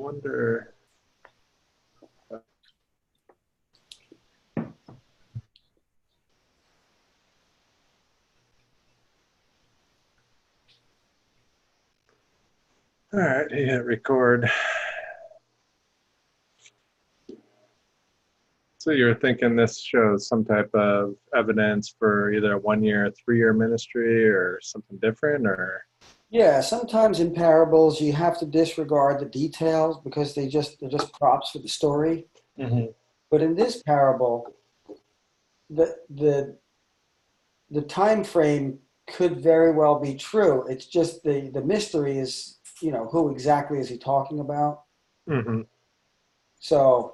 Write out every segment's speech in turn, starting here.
wonder. All right, hit record. So you're thinking this shows some type of evidence for either a 1 year or 3 year ministry or something different, or Yeah, sometimes in parables you have to disregard the details because they're just props for the story. Mhm. But in this parable, the the the time frame could very well be true. It's just the mystery is, who exactly is he talking about? Mhm. So,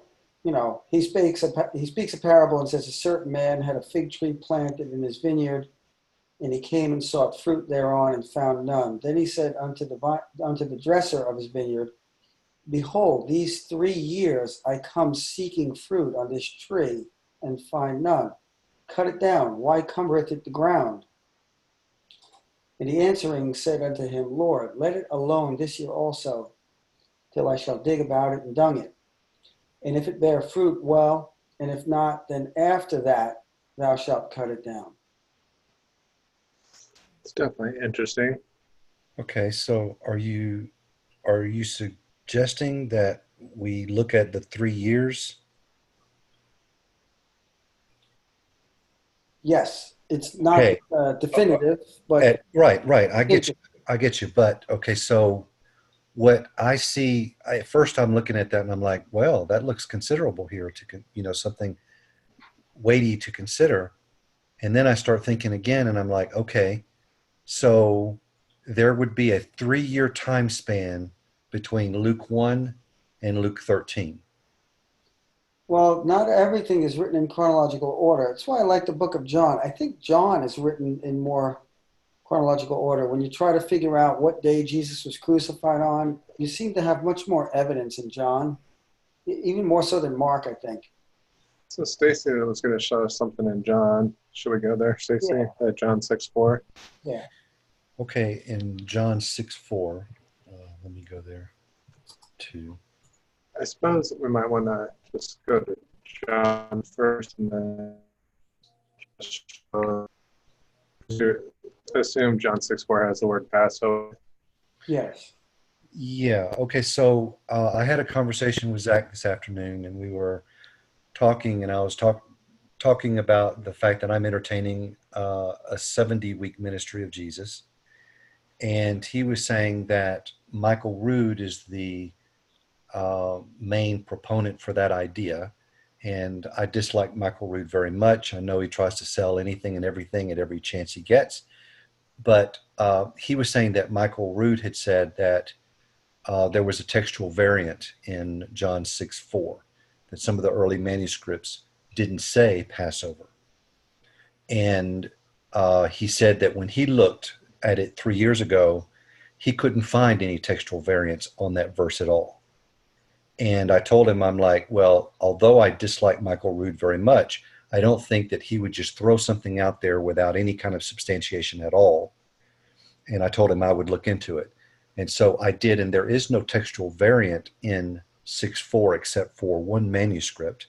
he speaks a parable and says a certain man had a fig tree planted in his vineyard, and he came and sought fruit thereon and found none. Then he said unto the dresser of his vineyard, Behold, these 3 years I come seeking fruit on this tree, and find none. Cut it down. Why cumbereth it the ground? And he answering said unto him, Lord, let it alone this year also, till I shall dig about it and dung it. And if it bear fruit, well, and if not, then after that thou shalt cut it down. It's definitely interesting. Okay, so are you suggesting that we look at the 3 years? Yes, it's not Okay, definitive, but right. I get you. hint. I get you. But okay, so what I see, at first I'm looking at that and I'm like, well, that looks considerable here something weighty to consider. And then I start thinking again, and I'm like, okay, so there would be a 3 year time span between Luke 1 and Luke 13. Well, not everything is written in chronological order. That's why I like the book of John. I think John is written in more chronological order. When you try to figure out what day Jesus was crucified on, you seem to have much more evidence in John, even more so than Mark, I think. So Stacy was going to show us something in John. Should we go there, Stacy? Yeah, At John 6:4. yeah. Okay, in John 6:4, let me go there too. I suppose we might want to just go to John first and then just assume John 6:4 has the word Passover. Yes. Yeah, okay, so I had a conversation with Zach this afternoon, and we were talking, and I was talking about the fact that I'm entertaining a 70-week ministry of Jesus. And he was saying that Michael Rood is the main proponent for that idea. And I dislike Michael Rood very much. I know he tries to sell anything and everything at every chance he gets. But he was saying that Michael Rood had said that there was a textual variant in John 6:4, that some of the early manuscripts didn't say Passover. And he said that when he looked at it 3 years ago, he couldn't find any textual variants on that verse at all. And I told him, I'm like, well, although I dislike Michael Rood very much, I don't think that he would just throw something out there without any kind of substantiation at all. And I told him I would look into it. And so I did, and there is no textual variant in 6:4 except for one manuscript,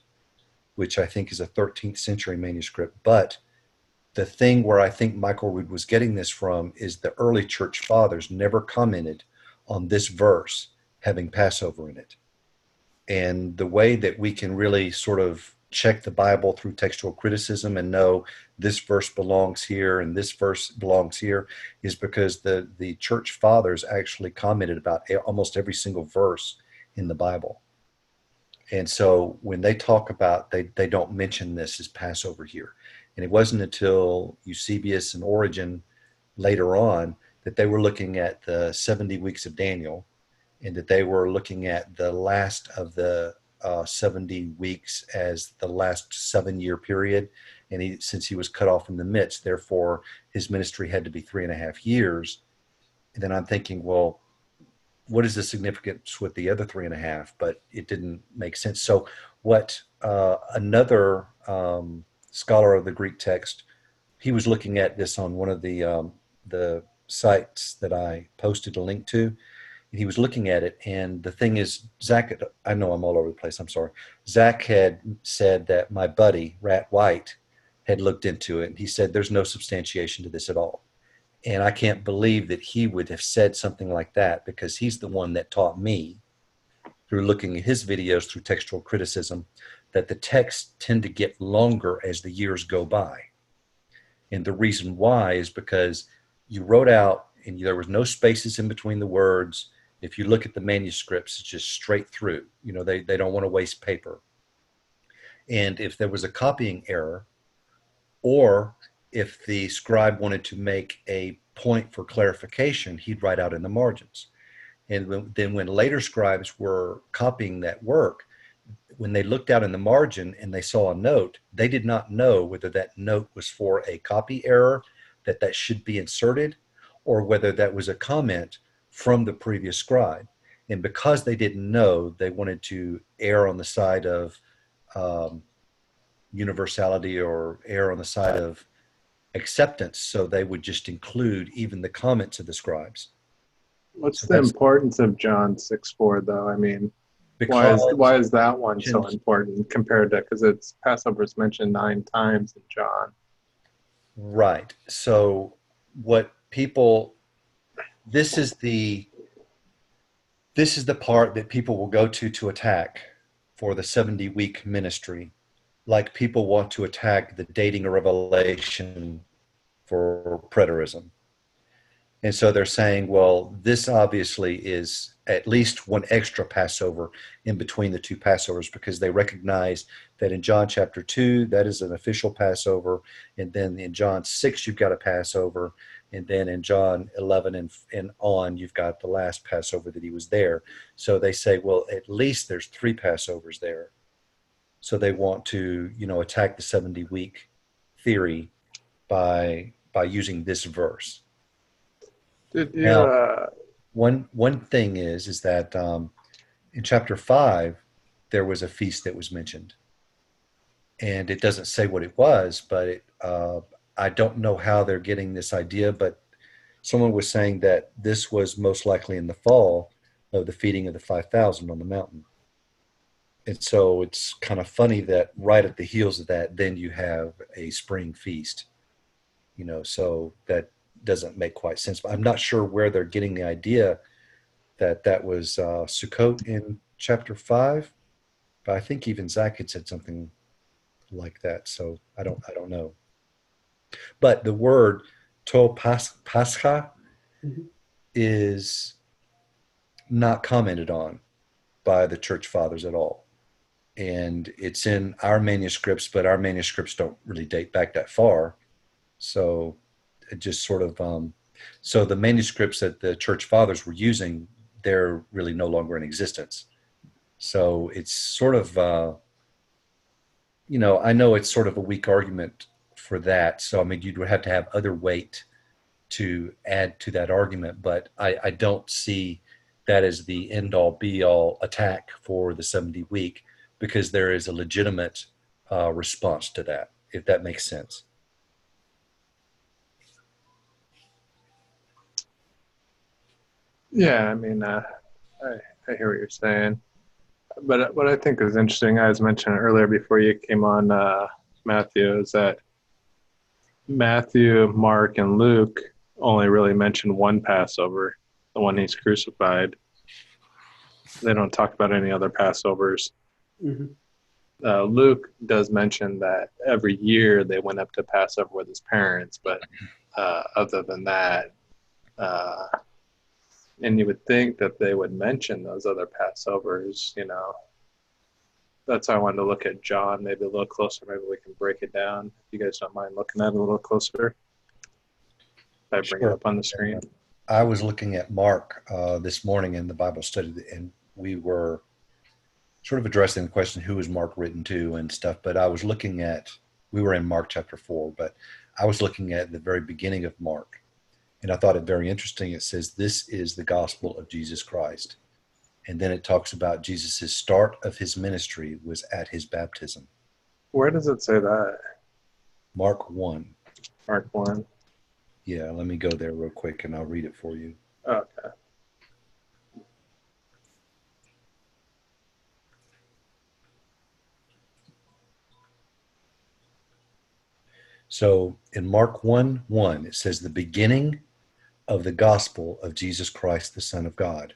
which I think is a 13th century manuscript. But the thing where I think Michael Rood was getting this from is the early church fathers never commented on this verse having Passover in it. And the way that we can really sort of check the Bible through textual criticism and know this verse belongs here and this verse belongs here is because the church fathers actually commented about almost every single verse in the Bible. And so when they talk about, they don't mention this as Passover here. And it wasn't until Eusebius and Origen later on that they were looking at the 70 weeks of Daniel, and that they were looking at the last of the 70 weeks as the last 7 year period. And since he was cut off in the midst, therefore his ministry had to be 3.5 years. And then I'm thinking, well, what is the significance with the other 3.5? But it didn't make sense. So what another scholar of the Greek text, he was looking at this on one of the sites that I posted a link to, and he was looking at it. And the thing is, Zach, I know I'm all over the place. I'm sorry. Zach had said that my buddy, Rat White, had looked into it. And he said there's no substantiation to this at all. And I can't believe that he would have said something like that, because he's the one that taught me through looking at his videos through textual criticism that the texts tend to get longer as the years go by. And the reason why is because you wrote out and there was no spaces in between the words. If you look at the manuscripts, it's just straight through. They don't want to waste paper. And if there was a copying error, or if the scribe wanted to make a point for clarification, he'd write out in the margins. And then when later scribes were copying that work, when they looked out in the margin and they saw a note, they did not know whether that note was for a copy error that should be inserted, or whether that was a comment from the previous scribe. And because they didn't know, they wanted to err on the side of universality, or err on the side of acceptance. So they would just include even the comments of the scribes. What's So the importance of John 6:4 though? I mean, because why is that one so important compared to, because it's Passover is mentioned 9 times in John. Right. So what people, this is the part that people will go to attack for the 70-week ministry. Like people want to attack the dating of Revelation for preterism. And so they're saying, well, this obviously is at least one extra Passover in between the two Passovers, because they recognize that in John chapter 2, that is an official Passover. And then in John 6, you've got a Passover. And then in John 11 and on, you've got the last Passover that he was there. So they say, well, at least there's 3 Passovers there. So they want to, attack the 70-week theory by using this verse. Did you? Now, one thing is that in chapter 5 there was a feast that was mentioned, and it doesn't say what it was, but I don't know how they're getting this idea. But someone was saying that this was most likely in the fall of the feeding of the 5,000 on the mountain. And so it's kind of funny that right at the heels of that, then you have a spring feast, so that doesn't make quite sense. But I'm not sure where they're getting the idea that was Sukkot in chapter 5. But I think even Zach had said something like that. So I don't know. But the word pascha is not commented on by the church fathers at all. And it's in our manuscripts, but our manuscripts don't really date back that far. So it just sort of, so the manuscripts that the church fathers were using, they're really no longer in existence. So it's sort of, I know it's sort of a weak argument for that. So, I mean, you'd have to have other weight to add to that argument, but I don't see that as the end all be all attack for the 70-week, because there is a legitimate response to that, if that makes sense. Yeah, I mean, I hear what you're saying. But what I think is interesting, I was mentioning earlier before you came on, Matthew, is that Matthew, Mark, and Luke only really mention one Passover, the one he's crucified. They don't talk about any other Passovers. Mm-hmm. Luke does mention that every year they went up to Passover with his parents, but other than that, and you would think that they would mention those other Passovers, That's why I wanted to look at John maybe a little closer. Maybe we can break it down. If you guys don't mind looking at it a little closer. If I bring it up on the screen. I was looking at Mark this morning in the Bible study, and we were sort of addressing the question, who is Mark written to and stuff. But I was looking at, we were in Mark chapter 4, but I was looking at the very beginning of Mark. And I thought it very interesting. It says, this is the gospel of Jesus Christ. And then it talks about Jesus' start of his ministry was at his baptism. Where does it say that? Mark 1. Mark 1. Yeah, let me go there real quick and I'll read it for you. Okay. So in Mark 1:1, it says, the beginning of the gospel of Jesus Christ, the Son of God.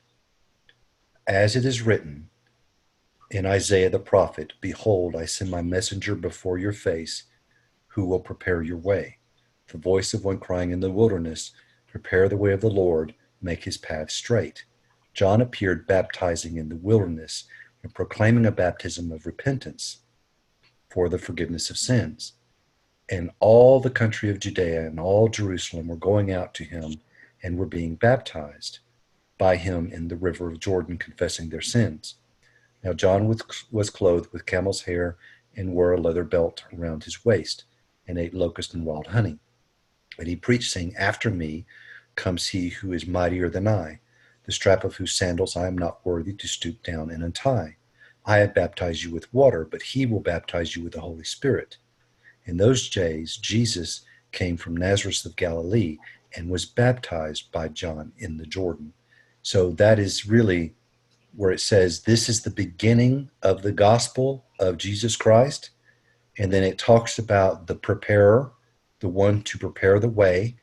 As it is written in Isaiah the prophet, behold, I send my messenger before your face, who will prepare your way. The voice of one crying in the wilderness, prepare the way of the Lord, make his path straight. John appeared baptizing in the wilderness and proclaiming a baptism of repentance for the forgiveness of sins. And all the country of Judea and all Jerusalem were going out to him and were being baptized by him in the river of Jordan, confessing their sins. Now John was clothed with camel's hair and wore a leather belt around his waist and ate locust and wild honey. And he preached, saying, after me comes he who is mightier than I, the strap of whose sandals I am not worthy to stoop down and untie. I have baptized you with water, but he will baptize you with the Holy Spirit. In those days, Jesus came from Nazareth of Galilee and was baptized by John in the Jordan. So that is really where it says, this is the beginning of the gospel of Jesus Christ. And then it talks about the preparer, the one to prepare the way,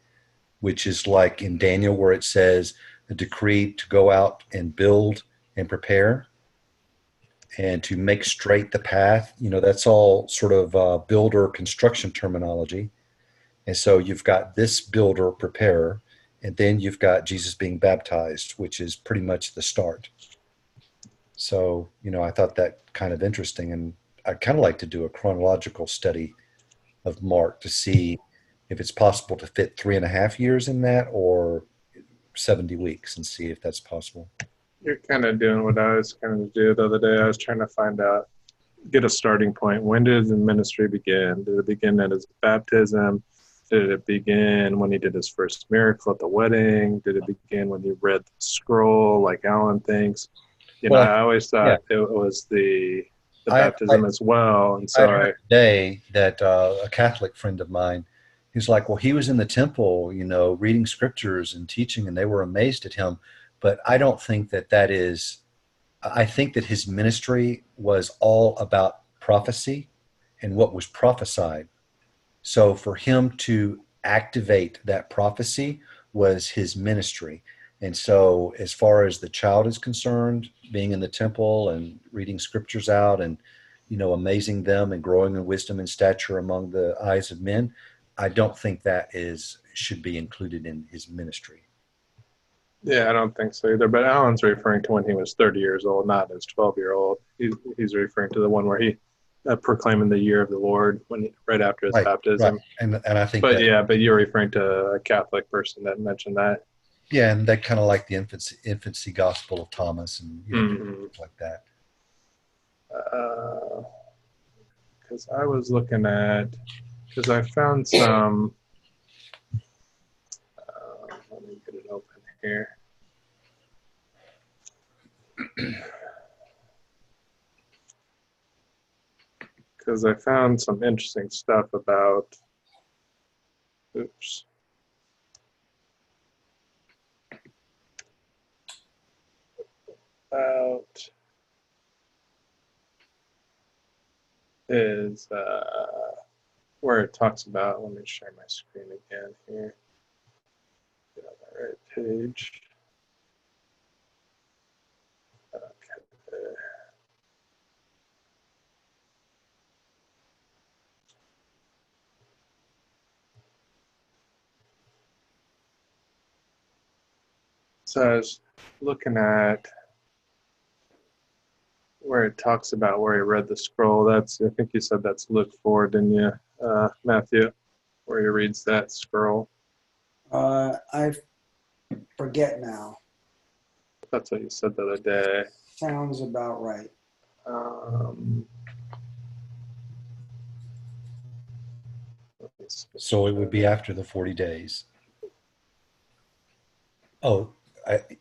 which is like in Daniel where it says the decree to go out and build and prepare and to make straight the path. You know, that's all sort of builder construction terminology. And so you've got this builder preparer, and then you've got Jesus being baptized, which is pretty much the start. So, you know, I thought that kind of interesting. And I'd kind of like to do a chronological study of Mark to see if it's possible to fit 3.5 years in that or 70 weeks and see if that's possible. You're kind of doing what I was kind of doing the other day. I was trying to find out, get a starting point. When did the ministry begin? Did it begin at his baptism? Did it begin when he did his first miracle at the wedding? Did it begin when he read the scroll, like Alan thinks? You know, Well, I always yeah, thought it was the I, I, baptism as well. And I so heard today that a Catholic friend of mine, he's like, well, he was in the temple, you know, reading scriptures and teaching, and they were amazed at him. But I don't think that that is, I think that his ministry was all about prophecy and what was prophesied. So for him to activate that prophecy was his ministry. And so, as far as the child is concerned, being in the temple and reading scriptures out and, you know, amazing them and growing in wisdom and stature among the eyes of men, I don't think that is should be included in his ministry. yeah, I don't think so either. But Alan's referring to when he was 30 years old, not his 12-year-old. He's referring to the one where he proclaiming the year of the Lord right after his Right, right. baptism. And I think But that, yeah, but you're referring to a Catholic person that mentioned that. yeah, and that kind of like the infancy gospel of Thomas and, you know, different Mm-hmm. things like that. Because I was looking at, because I found some. Let me get it open here. Because I found some interesting stuff about. Oops. About is where it talks about. Let me share my screen again here. Get on the right page. Okay. So I was looking at where it talks about where he read the scroll. That's, I think you said that's Luke 4, didn't you, Matthew? Where he reads that scroll. I forget now. That's what you said the other day. Sounds about right. So it would be after the 40 days. Oh,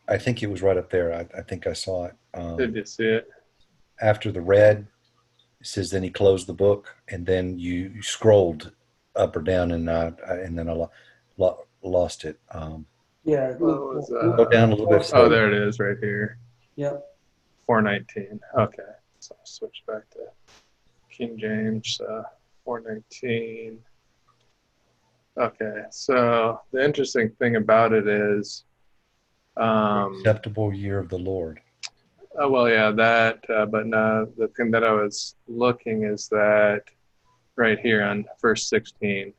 I think it was right up there. I think I saw it. Did you see it? After the red, it says then he closed the book, and then you scrolled up or down, and then I lost it. Yeah. What was Go down a little bit Oh, further. there it is right here. Yep. 419. Okay. So I'll switch back to King James 419. Okay, so the interesting thing about it is, um, Acceptable year of the Lord. oh, well, yeah, that, but no, the thing that I was looking is that right here on verse 16,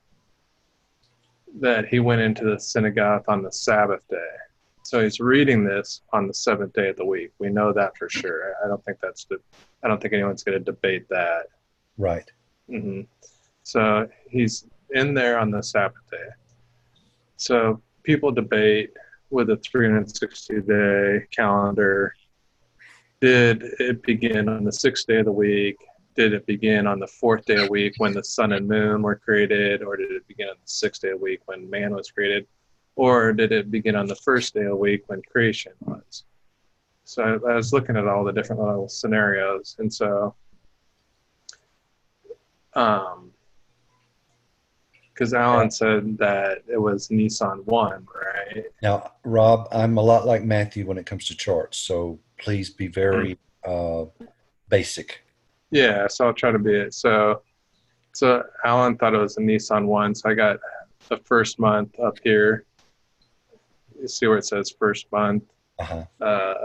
that he went into the synagogue on the Sabbath day. So he's reading this on the seventh day of the week. We know that for sure. I don't think anyone's going to debate that. Right. Hmm. So he's in there on the Sabbath day. So people debate with a 360-day calendar. Did it begin on the sixth day of the week? Did it begin on the fourth day of the week when the sun and moon were created? Or did it begin on the sixth day of the week when man was created? Or did it begin on the first day of the week when creation was? So I was looking at all the different little scenarios. And so, because Alan said that it was Nissan 1, right? Now, Rob, I'm a lot like Matthew when it comes to charts, so please be very uh, basic. Yeah, so I'll try to be it. So Alan thought it was a Nissan 1, so I got the first month up here. You see where it says first month, Uh-huh.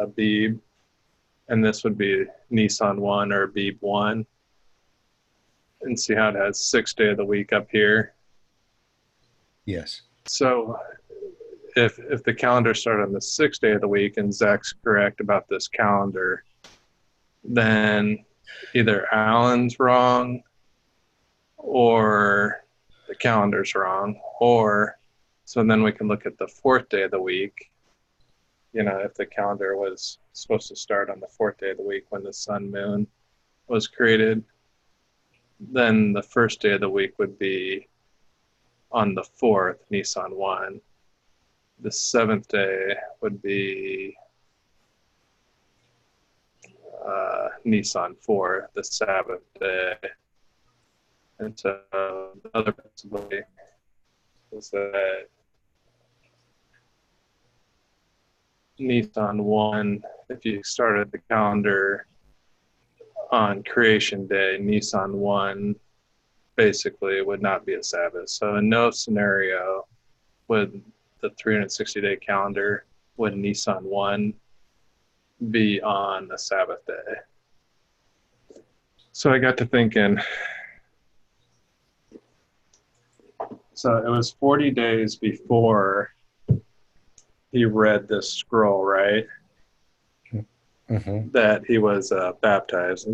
Abib, and this would be Nissan 1 or Abib 1. And see how it has sixth day of the week up here. Yes. So if the calendar started on the sixth day of the week and Zach's correct about this calendar, then either Alan's wrong or the calendar's wrong, or so then we can look at the fourth day of the week. You know, if the calendar was supposed to start on the fourth day of the week when the sun moon was created, then the first day of the week would be on the fourth, Nissan 1. The seventh day would be Nissan 4, the Sabbath day. And so the other possibility is that Nissan 1, if you started the calendar on creation day, Nissan 1 basically would not be a Sabbath. So in no scenario would the 360-day calendar would Nissan 1 be on a Sabbath day. So I got to thinking, so it was 40 days before he read this scroll, right? Mm-hmm. That he was baptized.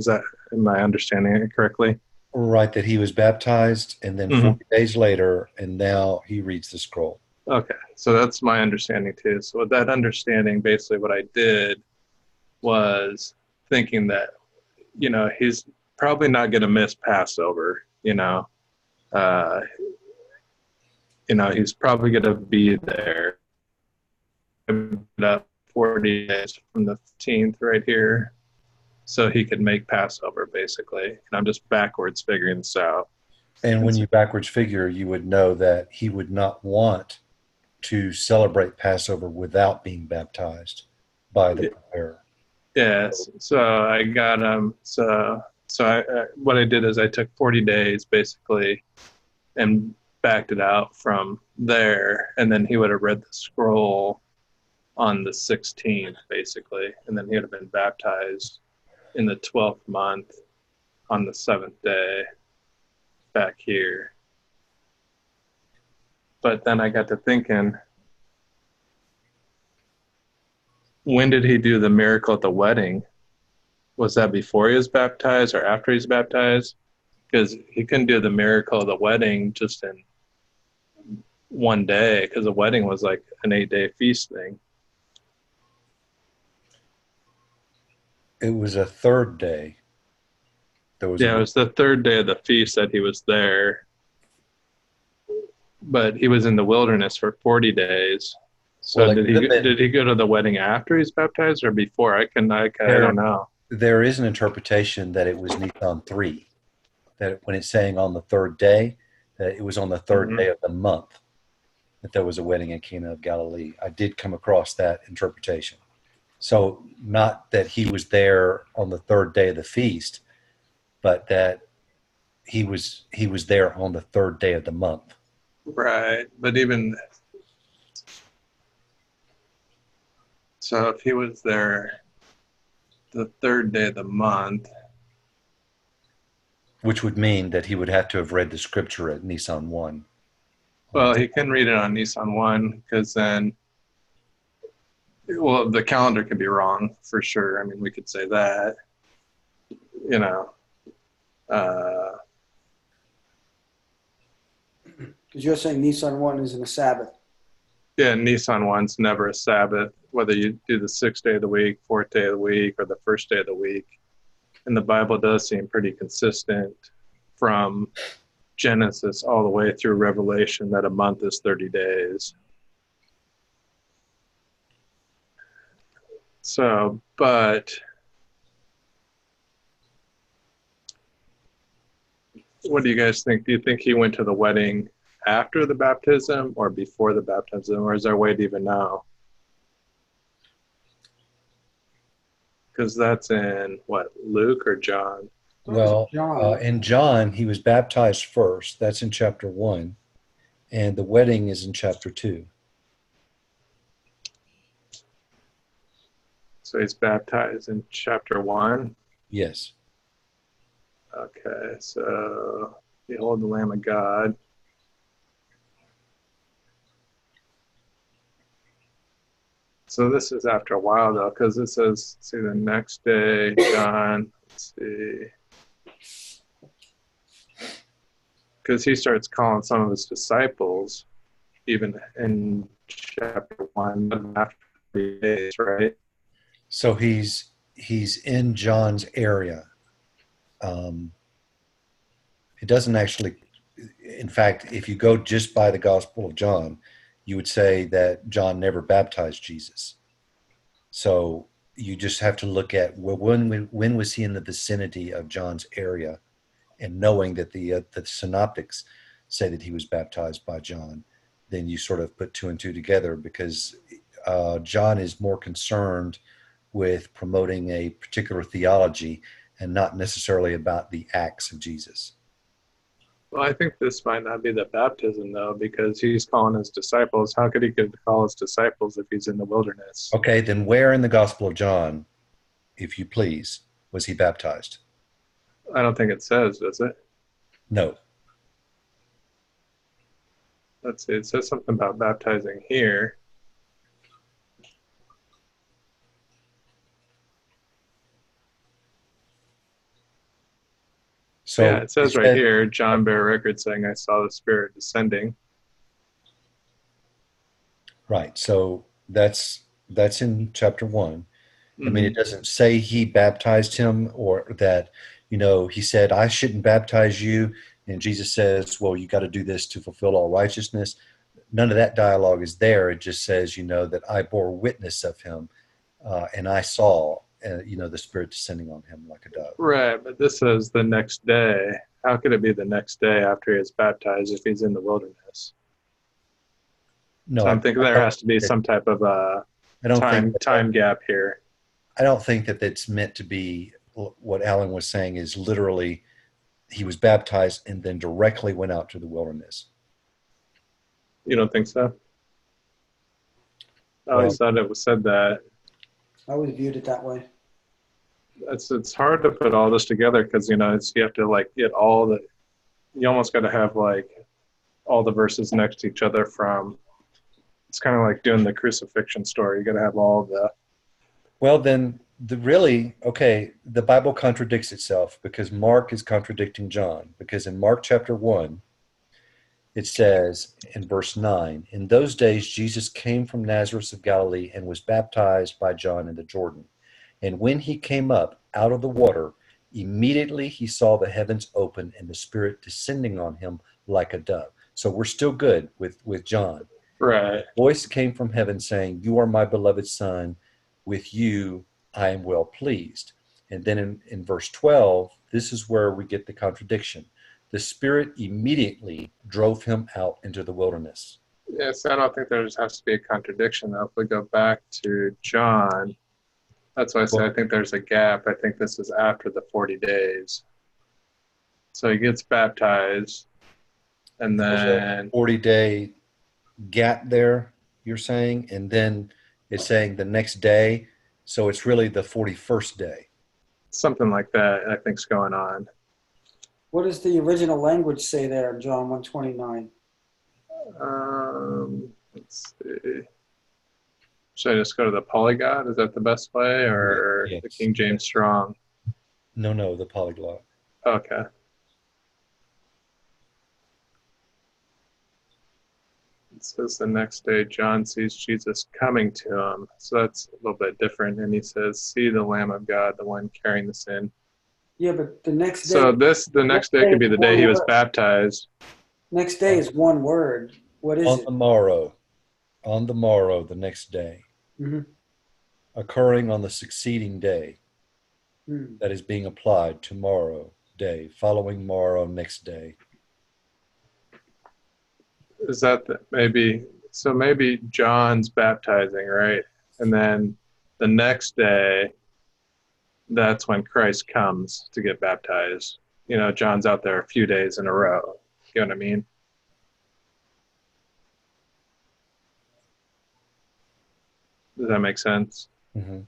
Am I understanding it correctly? Right, that he was baptized, and then Mm-hmm. 40 days later, and now he reads the scroll. Okay, so that's my understanding too. So with that understanding, basically what I did was thinking that, you know, he's probably not going to miss Passover, uh, he's probably going to be there up 40 days from the 15th right here. So he could make Passover basically. And I'm just backwards figuring this out. And And when so, you backwards figure, you would know that he would not want to celebrate Passover without being baptized by the preparer. yes. So I got what I did is I took 40 days basically and backed it out from there, and then he would have read the scroll on the 16th basically, and then he would have been baptized in the 12th month on the 7th day back here. But then I got to thinking, when did he do the miracle at the wedding? Was that before he was baptized or after he's baptized? Because he couldn't do the miracle of the wedding just in one day, because the wedding was like an 8-day feast thing. It was a third day. There was Yeah, it a was the third day of the feast that he was there, but he was in the wilderness for 40 days. So well. It could have been did he go to the wedding after he's baptized or before? I there. don't know. There is an interpretation that it was Nissan 3. That when it's saying on the third day, that it was on the third Mm-hmm. day of the month that there was a wedding in Cana of Galilee. I did come across that interpretation. So not that he was there on the third day of the feast, but that he was there on the third day of the month. Right. But even so, if he was there the third day of the month, which would mean that he would have to have read the scripture at Nissan 1. well, he can read it on Nissan 1 because then, well, the calendar could be wrong for sure. I mean, we could say that, you know. Uh, Because you're saying Nissan 1 isn't a Sabbath. yeah, Nissan 1's never a Sabbath, whether you do the 6th day of the week, 4th day of the week, or the first day of the week. And the Bible does seem pretty consistent from Genesis all the way through Revelation that a month is 30 days. So, but what do you guys think? Do you think he went to the wedding after the baptism or before the baptism, or is there a way to even know? Because that's in what, Luke or John? Well, John. in John, he was baptized first. That's in chapter 1. And the wedding is in chapter 2. So he's baptized in chapter 1. Yes. Okay, so behold the Lamb of God. So this is after a while though, because it says, see, the next day, John, let's see. Because he starts calling some of his disciples, even in chapter 1, after 3 days, right? So he's in John's area. It doesn't actually, in fact, if you go just by the Gospel of John, you would say that John never baptized Jesus. So you just have to look at when was he in the vicinity of John's area, and knowing that the synoptics say that he was baptized by John, then you sort of put two and two together because John is more concerned with promoting a particular theology and not necessarily about the acts of Jesus. Well, I think this might not be the baptism though, because he's calling his disciples. How could he call his disciples if he's in the wilderness? Okay, then where in the Gospel of John, if you please, was he baptized? I don't think it says, does it? No. Let's see. It says something about baptizing here. So yeah, it says right here, John bare record saying, I saw the Spirit descending. Right. So that's in chapter 1. I mean, Mhm. it doesn't say he baptized him or that, he said, I shouldn't baptize you. And Jesus says, well, you got to do this to fulfill all righteousness. None of that dialogue is there. It just says, that I bore witness of him and I saw, the Spirit descending on him like a dove. Right, but this says the next day. How could it be the next day after he is baptized if he's in the wilderness? No, So I'm thinking there has to be some type of I don't think time gap here. I don't think that it's meant to be what Alan was saying is literally he was baptized and then directly went out to the wilderness. You don't think so? I Well, always thought it was said that. I always viewed it that way. It's hard to put all this together because you have to like get all the. You almost got to have like all the verses next to each other from. It's kind of like doing the crucifixion story. You got to have all the. well, then the Bible contradicts itself because Mark is contradicting John because in Mark chapter 1, it says in verse 9, in those days Jesus came from Nazareth of Galilee and was baptized by John in the Jordan. And when he came up out of the water, immediately he saw the heavens open and the Spirit descending on him like a dove. So we're still good with John. Right. A voice came from heaven saying, you are my beloved Son. With you I am well pleased. And then in verse 12, this is where we get the contradiction. The Spirit immediately drove him out into the wilderness. Yes, I don't think there has to be a contradiction though. If we go back to John, that's why I say I think there's a gap. I think this is after the 40 days. So he gets baptized. And There's a then 40-day gap there, you're saying, and then it's saying the next day. So it's really the 41st day. something like that, I think's going on. What does the original language say there in John 1:29? Let's see. Should I just go to the polyglot? Is that the best way, or the Yes. King James Strong? No, the polyglot. Okay. It says the next day John sees Jesus coming to him. So that's a little bit different. And he says, "See the Lamb of God, the one carrying the sin." Yeah, but the next day, So the next day could be is the day one he was word. baptized. Next day is one word. What is On it? the morrow, on the morrow, the next day, Mm-hmm. occurring on the succeeding day, Hmm. that is being applied tomorrow, day, following morrow, next day. Is that maybe? So maybe John's baptizing, right? And then the next day, that's when Christ comes to get baptized. John's out there a few days in a row. You know what I mean? Does that make sense? Mm-hmm.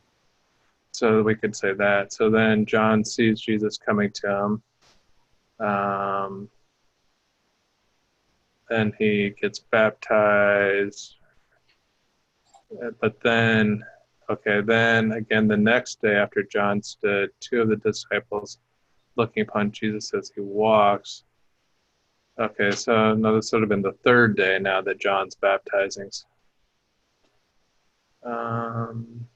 So we could say that. So then John sees Jesus coming to him. And he gets baptized. But then, okay, then again, the next day after John stood, two of the disciples looking upon Jesus as he walks. Okay, so no, this would have been the third day now that John's baptizing. Um,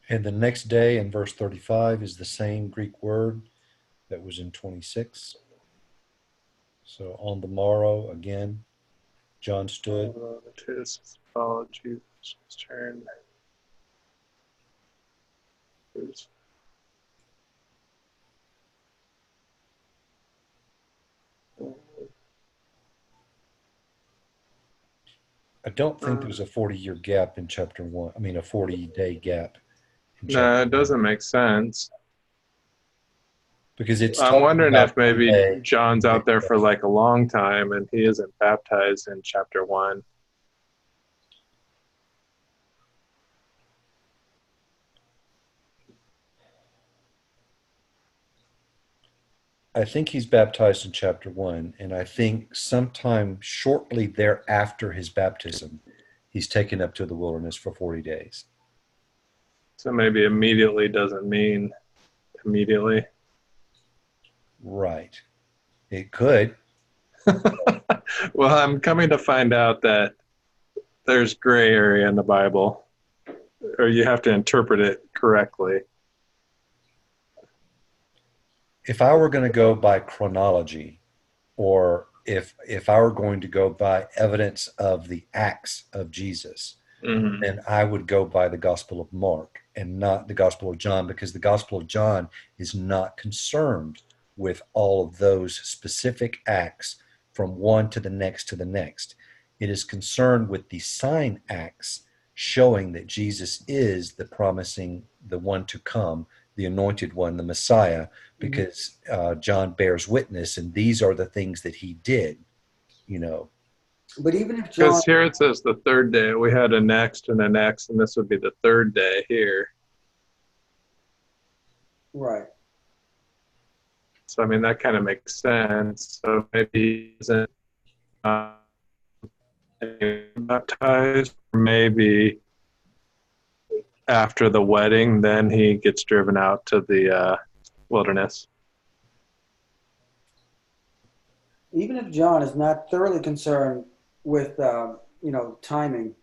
And the next day in verse 35 is the same Greek word that was in 26. So on the morrow, again, John stood. to follow Jesus' turn. I don't think there's a 40-year gap in chapter 1. I mean, a 40-day gap in chapter No, it 1. doesn't make sense. Because it's I'm talking wondering about if one maybe day. John's out there for like a long time and he isn't baptized in chapter 1. I think he's baptized in chapter 1, and I think sometime shortly thereafter his baptism, he's taken up to the wilderness for 40 days. So maybe immediately doesn't mean immediately. Right. It could. Well, I'm coming to find out that there's gray area in the Bible, or you have to interpret it correctly. If I were going to go by chronology, or if I were going to go by evidence of the acts of Jesus, Mm-hmm. then I would go by the Gospel of Mark and not the Gospel of John, because the Gospel of John is not concerned with all of those specific acts from one to the next to the next. It is concerned with the sign acts showing that Jesus is the promising, the one to come, the anointed one, the Messiah, because John bears witness, and these are the things that he did, you know. But even if John, Because here it says the third day. We had a next and a next, and this would be the third day here. right, So, I mean, that kind of makes sense. So maybe he isn't baptized. Maybe after the wedding, then he gets driven out to the wilderness. even if John is not thoroughly concerned with, timing,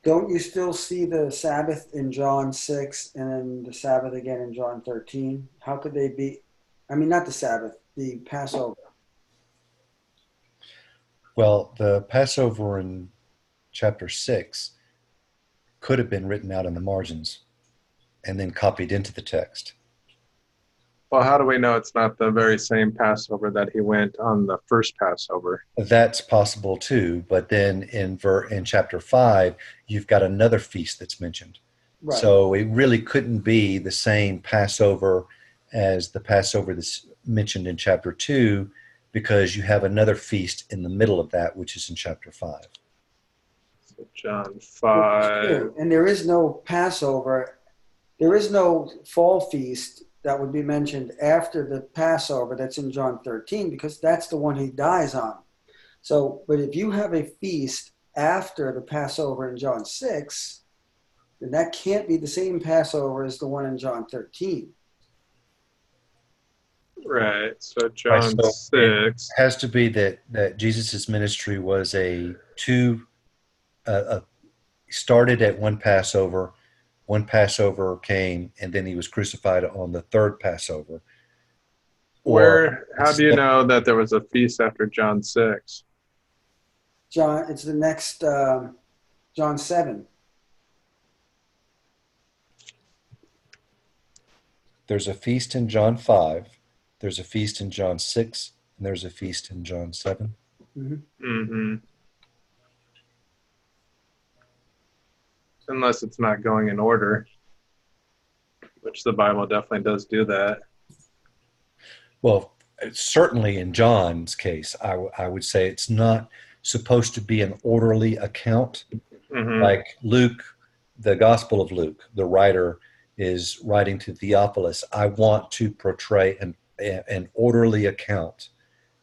don't you still see the Sabbath in John 6 and then the Sabbath again in John 13? How could they be? I mean, not the Sabbath, the Passover. Well, the Passover in chapter 6 could have been written out in the margins and then copied into the text. Well, how do we know it's not the very same Passover that he went on the first Passover? That's possible too, but then in chapter 5, you've got another feast that's mentioned. Right. So it really couldn't be the same Passover as the Passover that's mentioned in chapter 2, because you have another feast in the middle of that, which is in chapter 5. So John Which is 5. true. And there is no Passover. There is no fall feast that would be mentioned after the Passover that's in John 13 because that's the one he dies on. So, but if you have a feast after the Passover in John 6, then that can't be the same Passover as the one in John 13. Right. So Right. John So it 6. has to be that Jesus' ministry was started at one Passover came, and then he was crucified on the third Passover. Or How do you know that there was a feast after John 6? John, it's the next John 7. there's a feast in John 5, there's a feast in John 6, and there's a feast in John 7. Mm-hmm. Mm-hmm. Unless it's not going in order, which the Bible definitely does do that. Well, certainly in John's case, I would say it's not supposed to be an orderly account. Mm-hmm. Like Luke, the Gospel of Luke, the writer is writing to Theophilus, I want to portray an orderly account,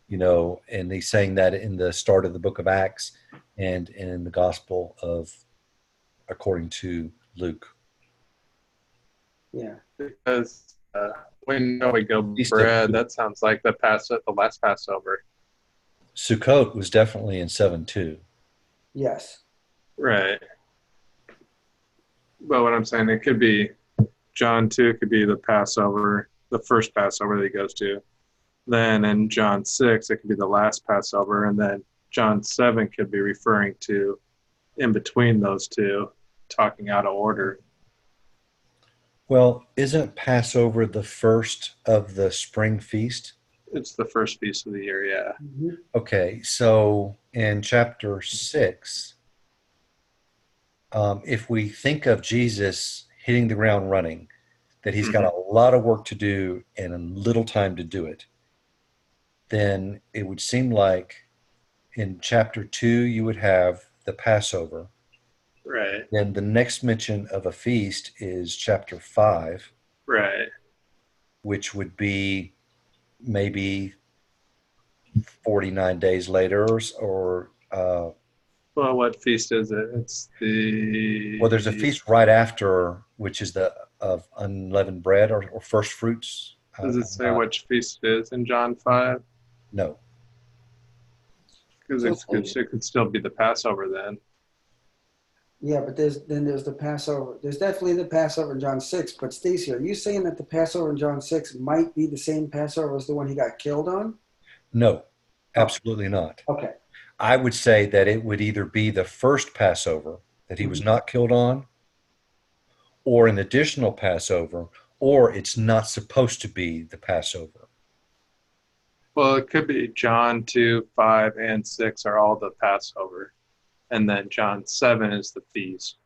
and he's saying that in the start of the book of Acts and in the Gospel of according to Luke. Yeah. Because when we go Feast of bread, that sounds like the last Passover. Sukkot was definitely in 7-2. Yes. Right. But what I'm saying, it could be John 2 could be the Passover, the first Passover that he goes to. Then in John 6, it could be the last Passover. And then John 7 could be referring to in between those two, talking out of order. Well, isn't Passover the first of the spring feast? It's the first feast of the year, yeah. Mm-hmm. Okay, so in chapter 6, if we think of Jesus hitting the ground running, that he's got a lot of work to do and a little time to do it, then it would seem like in chapter 2, you would have the Passover. Right. Then the next mention of a feast is chapter 5, Right. which would be maybe 49 days later or Well, what feast is it? It's well, there's a the. feast right after, which is the of unleavened bread or first fruits. Does it say which feast it is in John 5? No. Because it could still be the Passover then. Yeah, but there's the Passover. There's definitely the Passover in John 6. But Stacy, are you saying that the Passover in John 6 might be the same Passover as the one he got killed on? No, absolutely not. Okay. I would say that it would either be the first Passover that he was not killed on, or an additional Passover, or it's not supposed to be the Passover. Well, it could be John 2, 5, and 6 are all the Passover. And then John 7 is the feast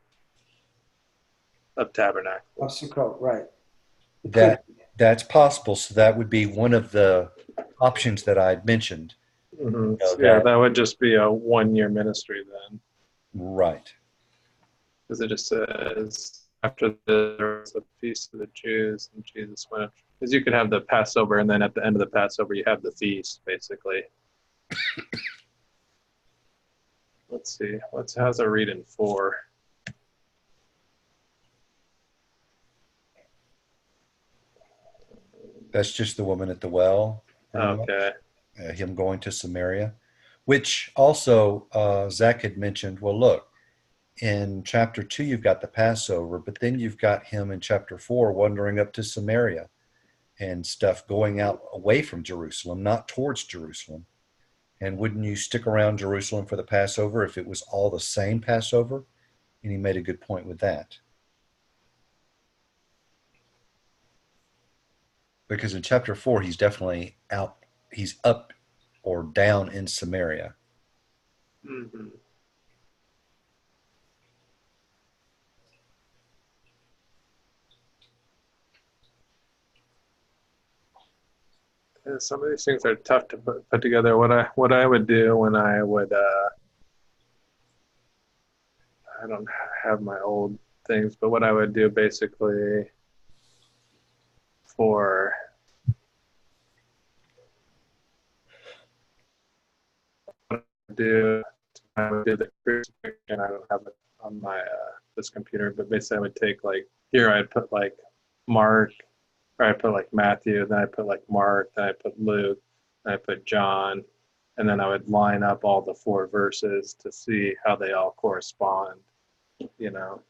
of Tabernacles. Of Sukkot, right. That's possible. So that would be one of the options that I'd mentioned. Mm-hmm. That would just be a 1-year ministry then. Right. Because it just says after there was a feast of the Jews and Jesus went up. Because you could have the Passover and then at the end of the Passover you have the feast, basically. Let's see. How's it read in 4? That's just the woman at the well. Okay. Him going to Samaria, which also Zach had mentioned. Well, look, in chapter 2, you've got the Passover, but then you've got him in chapter 4 wandering up to Samaria and stuff, going out away from Jerusalem, not towards Jerusalem. And wouldn't you stick around Jerusalem for the Passover if it was all the same Passover? And he made a good point with that. Because in chapter 4, he's definitely out, he's up or down in Samaria. Mm-hmm. some of these things are tough to put together. What I would do when I would I don't have my old things, but what I would do basically for do I would do the crucifixion. I don't have it on my this computer, but basically I would take like here I'd put like Mark, or I put like Matthew, then I put like Mark, then I put Luke, then I put John, and then I would line up all the four verses to see how they all correspond, you know.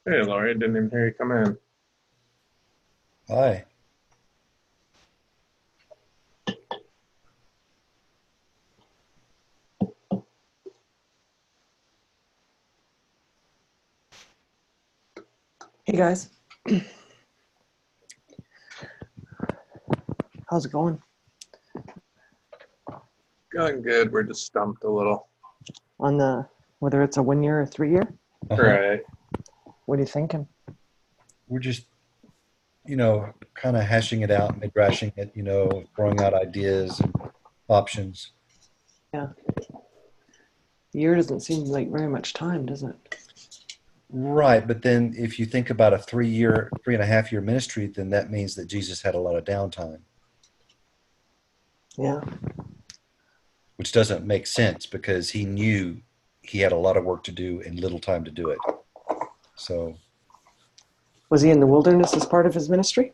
Hey, Laurie, didn't even hear you come in. Hi. Hey guys, how's it going? Going good. We're just stumped a little. On the whether it's a 1 year or 3 year? Right. What are you thinking? We're just, kind of hashing it out, midrashing it, throwing out ideas and options. Yeah, a year doesn't seem like very much time, does it? Right, but then if you think about a 3 year, 3.5 year ministry, then that means that Jesus had a lot of downtime, Yeah. which doesn't make sense because he knew he had a lot of work to do and little time to do it. So, Was he in the wilderness as part of his ministry?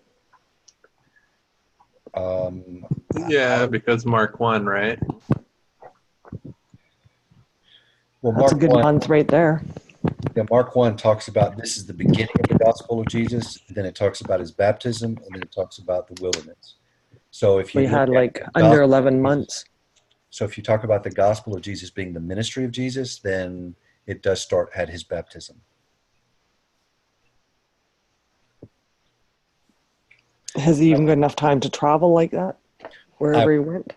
um, Yeah, because Mark 1, right? well, That's a good month right there. Mark 1 talks about this is the beginning of the gospel of Jesus, and then it talks about his baptism, and then it talks about the wilderness. So if you We look had at like the under gospel 11 of Jesus, months. so if you talk about the gospel of Jesus being the ministry of Jesus, then it does start at his baptism. Has he even got enough time to travel like that I, wherever he went?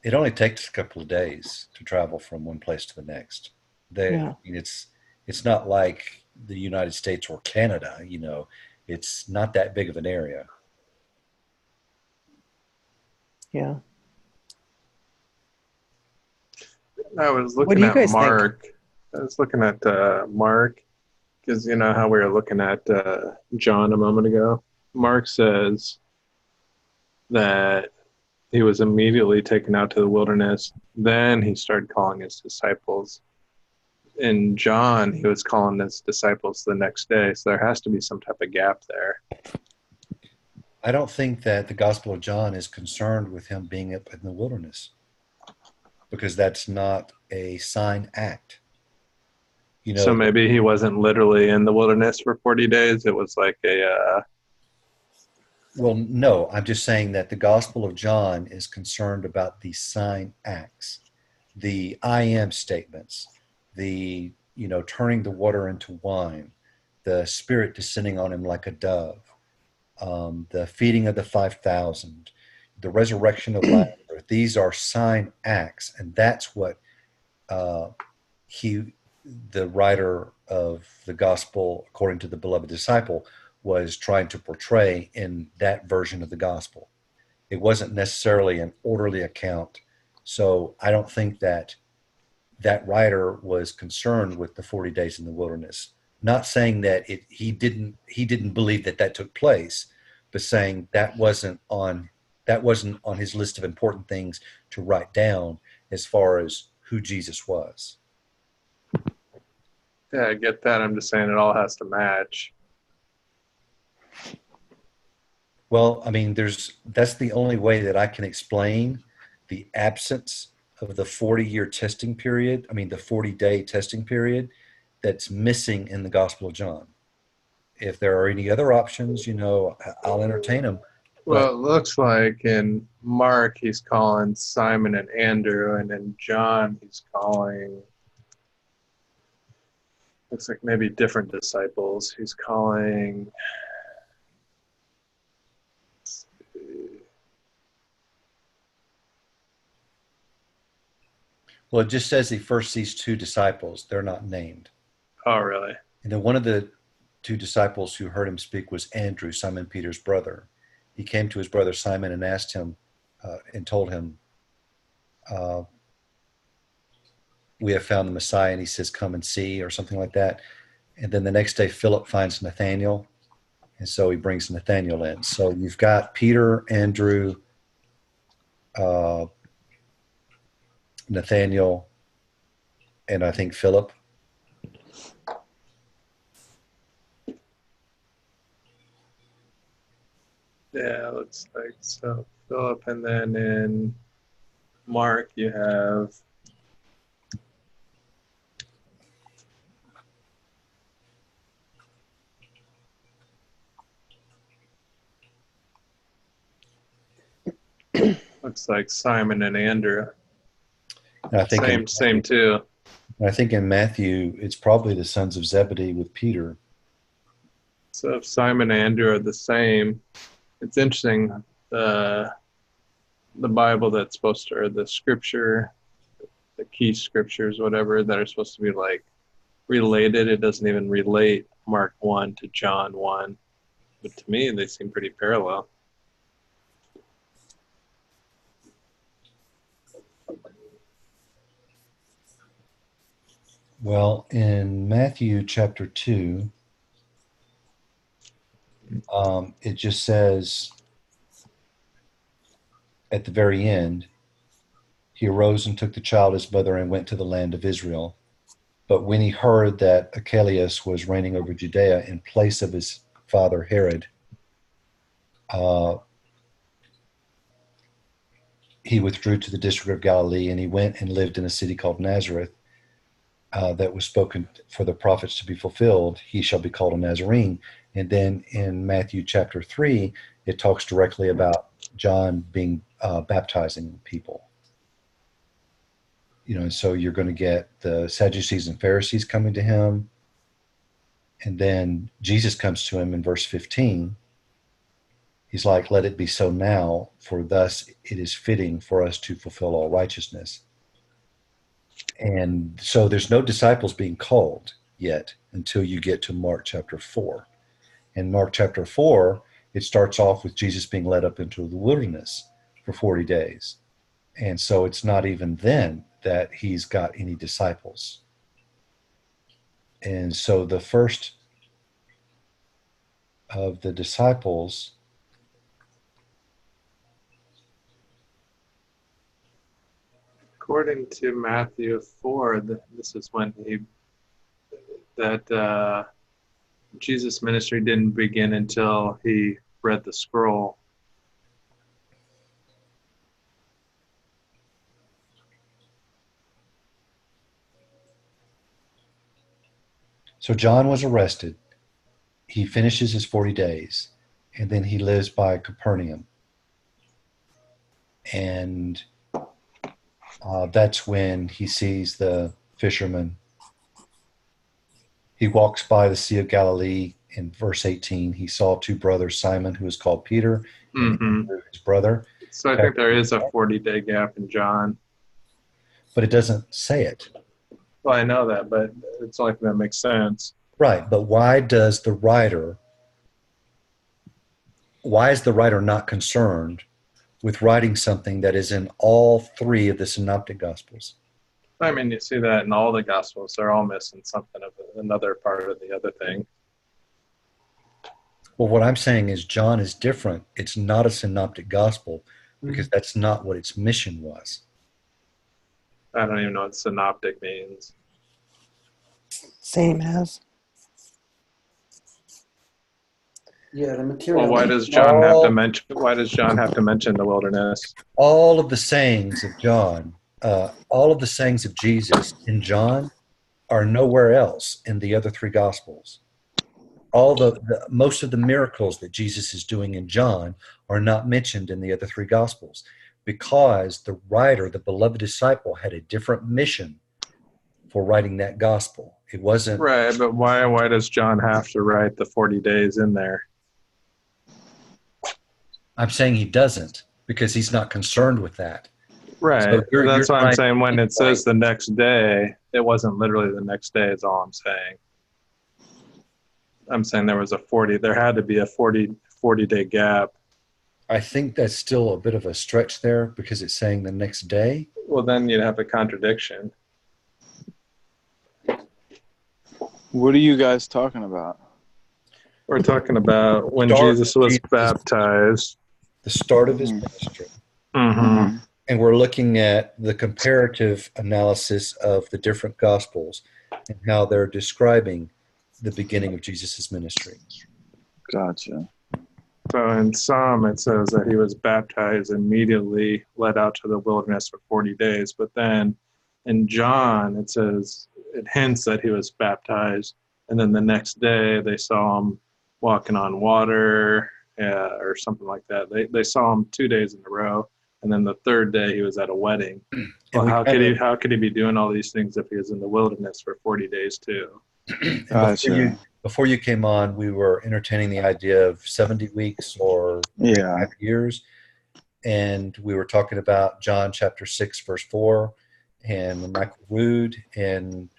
it only takes a couple of days to travel from one place to the next. Yeah. It's not like the United States or Canada, it's not that big of an area. Yeah. I was What do looking you at guys think? Mark. I was looking at Mark because you know how we were looking at John a moment ago. Mark says that he was immediately taken out to the wilderness. Then he started calling his disciples. In John, he was calling his disciples the next day. So there has to be some type of gap there. I don't think that the Gospel of John is concerned with him being up in the wilderness because that's not a sign act. So maybe he wasn't literally in the wilderness for 40 days. It was like a. Well, no, I'm just saying that the Gospel of John is concerned about the sign acts, the I am statements, the, turning the water into wine, the Spirit descending on him like a dove, the feeding of the 5,000, the resurrection of Lazarus. These are sign acts, and that's what uh, he, the writer of the gospel, according to the beloved disciple, was trying to portray in that version of the gospel. It wasn't necessarily an orderly account. So I don't think that that writer was concerned with the 40 days in the wilderness. Not saying that he didn't believe that that took place, but saying that wasn't on his list of important things to write down as far as who Jesus was. Yeah, I get that. I'm just saying it all has to match. Well, I mean, that's the only way that I can explain the absence of the 40-year testing period. I mean, the 40-day testing period that's missing in the Gospel of John. If there are any other options, I'll entertain them. Well, But it looks like in Mark, he's calling Simon and Andrew, and in John, he's calling, looks like maybe different disciples. He's calling, well, it just says he first sees two disciples. They're not named. oh, really? And then one of the two disciples who heard him speak was Andrew, Simon Peter's brother. He came to his brother Simon and asked him and told him, we have found the Messiah. And he says, come and see, or something like that. And then the next day, Philip finds Nathanael. And so he brings Nathanael in. So you've got Peter, Andrew, Nathanael, and I think Philip. Yeah, looks like so. Philip, and then in Mark you have looks like Simon and Andrew. And I think Same too. I think in Matthew, it's probably the sons of Zebedee with Peter. So if Simon and Andrew are the same, it's interesting. The Bible that's supposed to, or the scripture, the key scriptures, whatever, that are supposed to be like related, it doesn't even relate Mark 1 to John 1. But to me, they seem pretty parallel. Well, in Matthew chapter 2, it just says at the very end, he arose and took the child his mother and went to the land of Israel. But when he heard that Archelaus was reigning over Judea in place of his father Herod, he withdrew to the district of Galilee, and he went and lived in a city called Nazareth, that was spoken for the prophets to be fulfilled. He shall be called a Nazarene. And then in Matthew chapter 3, it talks directly about John being baptizing people. You know, and so you're going to get the Sadducees and Pharisees coming to him. And then Jesus comes to him in verse 15. He's like, let it be so now, for thus it is fitting for us to fulfill all righteousness. And so there's no disciples being called yet until you get to Mark chapter 4. In Mark chapter 4, it starts off with Jesus being led up into the wilderness for 40 days. And so it's not even then that he's got any disciples. And so the first of the disciples, according to Matthew 4, this is when Jesus' ministry didn't begin until he read the scroll. so John was arrested. He finishes his 40 days, and then he lives by Capernaum. And that's when he sees the fishermen. He walks by the Sea of Galilee. In verse 18, he saw two brothers, Simon, who is called Peter, and Andrew, his brother. So I think there is a 40-day gap in John. But it doesn't say it. Well, I know that, but it's only that makes sense. Right, but why is the writer not concerned with writing something that is in all three of the synoptic gospels? I mean, you see that in all the gospels. They're all missing something of another part of the other thing. Well, what I'm saying is John is different. It's not a synoptic gospel because that's not what its mission was. I don't even know what synoptic means. Same as. Yeah, the material. Well, why does John have to mention the wilderness? All of the sayings of John, all of the sayings of Jesus in John are nowhere else in the other three gospels. All most of the miracles that Jesus is doing in John are not mentioned in the other three gospels because the writer, the beloved disciple, had a different mission for writing that gospel. It wasn't right, but why does John have to write the 40 days in there? I'm saying he doesn't because he's not concerned with that. Right. So that's why I'm saying when it says the next day, it wasn't literally the next day is all I'm saying. I'm saying there was a 40. There had to be a 40-day gap. I think that's still a bit of a stretch there because it's saying the next day. Well, then you'd have a contradiction. What are you guys talking about? We're talking about when Start Jesus was Jesus- baptized. The start of his Mhm. ministry. Mm-hmm. And we're looking at the comparative analysis of the different gospels and how they're describing the beginning of Jesus' ministry. Gotcha. So in some, it says that he was baptized immediately, led out to the wilderness for 40 days. But then in John, it says, it hints that he was baptized. And then the next day, they saw him walking on water or something like that. They saw him 2 days in a row. And then the third day, he was at a wedding. Well, how could he be doing all these things if he was in the wilderness for 40 days too? And Gotcha. before you came on, we were entertaining the idea of 70 weeks or Yeah. 5 years. And we were talking about John chapter 6, verse 4, and Michael Rood. And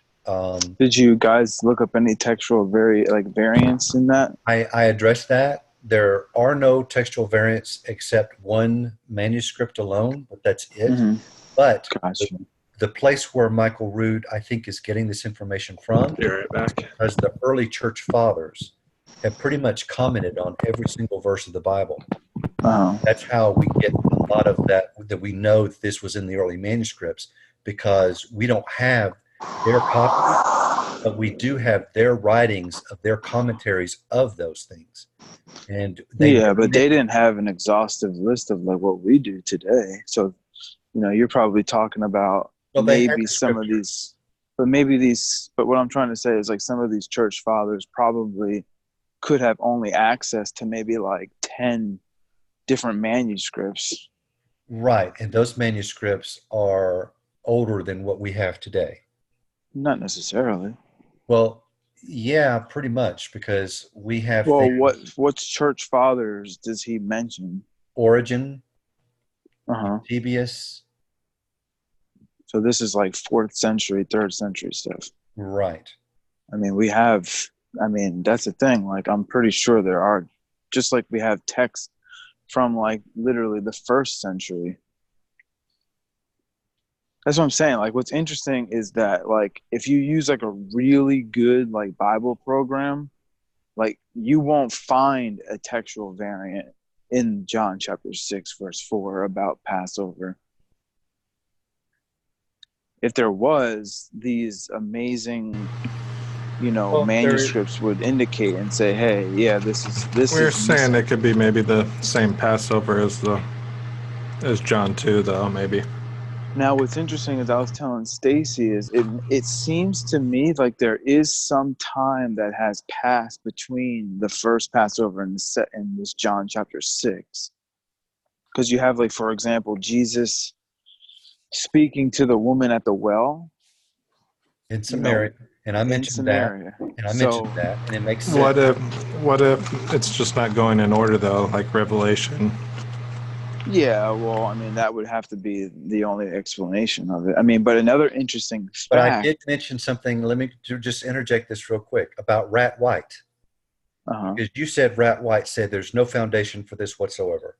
Did you guys look up any textual variants in that? I addressed that. There are no textual variants except one manuscript alone, but that's it. Mm-hmm. But Gotcha. the place where Michael Rood, I think, is getting this information from Be right back. because the early church fathers have pretty much commented on every single verse of the Bible. Uh-huh. That's how we get a lot of that we know this was in the early manuscripts, because we don't have their copy, but we do have their writings of their commentaries of those things. And But they didn't have an exhaustive list of like what we do today. So, you're probably talking about they had maybe the some of scriptures. but what I'm trying to say is like some of these church fathers probably could have only access to maybe like 10 different manuscripts. Right. And those manuscripts are older than what we have today. Not necessarily. Well, yeah, pretty much, because we have Well, things, what church fathers does he mention? Origen, Uh-huh. Eusebius. So this is like 4th century, 3rd century stuff. Right. I mean, that's the thing. Like, I'm pretty sure there are, just like we have text from like literally the 1st century. That's what I'm saying. Like, what's interesting is that like if you use like a really good like Bible program, like you won't find a textual variant in John chapter 6 verse 4 about Passover. If there was, these amazing manuscripts would indicate and say, hey, yeah, this We're is saying it could be maybe the same Passover as John 2, though, maybe. Now, what's interesting is I was telling Stacy is it seems to me like there is some time that has passed between the first Passover and this John chapter 6, because you have, like, for example, Jesus speaking to the woman at the well In Samaria. And I in mentioned that. Samaria. And I mentioned that. And it makes sense. What if it's just not going in order, though, like Revelation? Yeah, well, I mean, that would have to be the only explanation of it. I mean, but another interesting fact. But I did mention something. Let me just interject this real quick about Rat White. Uh-huh. Because you said Rat White said there's no foundation for this whatsoever.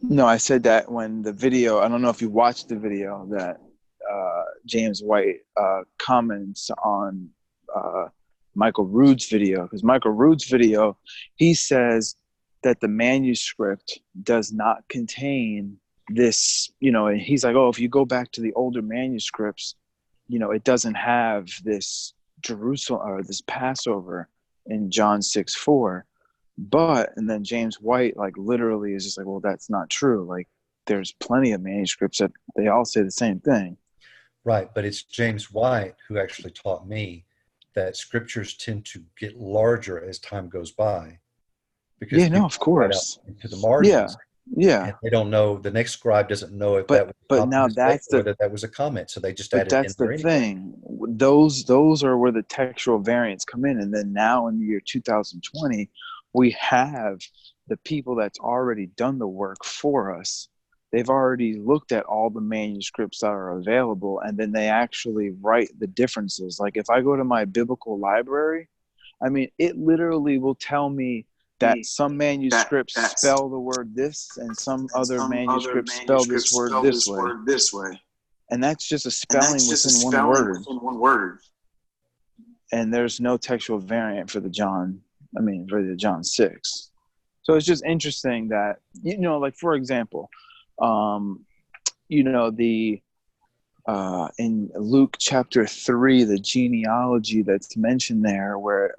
No, I said that when the video, I don't know if you watched the video that James White comments on Michael Rood's video. Because Michael Rood's video, he says that the manuscript does not contain this, and he's like, oh, if you go back to the older manuscripts, it doesn't have this Jerusalem or this Passover in John 6:4. And then James White, like, literally is just like, well, that's not true. Like, there's plenty of manuscripts that they all say the same thing. Right. But it's James White who actually taught me that scriptures tend to get larger as time goes by. Because Yeah, no, of course. Into the margins. Yeah. And they don't know, the next scribe doesn't know if that was but now that's whether that was a comment. So they just added but that's in the thing. Those are where the textual variants come in. And then now in the year 2020, we have the people that's already done the work for us. They've already looked at all the manuscripts that are available, and then they actually write the differences. Like if I go to my biblical library I mean, it literally will tell me that some manuscripts spell the word this and some other manuscripts spell this word this way. And that's just a spelling within one word. And there's no textual variant for the John 6. So it's just interesting that, like, for example, in Luke chapter 3, the genealogy that's mentioned there, where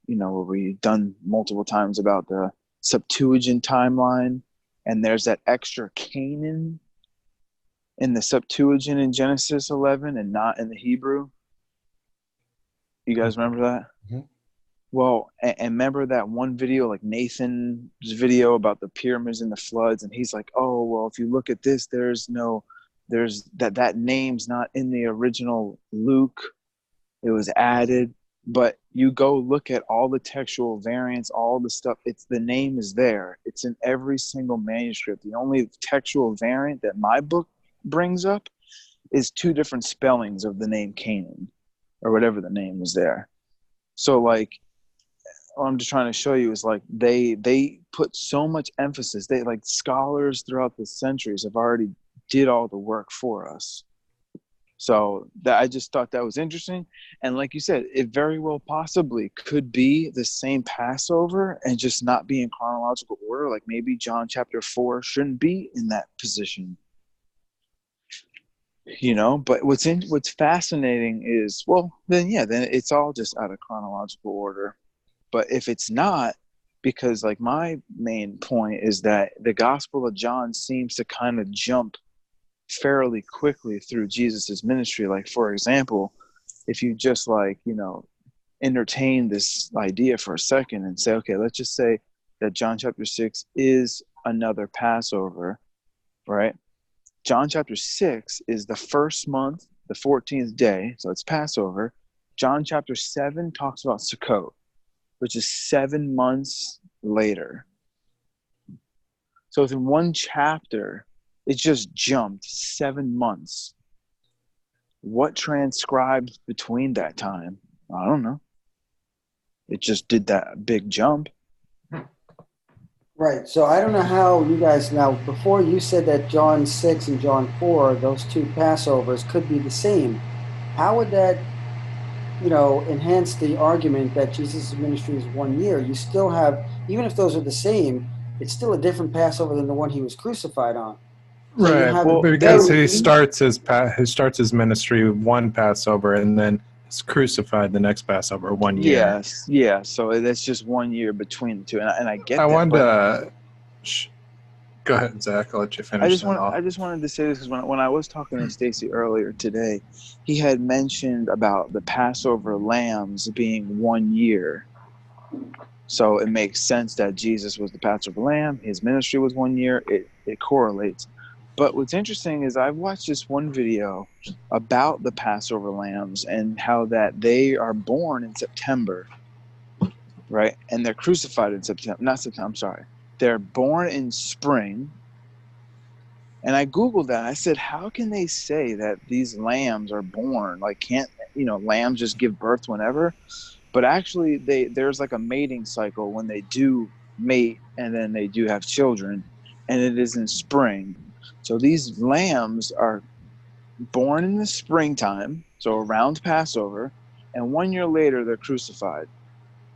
where we've done multiple times about the Septuagint timeline, and there's that extra Canaan in the Septuagint in Genesis 11 and not in the Hebrew. You guys remember that? Mm-hmm. Well, and remember that one video, like Nathan's video about the pyramids and the floods, and he's like, oh, well, if you look at this, there's that name's not in the original Luke. It was added. But you go look at all the textual variants, all the stuff, the name is there. It's in every single manuscript. The only textual variant that my book brings up is 2 different spellings of the name Canaan, or whatever the name is there. So, like, what I'm just trying to show you is, like, they put so much emphasis. They, like, scholars throughout the centuries have already did all the work for us. So I just thought that was interesting. And like you said, it very well possibly could be the same Passover and just not be in chronological order. Like maybe John chapter 4 shouldn't be in that position. But what's fascinating is, then it's all just out of chronological order. But if it's not, because like my main point is that the Gospel of John seems to kind of jump fairly quickly through Jesus's ministry. Like, for example, if you just entertain this idea for a second and say, okay, let's just say that John chapter 6 is another Passover, right? John chapter 6 is the first month, the 14th day, so it's Passover. John chapter 7 talks about Sukkot, which is 7 months later. So within one chapter, it just jumped 7 months. What transcribed between that time? I don't know. It just did that big jump. Right. So I don't know how you guys, now, before you said that John 6 and John 4, those 2 Passovers could be the same. How would that, enhance the argument that Jesus' ministry is 1 year? You still have, even if those are the same, it's still a different Passover than the one he was crucified on. So right, because he starts his ministry 1 Passover and then is crucified the next Passover 1 year. Yes, yeah. So that's just 1 year between the two, and I get that. I wanted to go ahead, Zach. I'll let you finish. I just wanted to say this because when I was talking to Stacy earlier today, he had mentioned about the Passover lambs being 1 year. So it makes sense that Jesus was the Passover lamb. His ministry was 1 year. It correlates. But what's interesting is I've watched this one video about the Passover lambs and how that they are born in September, right? And they're crucified in September. Not September, I'm sorry. They're born in spring. And I Googled that. I said, how can they say that these lambs are born? Like, can't, lambs just give birth whenever? But actually, there's like a mating cycle when they do mate and then they do have children. And it is in spring. So these lambs are born in the springtime, so around Passover, and 1 year later they're crucified.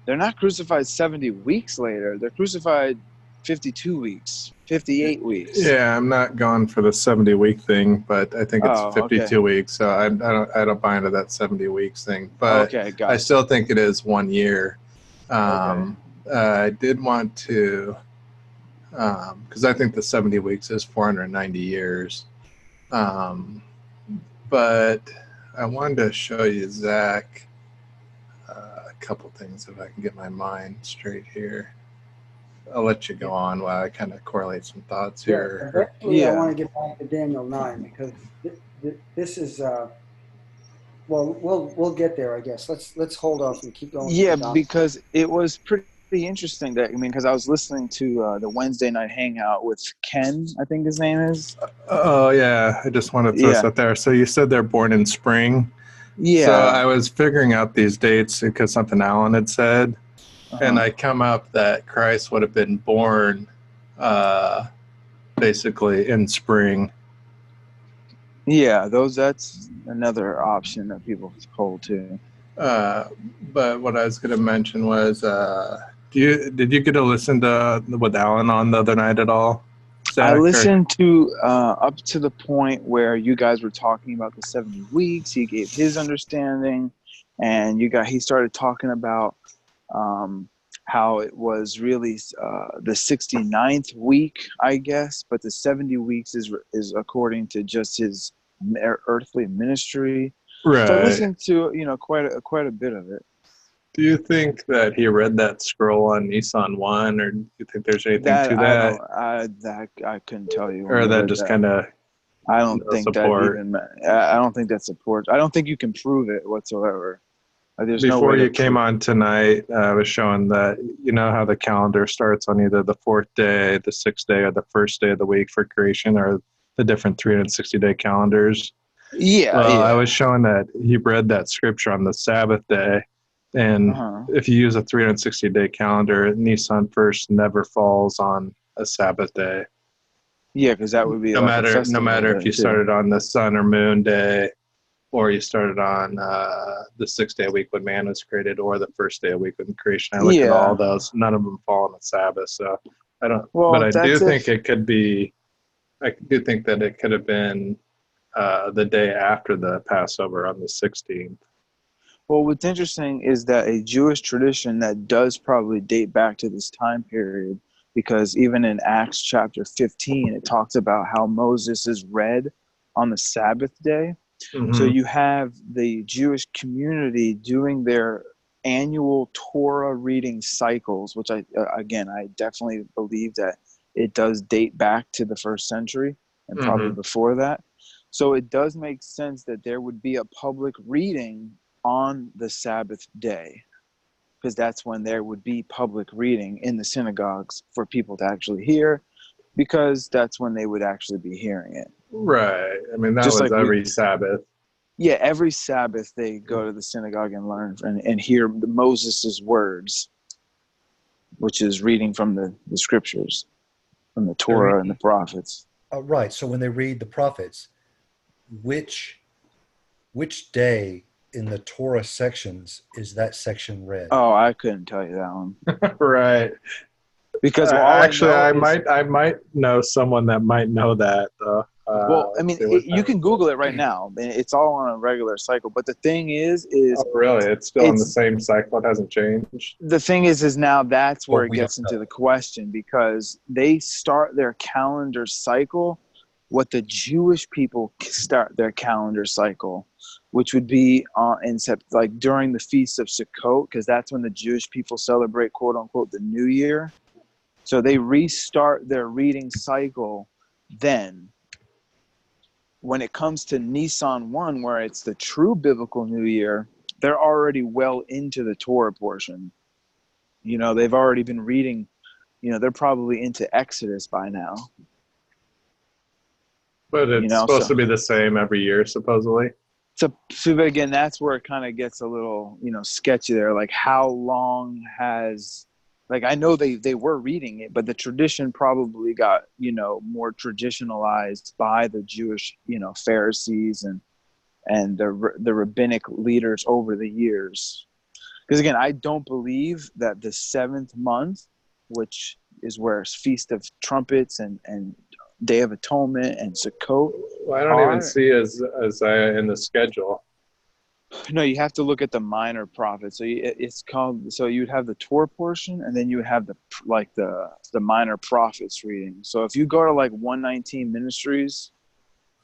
They're not crucified 70 weeks later. They're crucified 52 weeks, 58 weeks. Yeah, I'm not going for the 70-week thing, but I think it's 52 weeks. So I don't buy into that 70 weeks thing. But I still think it is 1 year. I did want to, because I think the 70 weeks is 490 years. But I wanted to show you, Zach, a couple things if I can get my mind straight here. I'll let you go on while I kind of correlate some thoughts here. I want to get back to Daniel 9 because this is we'll get there, I guess. Let's hold off and keep going. Yeah, because it was pretty interesting because I was listening to the Wednesday night hangout with Ken, I think his name is. Oh yeah, I just want to throw this out there. So you said they're born in spring. So Yeah. I was figuring out these dates because something Alan had said, and I come up that Christ would have been born basically in spring. Yeah, that's another option that people hold to. But what I was going to mention was, did you get to listen to with Alan on the other night at all, I Zach? listened to up to the point where you guys were talking about the 70 weeks. He gave his understanding, and he started talking about how it was really the 69th week, I guess, but the 70 weeks is according to just his earthly ministry. So I Right. listened to quite a bit of it. Do you think that he read that scroll on Nissan One, or do you think there's anything That to I that, don't I couldn't tell you when or he that read just that. kind of I don't no think that support? even. I don't think that supports. I don't think you can prove it whatsoever. There's no Before way to you came prove. on tonight, I was showing that you know how the calendar starts on either the fourth day, the sixth day, or the first day of the week for creation, or the different 360-day calendars. Yeah, Well, I yeah. was showing that he read that scripture on the Sabbath day, and Uh-huh. if you use a 360-day calendar, Nissan first never falls on a Sabbath day. Yeah, because that would be No like a matter no festival matter if day you too. started on the sun or moon day, or you started on the 6th day week when man was created, or the first day of week when creation. I looked at all Yeah. those; none of them fall on the Sabbath. So I don't. But Well, I do that's think if. it could be. I do think that it could have been the day after the Passover on the 16th. Well, what's interesting is that a Jewish tradition that does probably date back to this time period, because even in Acts chapter 15, it talks about how Moses is read on the Sabbath day. So Mm-hmm. you have the Jewish community doing their annual Torah reading cycles, which I definitely believe that it does date back to the first century and probably Mm-hmm. before that. So it does make sense that there would be a public reading on the Sabbath day, because that's when there would be public reading in the synagogues for people to actually hear, because that's when they would actually be hearing it. Right. I mean, that Just was like we, every Sabbath. yeah, every Sabbath they go to the synagogue and learn and hear Moses' words, which is reading from the scriptures, from the Torah and the prophets. Right. So when they read the prophets, which which day in the Torah sections is that section read? Oh, I couldn't tell you that one. Right. Because well, all I Actually, know is, I might know someone that might know that. Though. well, I Let's mean, see what you time can is it? Google it right now. It's all on a regular cycle. But the thing is Oh, really? It's still in the it's same cycle. It hasn't changed. the thing is now that's where Well, it we don't gets into know. the question, because they start their calendar cycle what the Jewish people start their calendar cycle, which would be like during the feast of Sukkot, because that's when the Jewish people celebrate quote unquote the New Year. So they restart their reading cycle then. When it comes to Nisan 1, where it's the true biblical New Year, they're already well into the Torah portion. They've already been reading, they're probably into Exodus by now. But it's supposed So to be the same every year, supposedly. so again, that's where it kind of gets a little, sketchy there. Like, how long has, like, I know they were reading it, but the tradition probably got, more traditionalized by the Jewish, Pharisees and the rabbinic leaders over the years. Because again, I don't believe that the 7th month, which is where Feast of Trumpets and Day of Atonement and Sukkot Well, I don't even are. see as in the schedule. No, you have to look at the minor prophets. So it's called. So you would have the Torah portion, and then you would have the minor prophets reading. So if you go to like 119 Ministries,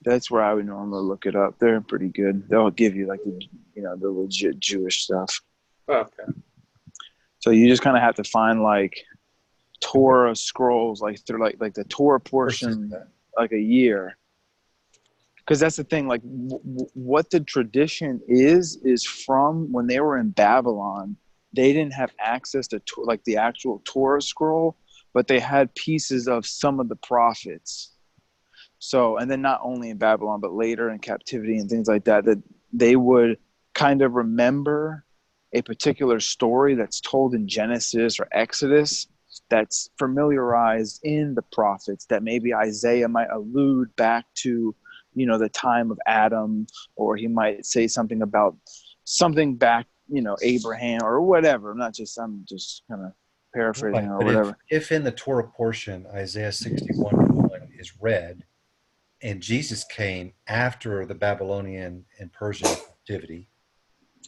that's where I would normally look it up. They're pretty good. They'll give you like the legit Jewish stuff. Okay. So you just kind of have to find like Torah scrolls, like through like the Torah portion, like a year. Because that's the thing, like what the tradition is from when they were in Babylon. They didn't have access to like the actual Torah scroll, but they had pieces of some of the prophets. So, and then not only in Babylon, but later in captivity and things like that, that they would kind of remember a particular story that's told in Genesis or Exodus that's familiarized in the prophets, that maybe Isaiah might allude back to, you know, the time of Adam, or he might say something about something back, you know, Abraham or whatever. I'm just kind of paraphrasing Right. or But whatever. if in the Torah portion, Isaiah 61:1 is read, and Jesus came after the Babylonian and Persian captivity,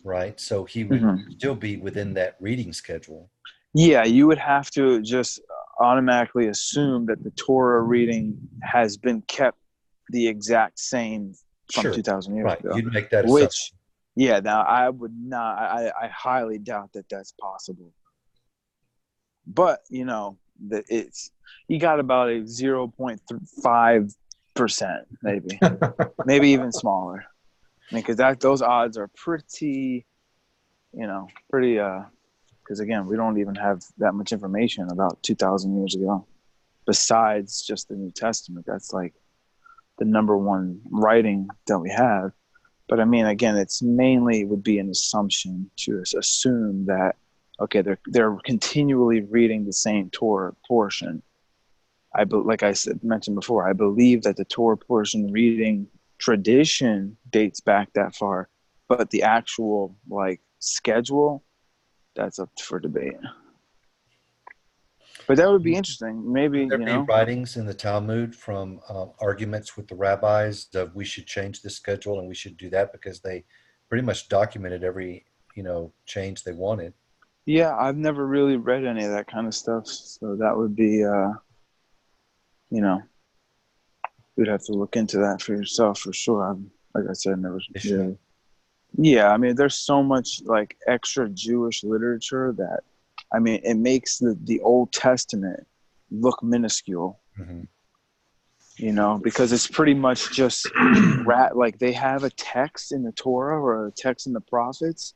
right? So he would Mhm. still be within that reading schedule. Yeah, you would have to just automatically assume that the Torah reading has been kept the exact same from Sure. 2,000 years Right. ago. You'd make that Which, assumption. yeah, now I would not, I highly doubt that that's possible. But, you know, that it's, you got about a 0.5%, maybe, maybe even smaller. I mean, because those odds are pretty, you know, pretty, because again, we don't even have that much information about 2,000 years ago besides just the New Testament. That's like the number one writing that we have. But I mean, again, it's mainly would be an assumption to assume that, okay, they're continually reading the same Torah portion. Like I mentioned before, I believe that the Torah portion reading tradition dates back that far, but the actual like schedule, that's up for debate. But that would be interesting. Maybe, Would there you be know. writings in the Talmud from arguments with the rabbis of we should change the schedule and we should do that because they pretty much documented every, change they wanted. Yeah, I've never really read any of that kind of stuff. So that would be, you'd have to look into that for yourself for sure. Like I said, never. Yeah. Yeah, I mean, there's so much like extra Jewish literature that, I mean, it makes the Old Testament look minuscule. Mm-hmm. Because it's pretty much just like they have a text in the Torah or a text in the prophets,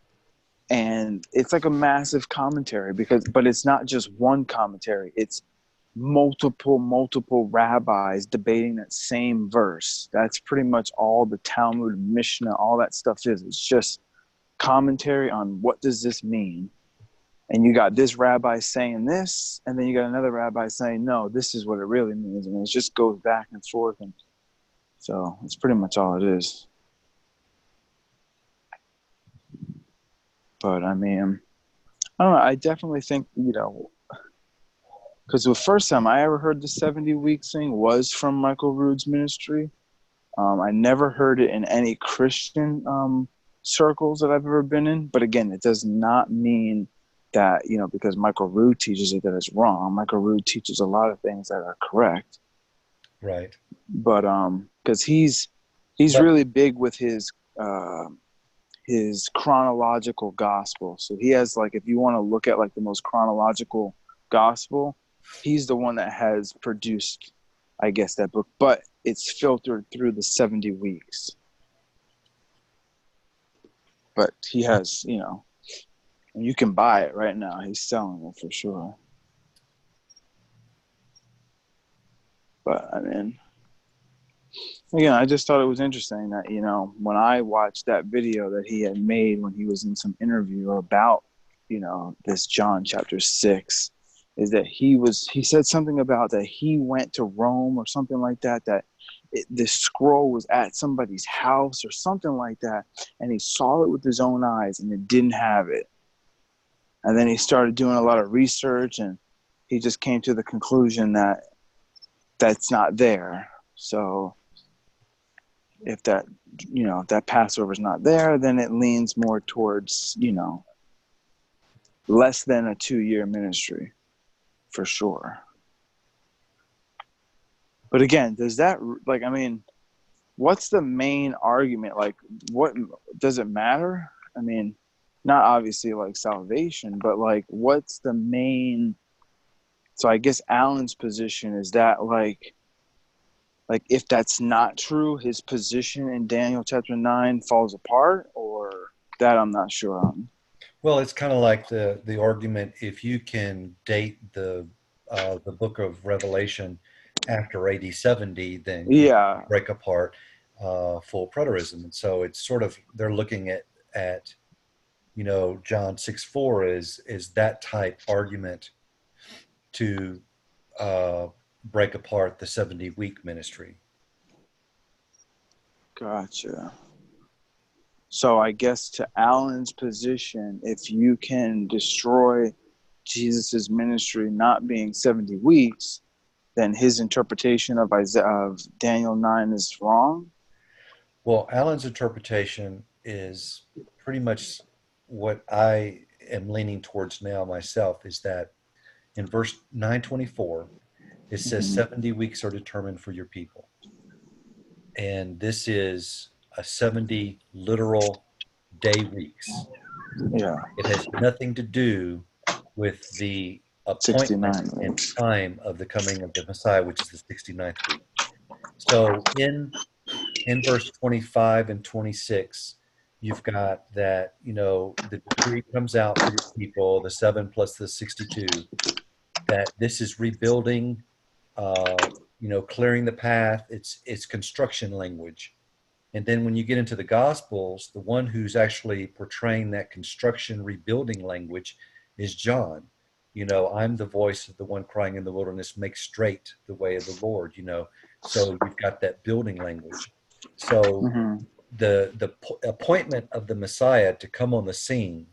and it's like a massive commentary but it's not just one commentary. It's multiple rabbis debating that same verse. That's pretty much all the Talmud, Mishnah, all that stuff is. It's just commentary on what does this mean. And you got this rabbi saying this, and then you got another rabbi saying, no, this is what it really means. And it just goes back and forth. And so it's pretty much all it is. But I mean, I don't know. I definitely think, because the first time I ever heard the 70 weeks thing was from Michael Rood's ministry. I never heard it in any Christian circles that I've ever been in. But again, it does not mean that, because Michael Rood teaches it, that it's wrong. Michael Rood teaches a lot of things that are correct. Right. But because he's really big with his chronological gospel. So he has, like, if you want to look at like the most chronological gospel, he's the one that has produced, I guess, that book. But it's filtered through the 70 weeks. But he has, you can buy it right now. He's selling it for sure. But I mean, again, I just thought it was interesting that, when I watched that video that he had made when he was in some interview about, this John chapter 6, is that he said something about that he went to Rome or something like that, this scroll was at somebody's house or something like that, and he saw it with his own eyes and it didn't have it. And then he started doing a lot of research, and he just came to the conclusion that that's not there. So if that Passover is not there, then it leans more towards, less than a 2-year ministry for sure. But again, does that, like, I mean, what's the main argument? Like, what does it matter? I mean, not obviously like salvation, but like, what's the main? So I guess Alan's position is that like if that's not true, his position in Daniel chapter 9 falls apart, or that I'm not sure on. Well, it's kind of like the argument, if you can date the book of Revelation after AD 70, then you Yeah. break apart full preterism. And so it's sort of, they're looking at at, John 6:4 is that type argument to break apart the 70-week ministry. Gotcha. So I guess to Alan's position, if you can destroy Jesus's ministry not being 70 weeks, then his interpretation of Daniel 9 is wrong? Well, Alan's interpretation is pretty much what I am leaning towards now myself, is that in verse 924, it says 70 weeks are determined for your people. And this is a 70 literal day weeks. Yeah. It has nothing to do with the appointment 69 and weeks. time of the coming of the Messiah, which is the 69th week. So in verse 25 and 26, you've got that, the decree comes out for your people, the 7 plus the 62, that this is rebuilding, clearing the path. It's construction language. And then when you get into the Gospels, the one who's actually portraying that construction rebuilding language is John. I'm the voice of the one crying in the wilderness, make straight the way of the Lord, So you've got that building language. So the appointment of the Messiah to come on the scene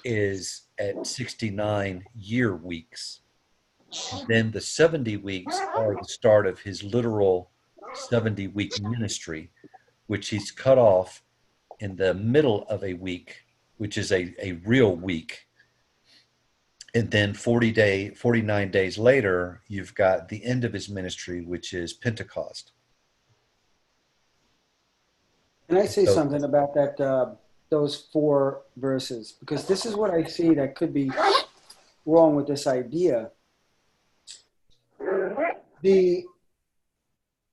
is at 69 year weeks. And then the 70 weeks are the start of his literal 70-week ministry, which he's cut off in the middle of a week, which is a real week. And then 49 days later, you've got the end of his ministry, which is Pentecost. Can I say something about that, those 4 verses? Because this is what I see that could be wrong with this idea. The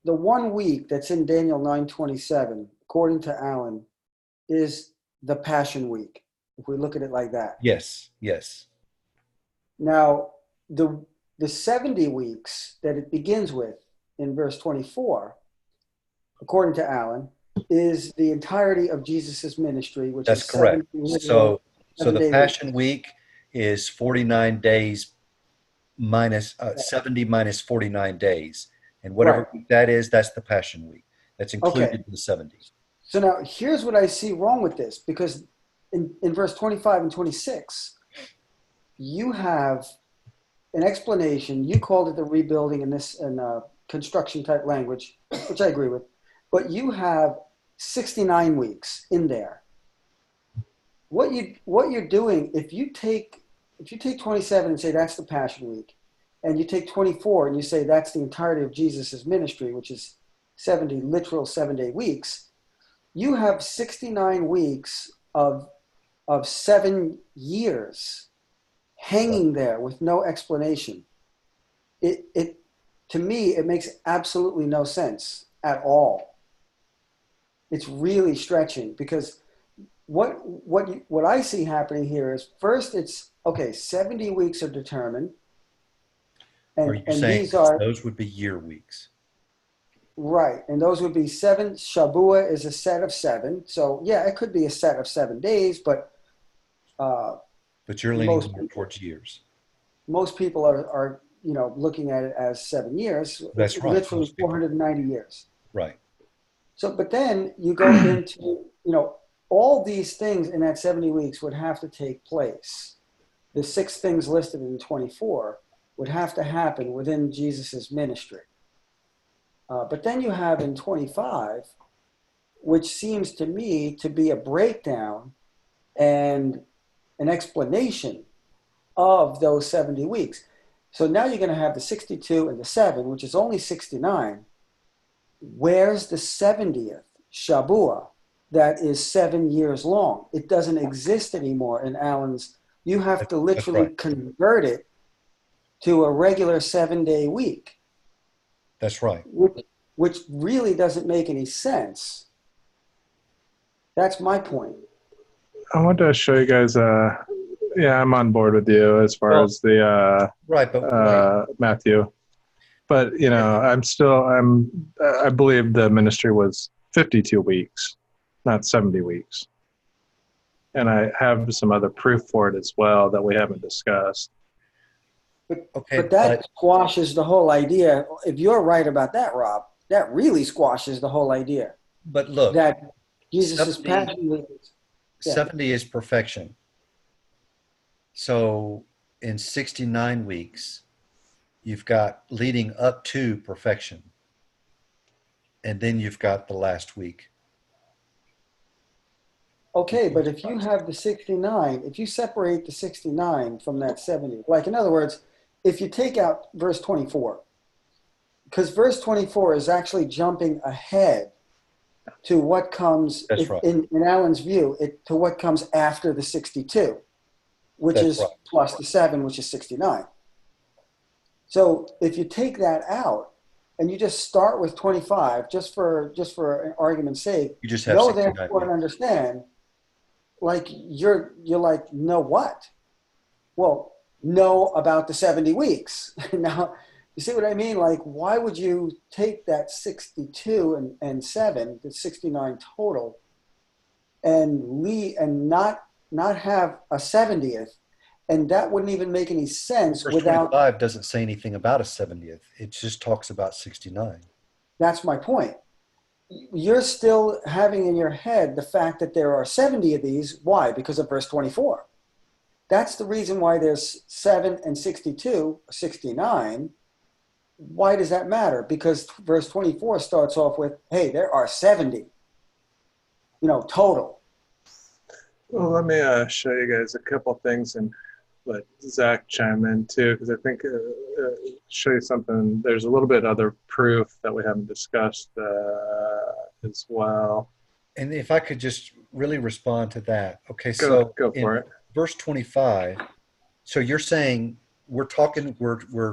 1 week that's in Daniel 9:27, according to Alan, is the Passion Week, if we look at it like that. Yes. Now, the 70 weeks that it begins with in verse 24, according to Alan, is the entirety of Jesus's ministry, which That's is correct. 70 So the Passion weeks. Week is 49 days minus 70 minus 49 days. And whatever week that is, that's the Passion Week. That's included in the 70. So now here's what I see wrong with this, because in verse 25 and 26, you have an explanation. You called it the rebuilding in this construction type language, which I agree with. But you have 69 weeks in there. What you're doing, if you take 27 and say that's the Passion Week, and you take 24 and you say that's the entirety of Jesus's ministry, which is 70 literal 7-day weeks, you have 69 weeks of 7 years hanging there with no explanation. It to me, it makes absolutely no sense at all. It's really stretching, because what I see happening here is, first it's, okay, 70 weeks are determined. Are you saying those would be year weeks? Right, and those would be 7. Shabua is a set of 7. So yeah, it could be a set of 7 days, but you're leaning more towards years. Most people are looking at it as 7 years. That's right. Literally 490 years. Right. So, but then you go into, all these things in that 70 weeks would have to take place. The 6 things listed in 24 would have to happen within Jesus's ministry. But then you have in 25, which seems to me to be a breakdown and an explanation of those 70 weeks. So now you're going to have the 62 and the 7, which is only 69. Where's the 70th Shabua that is 7 years long? It doesn't exist anymore in Alan's. You have to literally convert it to a regular 7-day week. That's right. Which really doesn't make any sense. That's my point. I want to show you guys. I'm on board with you as far as the Matthew. But I believe the ministry was 52 weeks, not 70 weeks. And I have some other proof for it as well that we haven't discussed. Okay, But that but squashes the whole idea. If you're right about that, Rob, that really squashes the whole idea look, that Jesus' 70, passion was, yeah. 70 is perfection. So in 69 weeks, you've got leading up to perfection. And then you've got the last week. Okay, but if you have the 69, if you separate the 69 from that 70, like in other words, if you take out verse 24, because verse 24 is actually jumping ahead to what comes, That's right. in Alan's view, to what comes after the 62, which That's is right. plus the 7, which is 69. So if you take that out and you just start with 25, just for an argument's sake, You just have know 69 therefore and weeks. understand, like you're like, know what? Well, know about the 70 weeks. Now, you see what I mean? Like, why would you take that 62 and 7, the 69 total, and not have a 70th? And that wouldn't even make any sense Verse without. 25 doesn't say anything about a 70th. It just talks about 69. That's my point. You're still having in your head the fact that there are 70 of these. Why? Because of verse 24. That's the reason why there's 7 and 62, 69. Why does that matter? Because verse 24 starts off with, hey, there are 70, total. Well, let me show you guys a couple things and let Zach chime in too, because I think show you something. There's a little bit other proof that we haven't discussed as well. And if I could just really respond to that. Okay, Go so for in it. verse 25, so you're saying we're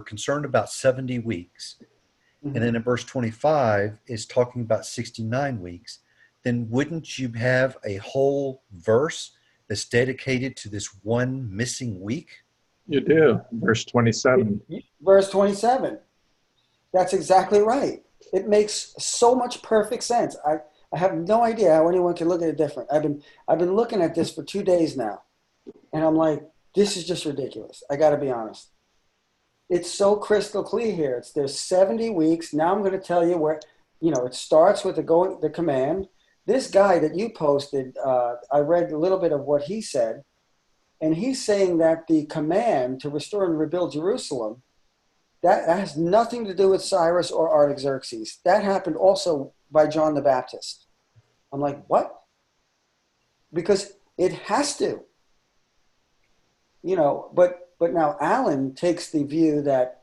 concerned about 70 weeks. Mm-hmm. And then in verse 25 is talking about 69 weeks. Then wouldn't you have a whole verse that's dedicated to this one missing week? You do. Verse 27. Verse 27. That's exactly right. It makes so much perfect sense. I have no idea how anyone can look at it different. I've been looking at this for 2 days now, and I'm like, this is just ridiculous. I got to be honest. It's so crystal clear here. There's 70 weeks. Now I'm going to tell you where, it starts with the command. This guy that you posted, I read a little bit of what he said, and he's saying that the command to restore and rebuild Jerusalem, that has nothing to do with Cyrus or Artaxerxes. That happened also by John the Baptist. I'm like, what? Because it has to, but now Alan takes the view that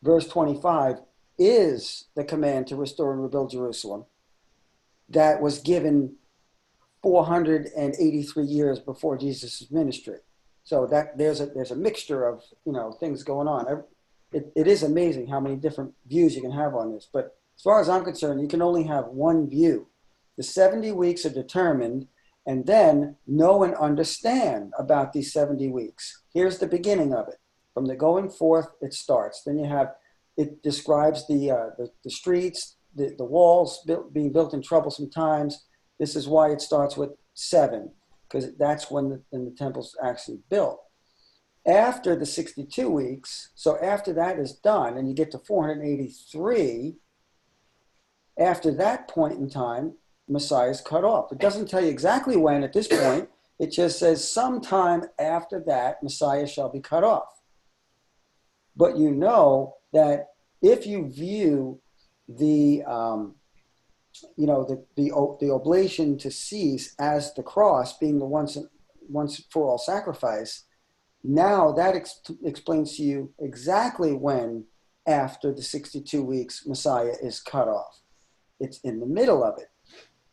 verse 25 is the command to restore and rebuild Jerusalem that was given 483 years before Jesus' ministry. So that there's a mixture of things going on. It is amazing how many different views you can have on this. But as far as I'm concerned, you can only have one view. The 70 weeks are determined, and then know and understand about these 70 weeks. Here's the beginning of it. From the going forth, it starts. Then it describes the streets, the walls being built in troublesome times. This is why it starts with 7, because that's when the temple's actually built. After the 62 weeks, so after that is done, and you get to 483, after that point in time, Messiah is cut off. It doesn't tell you exactly when at this point. It just says sometime after that, Messiah shall be cut off. But you know that if you view the oblation to cease as the cross being the once for all sacrifice, now that explains to you exactly when after the 62 weeks Messiah is cut off. It's in the middle of it.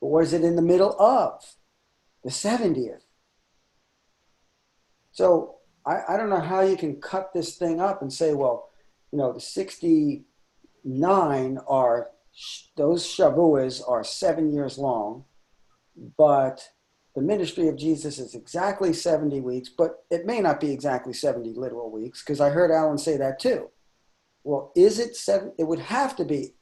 Or is it in the middle of the 70th? So I don't know how you can cut this thing up and say, well, the 69 are, those Shavuos are 7 years long, but the ministry of Jesus is exactly 70 weeks, but it may not be exactly 70 literal weeks, because I heard Alan say that too. Well, is it 7? It would have to be.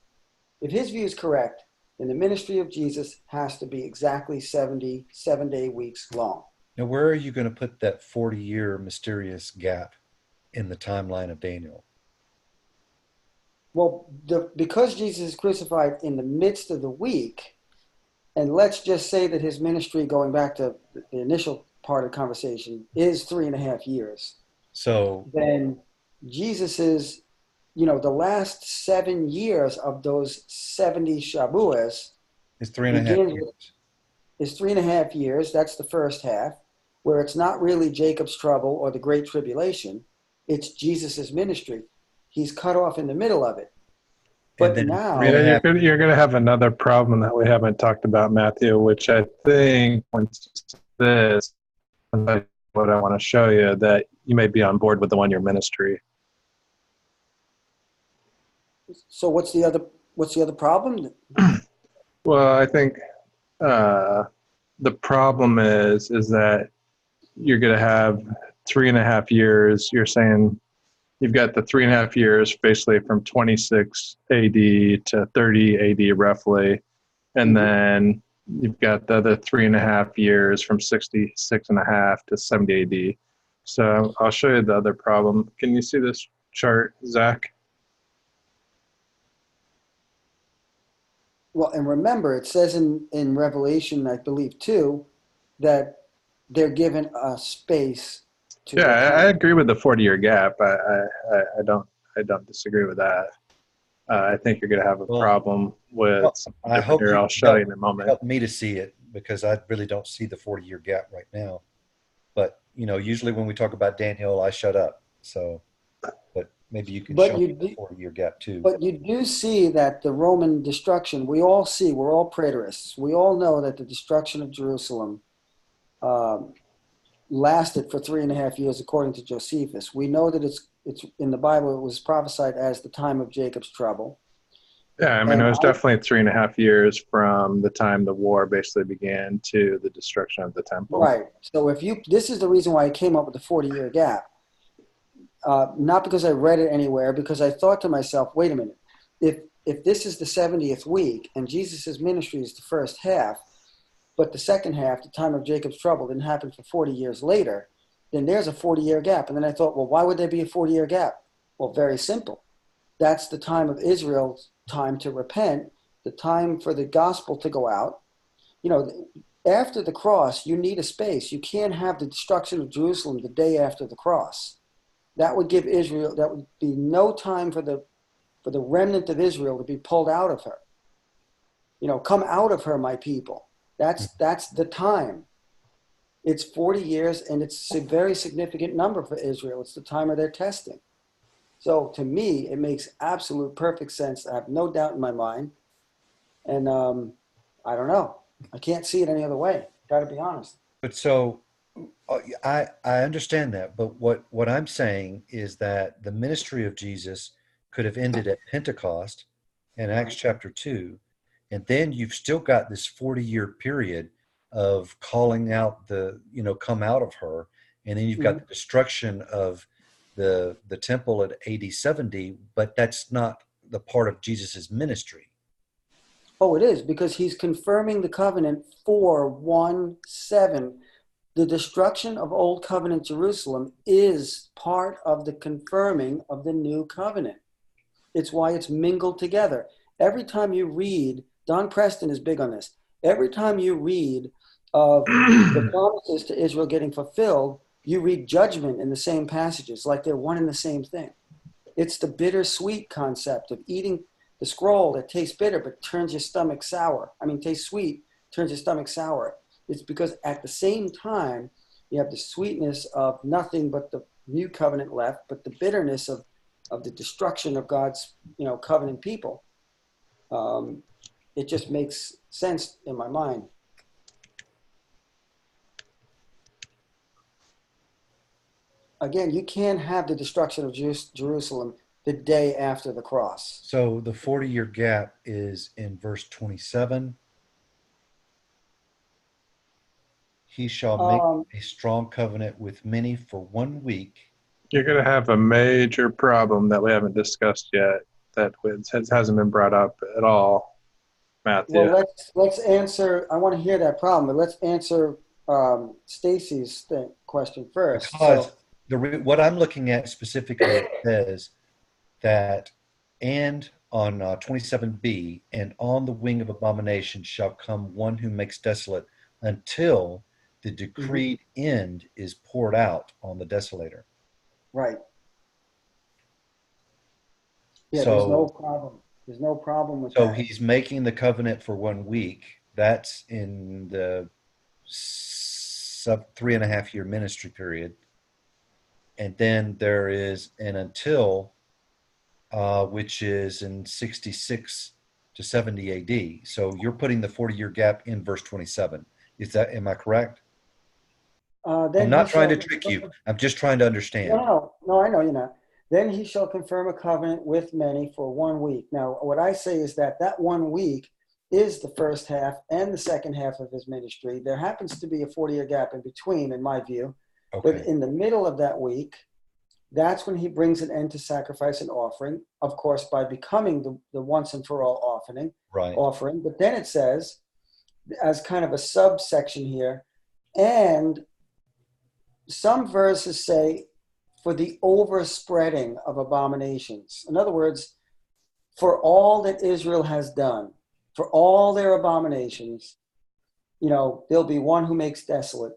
If his view is correct, then the ministry of Jesus has to be exactly 70 7-day weeks long. Now, where are you going to put that 40-year mysterious gap in the timeline of Daniel? Well, because Jesus is crucified in the midst of the week, and let's just say that his ministry, going back to the initial part of the conversation, is 3.5 years. So Then Jesus is, the last 7 years of those 70 Shabuas it's 3.5 begins with years. is 3.5 years. That's the first half, where it's not really Jacob's trouble or the Great Tribulation. It's Jesus's ministry. He's cut off in the middle of it. And But then now, three and a half. You're going to have another problem that we haven't talked about, Matthew, which I think once this, what I want to show you, that you may be on board with the 1 year ministry. so what's the other problem? Well, I think the problem is that you're going to have 3.5 years. You're saying you've got the 3.5 years basically from 26 AD to 30 AD roughly. And then you've got the other 3.5 years from 66.5 to 70 AD. So I'll show you the other problem. Can you see this chart, Zach? Well, and remember, it says in Revelation, I believe, too, that they're given a space to Yeah, I repent. agree with the 40-year gap. I don't disagree with that. I think you're going to have a problem with something I different hope here. you I'll show you in a moment. help me to see it, because I really don't see the 40-year gap right now. But usually when we talk about Daniel, I shut up. So, but maybe you can But show you me the do, 40-year gap too. but you do see that the Roman destruction, we're all preterists. We all know that the destruction of Jerusalem lasted for 3.5 years, according to Josephus. We know that it's in the Bible. It was prophesied as the time of Jacob's trouble. Yeah, I mean, And it was definitely 3.5 years from the time the war basically began to the destruction of the temple. right. So this is the reason why I came up with the 40-year gap. Not because I read it anywhere, because I thought to myself, wait a minute, if this is the 70th week and Jesus' ministry is the first half, but the second half, the time of Jacob's trouble, didn't happen for 40 years later, then there's a 40-year gap. And then I thought, well, why would there be a 40-year gap? Well, very simple. That's the time of Israel's time to repent, the time for the gospel to go out. After the cross, you need a space. You can't have the destruction of Jerusalem the day after the cross. That would be no time for the remnant of Israel to be pulled out of her. Come out of her, my people. That's the time. It's 40 years, and it's a very significant number for Israel. It's the time of their testing. So to me, it makes absolute perfect sense. I have no doubt in my mind. And I don't know. I can't see it any other way. Got to be honest. But so I understand that, but what I'm saying is that the ministry of Jesus could have ended at Pentecost in Acts chapter 2, and then you've still got this 40-year period of calling out come out of her, and then you've got the destruction of the temple at AD 70, but that's not the part of Jesus's ministry. Oh, it is, because he's confirming the covenant for 1:7. The destruction of Old Covenant Jerusalem is part of the confirming of the New Covenant. It's why it's mingled together. Every time you read, Don Preston is big on this, every time you read of the promises to Israel getting fulfilled, you read judgment in the same passages, like they're one and the same thing. It's the bittersweet concept of eating the scroll that tastes bitter but turns your stomach sour. Tastes sweet, turns your stomach sour. It's because at the same time, you have the sweetness of nothing but the new covenant left, but the bitterness of the destruction of God's covenant people. It just makes sense in my mind. Again, you can't have the destruction of Jerusalem the day after the cross. So the 40-year gap is in verse 27. He shall make a strong covenant with many for 1 week. You're going to have a major problem that we haven't discussed yet, that hasn't been brought up at all, Matthew. Well, let's answer. I want to hear that problem, but let's answer Stacy's question first. Because So, what I'm looking at specifically says that, and on 27b, and on the wing of abomination shall come one who makes desolate until the mhm, decreed end is poured out on the desolator. right. Yeah, there's no So, problem. There's no problem with so that. he's making the covenant for 1 week. That's in the sub 3.5 year ministry period. And then there is an until, which is in 66 to 70 AD. So you're putting the 40-year gap in verse 27. Am I correct? I'm Then he not trying shall to trick you. I'm just trying to understand. no, I know you're not. Then he shall confirm a covenant with many for 1 week. Now, what I say is that 1 week is the first half and the second half of his ministry. There happens to be a 40-year gap in between, in my view. But Okay, in the middle of that week, that's when he brings an end to sacrifice and offering, of course, by becoming the once and for all right. offering. But then it says, as kind of a subsection here, and some verses say, for the overspreading of abominations. In other words, for all that Israel has done, for all their abominations, there'll be one who makes desolate,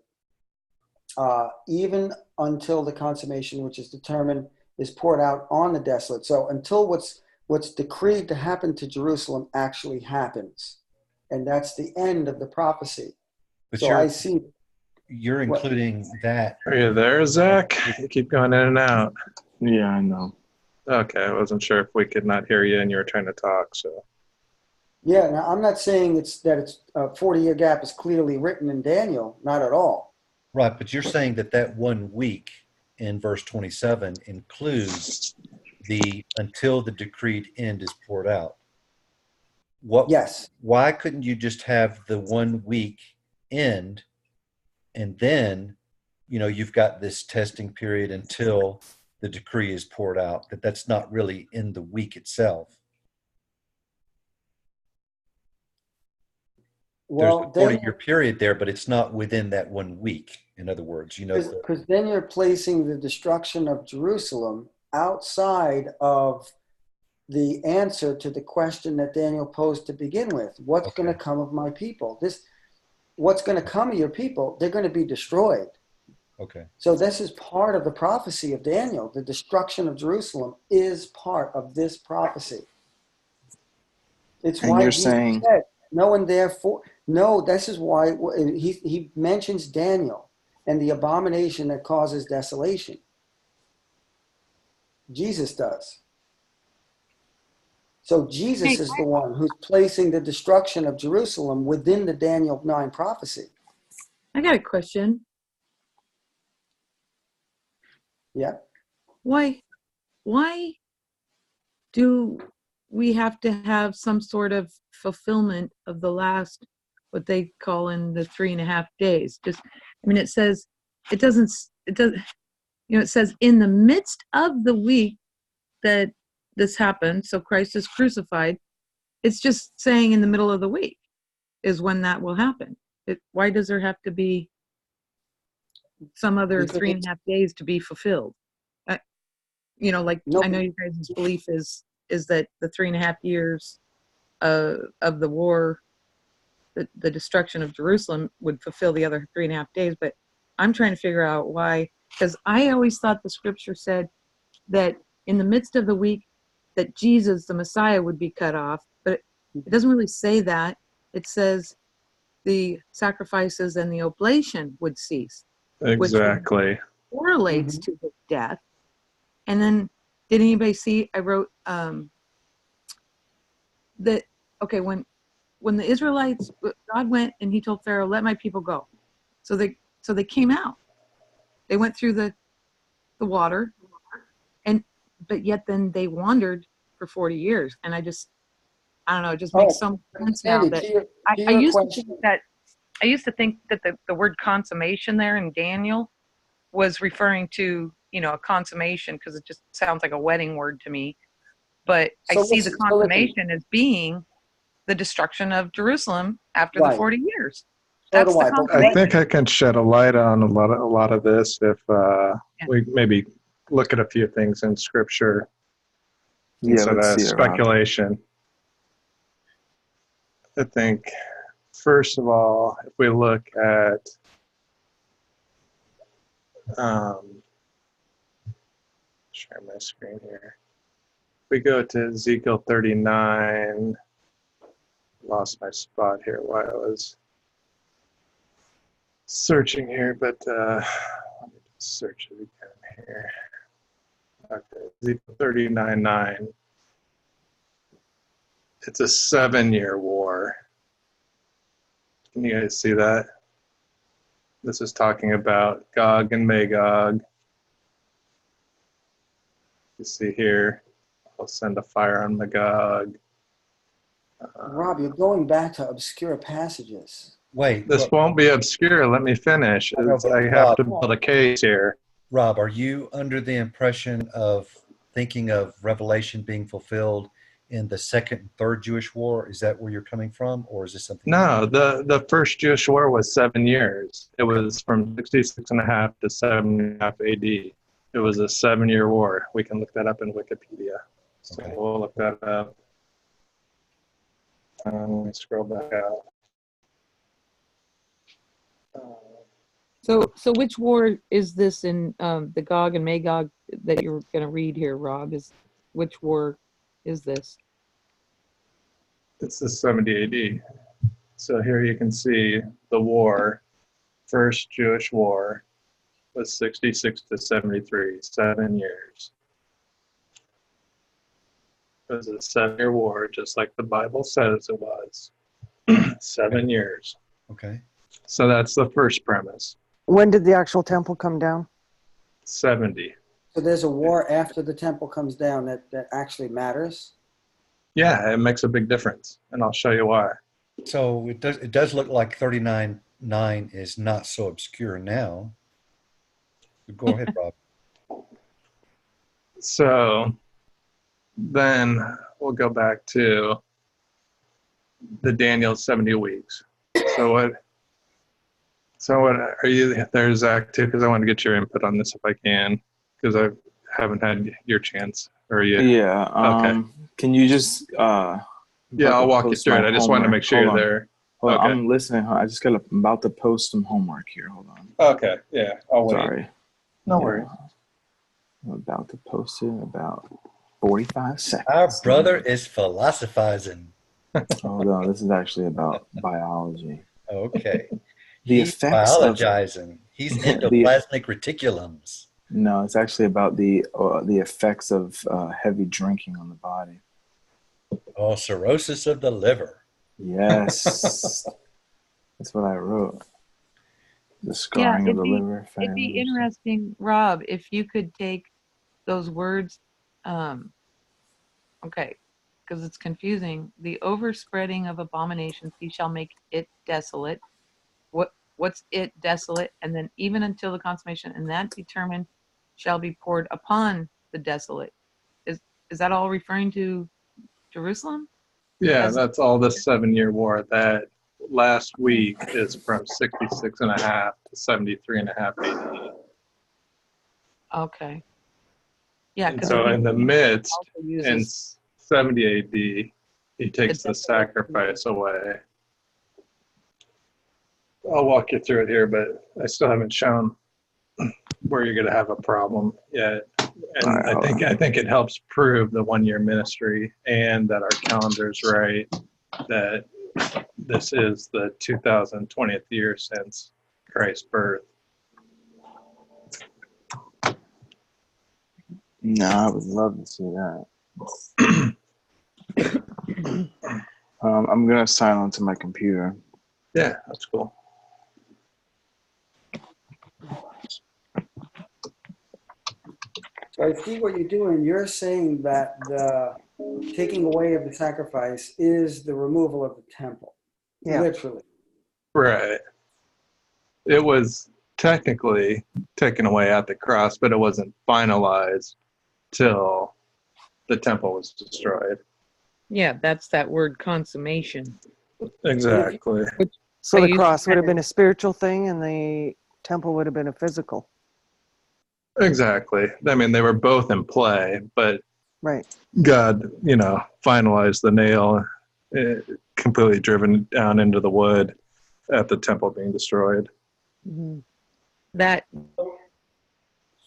even until the consummation, which is determined, is poured out on the desolate. So until what's decreed to happen to Jerusalem actually happens, and that's the end of the prophecy. But So I see you're what. including that. Are you there, Zach? You keep going in and out. Yeah, I know. Okay, I wasn't sure if we could not hear you and you were trying to talk. So Yeah, now I'm not saying it's a 40-year gap is clearly written in Daniel, not at all. Right, but you're saying that 1 week in verse 27 includes the until the decreed end is poured out. Yes. Why couldn't you just have the 1 week end, and then you've got this testing period until the decree is poured out? That's not really in the week itself. There's a Well, then 40-year period there, but it's not within that 1 week. In other words, because then you're placing the destruction of Jerusalem outside of the answer to the question that Daniel posed to begin with. What's going to okay, come of my people? What's going to come of your people? They're going to be destroyed. okay. So this is part of the prophecy of Daniel. The destruction of Jerusalem is part of this prophecy. It's And why you're Jesus saying, said, no, and therefore, no, this is why he mentions Daniel and the abomination that causes desolation. Jesus does. So Jesus Hey, is the one who's placing the destruction of Jerusalem within the Daniel 9 prophecy. I got a question. Yeah. Why do we have to have some sort of fulfillment of the last, what they call in the 3.5 days? It says, it does, it says in the midst of the week that this happened, so Christ is crucified. It's just saying in the middle of the week is when that will happen. Why does there have to be some other Because 3.5 days to be fulfilled? Like no, I know you guys' belief is that the 3.5 years of the war, the destruction of Jerusalem would fulfill the other 3.5 days. But I'm trying to figure out why, because I always thought the scripture said that in the midst of the week that Jesus, the Messiah, would be cut off, but it doesn't really say that. It says the sacrifices and the oblation would cease, which exactly. correlates Mhm. to his death. And then, did anybody see? I wrote that. Okay, when the Israelites, God went and He told Pharaoh, "Let my people go." So they came out. They went through the water, but yet then they wandered for 40 years. And I don't know. It just makes Oh, so much sense now Sandy, that to I your used to think question, that the word consummation there in Daniel was referring to a consummation, because it just sounds like a wedding word to me. But I so see the listen, consummation as being the destruction of Jerusalem after the right. 40 years. So That's do the I. But I what, think I can shed a light on a lot of this if we maybe look at a few things in scripture Yeah, instead let's of see it, Rob. speculation. I think, first of all, if we look at share my screen here. If we go to Ezekiel 39, lost my spot here while I was searching here, but let me just search it again here. Okay, Ezekiel 39:9. It's a 7-year war. Can you guys see that? This is talking about Gog and Magog. You see here, I'll send a fire on Magog. Rob, you're going back to obscure passages. Wait, This won't be obscure. Let me finish. I know, but I have Rob- to build a case here. Rob, are you under the impression of thinking of Revelation being fulfilled in the second and third Jewish war? Is that where you're coming from, or is this something? No, the first Jewish war was 7 years. It was from 66.5 to 7.5 AD. It was a 7-year war. We can look that up in Wikipedia. So Okay. we'll look that up. Let me scroll back out. So which war is this in the Gog and Magog that you're going to read here, Rob? Is which war is this? It's the 70 AD. So here you can see the war, first Jewish war, was 66 to 73, 7 years. It was a 7-year war, just like the Bible says it was. 7 years. Okay. So that's the first premise. When did the actual temple come down? 70. So there's a war after the temple comes down that actually matters. Yeah, it makes a big difference, and I'll show you why. So it does look like 39:9 is not so obscure now. Go ahead, Rob. So then we'll go back to the Daniel 70 weeks. So what are you there, Zach, too? Because I want to get your input on this if I can, because I haven't had your chance. Or you? Yeah. Okay. Can you just Yeah, I'll walk you through it. I just wanted to make sure you're there. Hold on, Okay. I'm listening. I'm about to post some homework here. Hold on. Okay. Yeah, I'll wait. Sorry. No Yeah. worries. I'm about to post it in about 45 seconds. Our brother is philosophizing. Hold on. This is actually about biology. Okay. The He's effects of biologizing. He's the- endoplasmic reticulums. No, it's actually about the effects of heavy drinking on the body. Oh, cirrhosis of the liver. Yes. That's what I wrote. The scarring of the liver. It'd be failures. interesting, Rob, if you could take those words, okay, because it's confusing. The overspreading of abominations, he shall make it desolate. What's it desolate? And then even until the consummation, and that determined shall be poured upon the desolate. Is that all referring to Jerusalem? Yeah, As- that's all the 7-year war. That last week is from 66.5 to 73.5 AD. Okay. Yeah, And because so in the midst, also in uses 70 AD, he takes the sacrifice away. I'll walk you through it here, but I still haven't shown where you're going to have a problem yet. And All right, I think it helps prove the 1-year ministry and that our calendar's right, that this is the 2020th year since Christ's birth. No, I would love to see that. I'm gonna sign on to my computer. Yeah, that's cool. So I see what you're doing. You're saying that the taking away of the sacrifice is the removal of the temple. Yeah. Literally. Right. It was technically taken away at the cross, but it wasn't finalized till the temple was destroyed. yeah, that's that word consummation. Exactly. So I the used to cross would have kinda- been a spiritual thing and the temple would have been a physical. Exactly. I mean, they were both in play, but Right. God, finalized the nail, completely driven down into the wood at the temple being destroyed. Hmm. that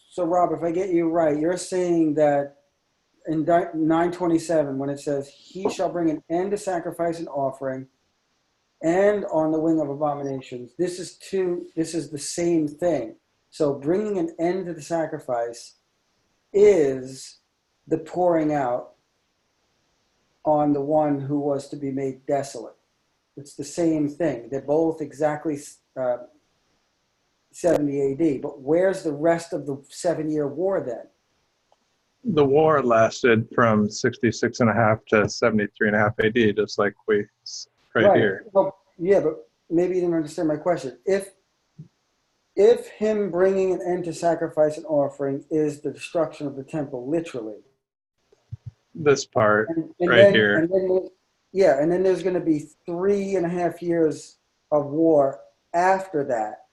So, Rob, if I get you right, you're saying that in 927, when it says, "He shall bring an end to sacrifice and offering, and on the wing of abominations," this is the same thing. So, bringing an end to the sacrifice is the pouring out on the one who was to be made desolate. It's the same thing. They're both exactly 70 AD. But where's the rest of the 7-year war then? The war lasted from 66 and a half to 73 and a half AD, just like right here. Well, yeah, but maybe you didn't understand my question. If him bringing an end to sacrifice and offering is the destruction of the temple, literally, This part and right then here. yeah, and then there's going to be 3.5 years of war after that.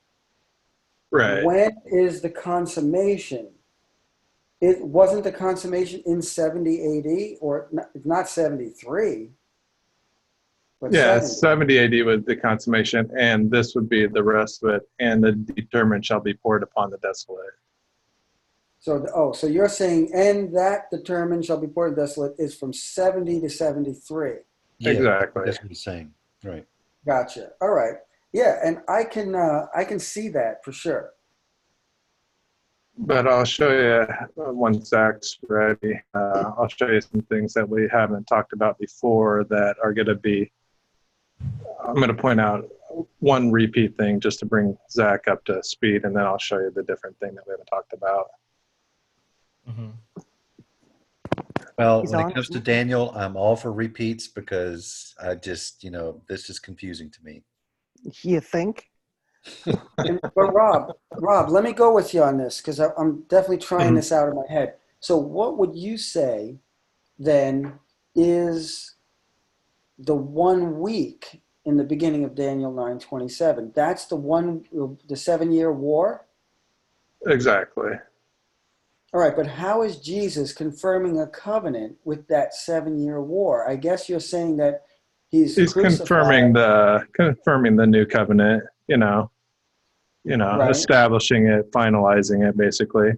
Right. When is the consummation? It wasn't the consummation in 70 AD, or not 73, but Yeah, 70. 70 AD was the consummation, and this would be the rest of it, and the determined shall be poured upon the desolate. So you're saying, and that determined shall be poured desolate is from 70 to 73. Yeah, Exactly. that's what he's saying. Right. Gotcha. All right. Yeah, and I can see that for sure. But I'll show you once Zach's ready. I'll show you some things that we haven't talked about before that are going to be. I'm going to point out one repeat thing just to bring Zach up to speed, and then I'll show you the different thing that we haven't talked about. Well, He's when on it comes it. to Daniel, I'm all for repeats because I just, this is confusing to me. You think? But Rob, let me go with you on this because I'm definitely trying this out in my head. So, what would you say then is the 1 week in the beginning of Daniel 9:27? That's the 7-year war. Exactly. All right, but how is Jesus confirming a covenant with that 7-year war? I guess you're saying that he's confirming crucified. the new covenant. Right. Establishing it, finalizing it, basically.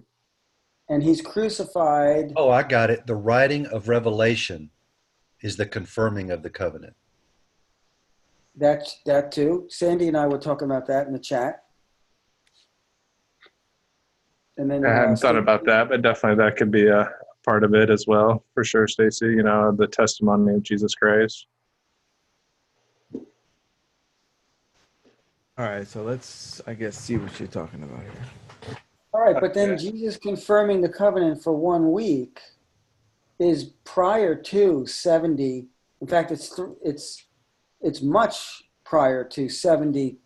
And he's crucified. Oh, I got it. The writing of Revelation is the confirming of the covenant. That too. Sandy and I were talking about that in the chat. And then I hadn't thought about that, but definitely that could be a part of it as well, for sure, Stacy. The testimony of Jesus Christ. All right, so let's, I guess, see what you're talking about here. All right, but then Okay. Jesus confirming the covenant for 1 week is prior to 70. In fact, it's much prior to 70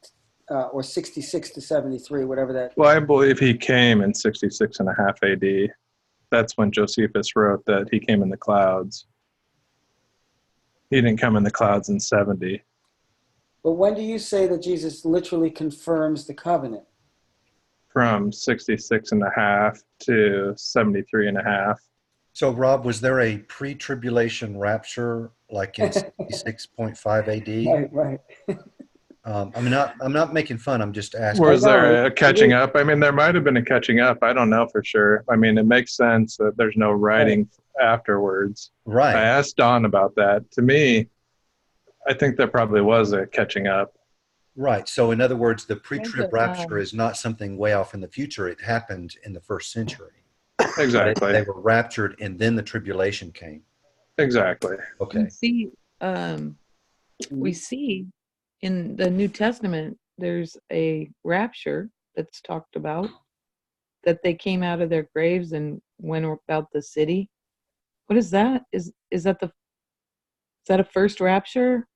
or 66 to 73, whatever that. Well, I believe he came in 66 and a half AD. That's when Josephus wrote that he came in the clouds. He didn't come in the clouds in 70. But when do you say that Jesus literally confirms the covenant? From 66 and a half to 73 and a half. So, Rob, was there a pre-tribulation rapture like in 66.5 AD? Right. I'm not making fun. I'm just asking. Was I know, there a catching up? I mean, there might have been a catching up. I don't know for sure. I mean, it makes sense that there's no writing afterwards. I Right. asked Don about that. To me, I think there probably was a catching up. Right. So, in other words, the There's pre-trib a, rapture is not something way off in the future. It happened in the first century. Exactly. They were raptured, and then the tribulation came. Exactly. Okay. we see in the New Testament there's a rapture that's talked about, that they came out of their graves and went about the city. What is that? Is that a first rapture?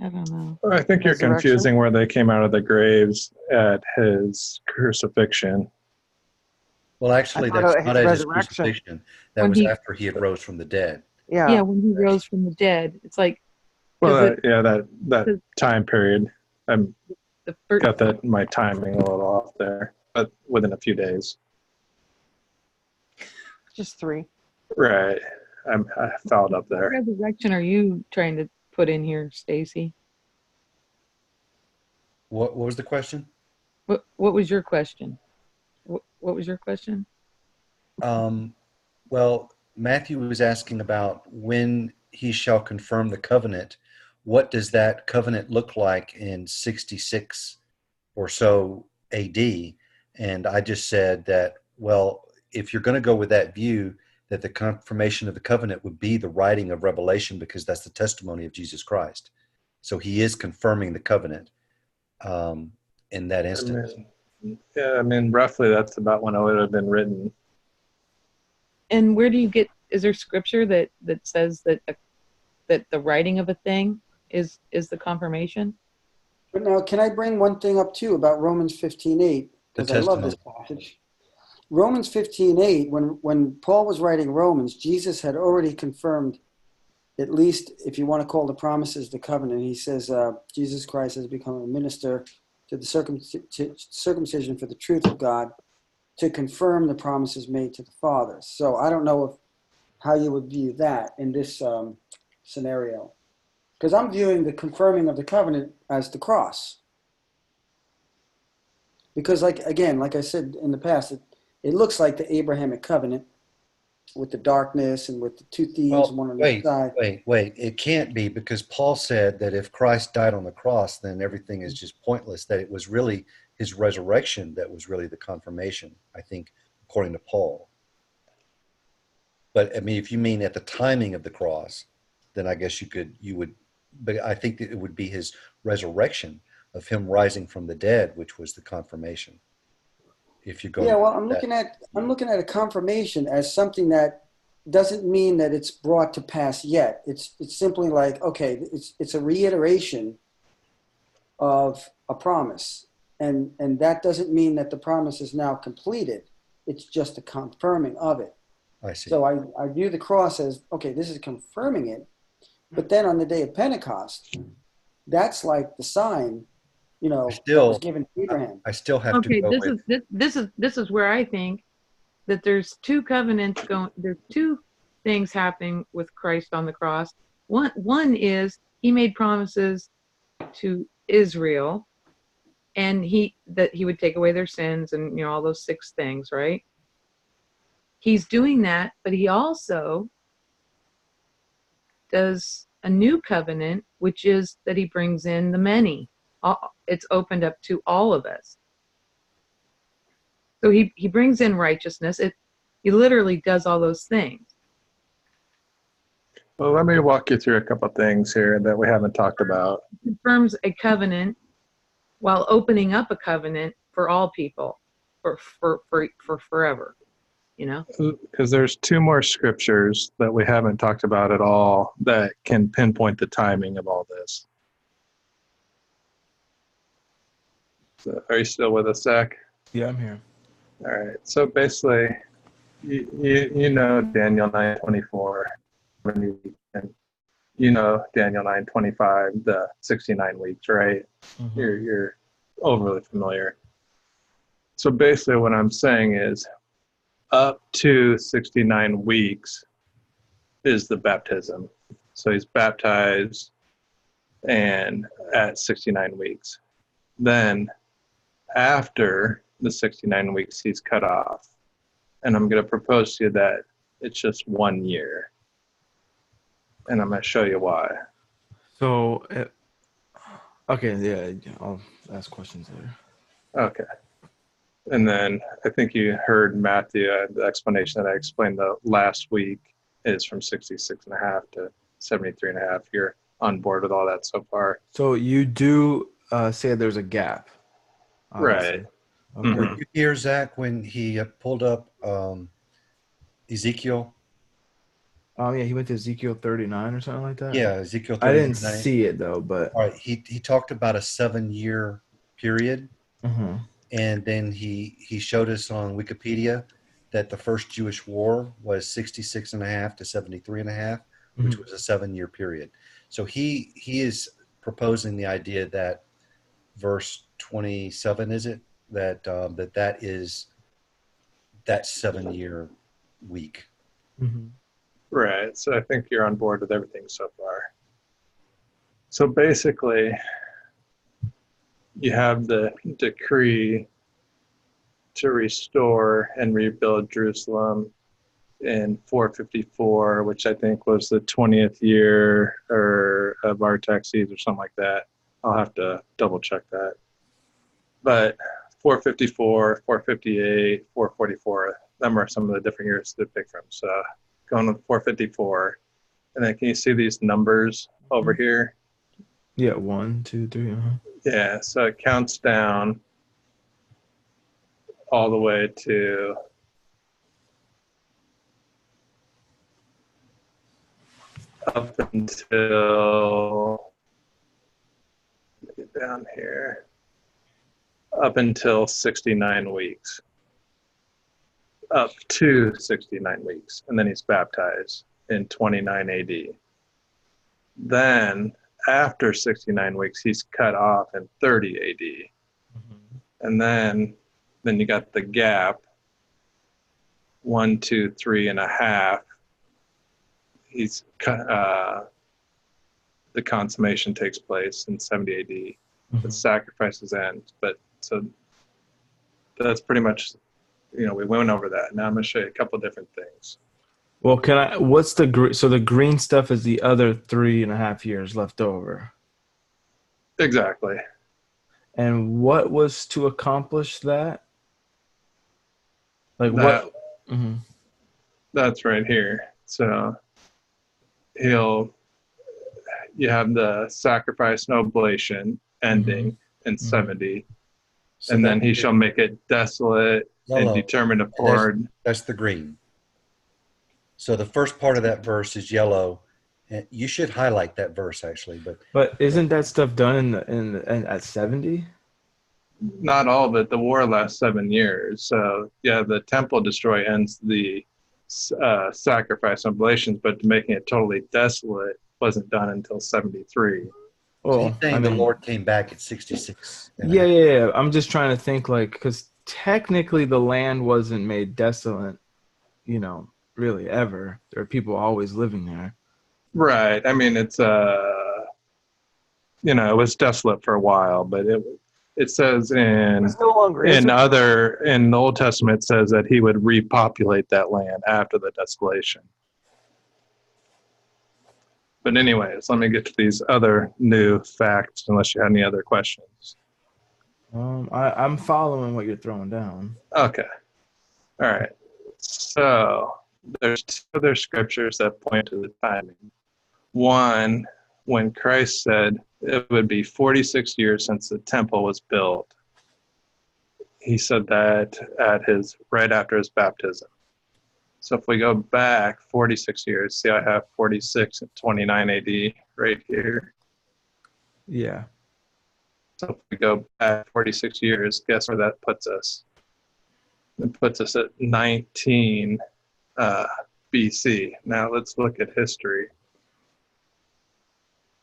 I don't know. I think you're Resurrection? confusing where they came out of the graves at his crucifixion. Well, actually, I thought that's it not was at his resurrection. crucifixion. That When was he- after he had rose from the dead. Yeah, when he rose from the dead. It's like, Well, Is it- that time period. I'm The first, got that my timing a little off there, but within a few days. Just 3. Right. I fouled up what there. resurrection are you trying to put in here, Stacy? What was the question? What was your question? What was your question? Well, Matthew was asking about when he shall confirm the covenant. What does that covenant look like in 66 or so AD? And I just said that, well, if you're going to go with that view, that the confirmation of the covenant would be the writing of Revelation, because that's the testimony of Jesus Christ. So he is confirming the covenant in that instance. Yeah, I mean, roughly that's about when it would have been written. And where do you get? Is there scripture that says that that the writing of a thing is the confirmation? But now, can I bring one thing up too about Romans 15:8? The Because I love this testimony. passage. Romans 15:8, when Paul was writing Romans, Jesus had already confirmed, at least if you want to call the promises the covenant. He says, Jesus Christ has become a minister to the circumcision for the truth of God, to confirm the promises made to the fathers. So I don't know how you would view that in this scenario. Because I'm viewing the confirming of the covenant as the cross. Because, like I said in the past, it looks like the Abrahamic covenant with the darkness and with the 2 thieves, Well, one on each wait, side. wait. It can't be, because Paul said that if Christ died on the cross, then everything is just pointless, that it was really his resurrection that was really the confirmation, I think, according to Paul. But I mean, if you mean at the timing of the cross, then I guess you would, but I think that it would be his resurrection of him rising from the dead, which was the confirmation. If you're Yeah, going well, that, I'm looking at a confirmation as something that doesn't mean that it's brought to pass yet. It's simply like, okay, it's a reiteration of a promise, and that doesn't mean that the promise is now completed. It's just a confirming of it. I see. So I view the cross as, okay, this is confirming it. But then on the day of Pentecost, that's like the sign, that was given to Abraham. I still have to Okay, go with, this is where I think that there's two covenants going. There's two things happening with Christ on the cross. One is he made promises to Israel, and that he would take away their sins, and all those 6 things, right? He's doing that, but he also does a new covenant, which is that he brings in the many. It's opened up to all of us. So he brings in righteousness. He literally does all those things. Well, let me walk you through a couple of things here that we haven't talked about. He confirms a covenant while opening up a covenant for all people for forever. Because there's 2 more scriptures that we haven't talked about at all that can pinpoint the timing of all this. So, are you still with us, Zach? Yeah, I'm here. All right. So basically, you know Daniel 9:24, and Daniel 9:25, the 69 weeks, right? Mm-hmm. You're overly familiar. So basically, what I'm saying is, up to 69 weeks is the baptism. So he's baptized, and at 69 weeks, then after the 69 weeks, he's cut off. And I'm going to propose to you that it's just 1 year. And I'm going to show you why. So, okay, yeah, I'll ask questions later. Okay. And then I think you heard Matthew, the explanation that I explained the last week is from 66.5 to 73.5. You're on board with all that so far? So you do say there's a gap. Obviously. Right. Okay. were you here, Zach, when he pulled up Ezekiel? Yeah, he went to Ezekiel 39 or something like that. Yeah, Ezekiel I 39. didn't see it though, but All right, he talked about a 7-year period, Mhm. and then he showed us on Wikipedia that the first Jewish war was 66.5 to 73.5, which Mhm. was a 7-year period. So he is proposing the idea that verse 27, is it? That is that 7-year week. Mm-hmm. Right. So I think you're on board with everything so far. So basically, you have the decree to restore and rebuild Jerusalem in 454, which I think was the 20th year or of Artaxerxes or something like that. I'll have to double check that. But 454, 458, 444, them are some of the different years to pick from. So going with 454. And then can you see these numbers over here? Yeah, 1, 2, 3. Yeah, so it counts down all the way to up until, get down here, up until 69 weeks. Up to 69 weeks. And then he's baptized in 29 AD. Then after 69 weeks, he's cut off in 30 AD. And then you got the gap, 1, 2, 3.5. He's the consummation takes place in 70 AD. The sacrifices end. But so that's pretty much, we went over that. Now I'm going to show you a couple different things. Well, what's so the green stuff is the other 3.5 years left over. Exactly. And what was to accomplish that? Like that, what? Mm-hmm. That's right here. So you have the sacrifice and oblation ending in 70. So and then he shall make it desolate and determine to pour. That's the green. So the first part of that verse is yellow. And you should highlight that verse actually, but isn't that stuff done at 70? Not all of it. The war lasts 7 years. So yeah, the temple destroy ends the sacrifice oblations, but making it totally desolate wasn't done until 73. So he's saying the Lord came back at 66. Yeah. I'm just trying to think, because technically the land wasn't made desolate, really ever. There are people always living there. Right. I mean, it's it was desolate for a while, but it says in the Old Testament it says that he would repopulate that land after the desolation. But anyways, let me get to these other new facts, unless you have any other questions. I'm following what you're throwing down. Okay. All right. So there's 2 other scriptures that point to the timing. One, when Christ said it would be 46 years since the temple was built, he said that right after his baptism. So if we go back 46 years, see I have 46 and 29 AD right here. Yeah. So if we go back 46 years, guess where that puts us? It puts us at 19 BC. Now let's look at history.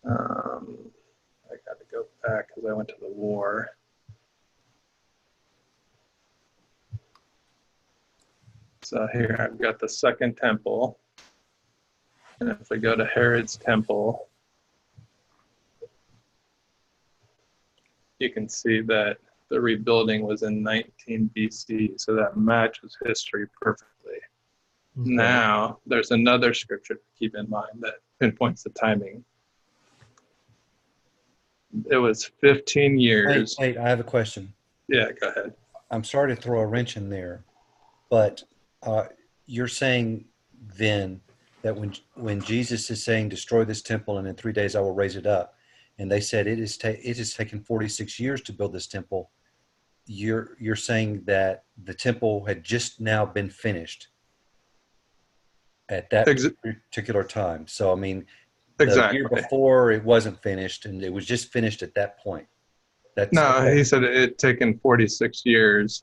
I got to go back because I went to the war. So here I've got the Second Temple. And if we go to Herod's Temple, you can see that the rebuilding was in 19 BC. So that matches history perfectly. Okay. Now, there's another scripture to keep in mind that pinpoints the timing. It was 15 years. Wait, I have a question. Yeah, go ahead. I'm sorry to throw a wrench in there, but you're saying then that when Jesus is saying, destroy this temple and in 3 days I will raise it up, and they said it has taken 46 years to build this temple, you're saying that the temple had just now been finished at that particular time. So, I mean, the year before it wasn't finished, and it was just finished at that point. He said it had taken 46 years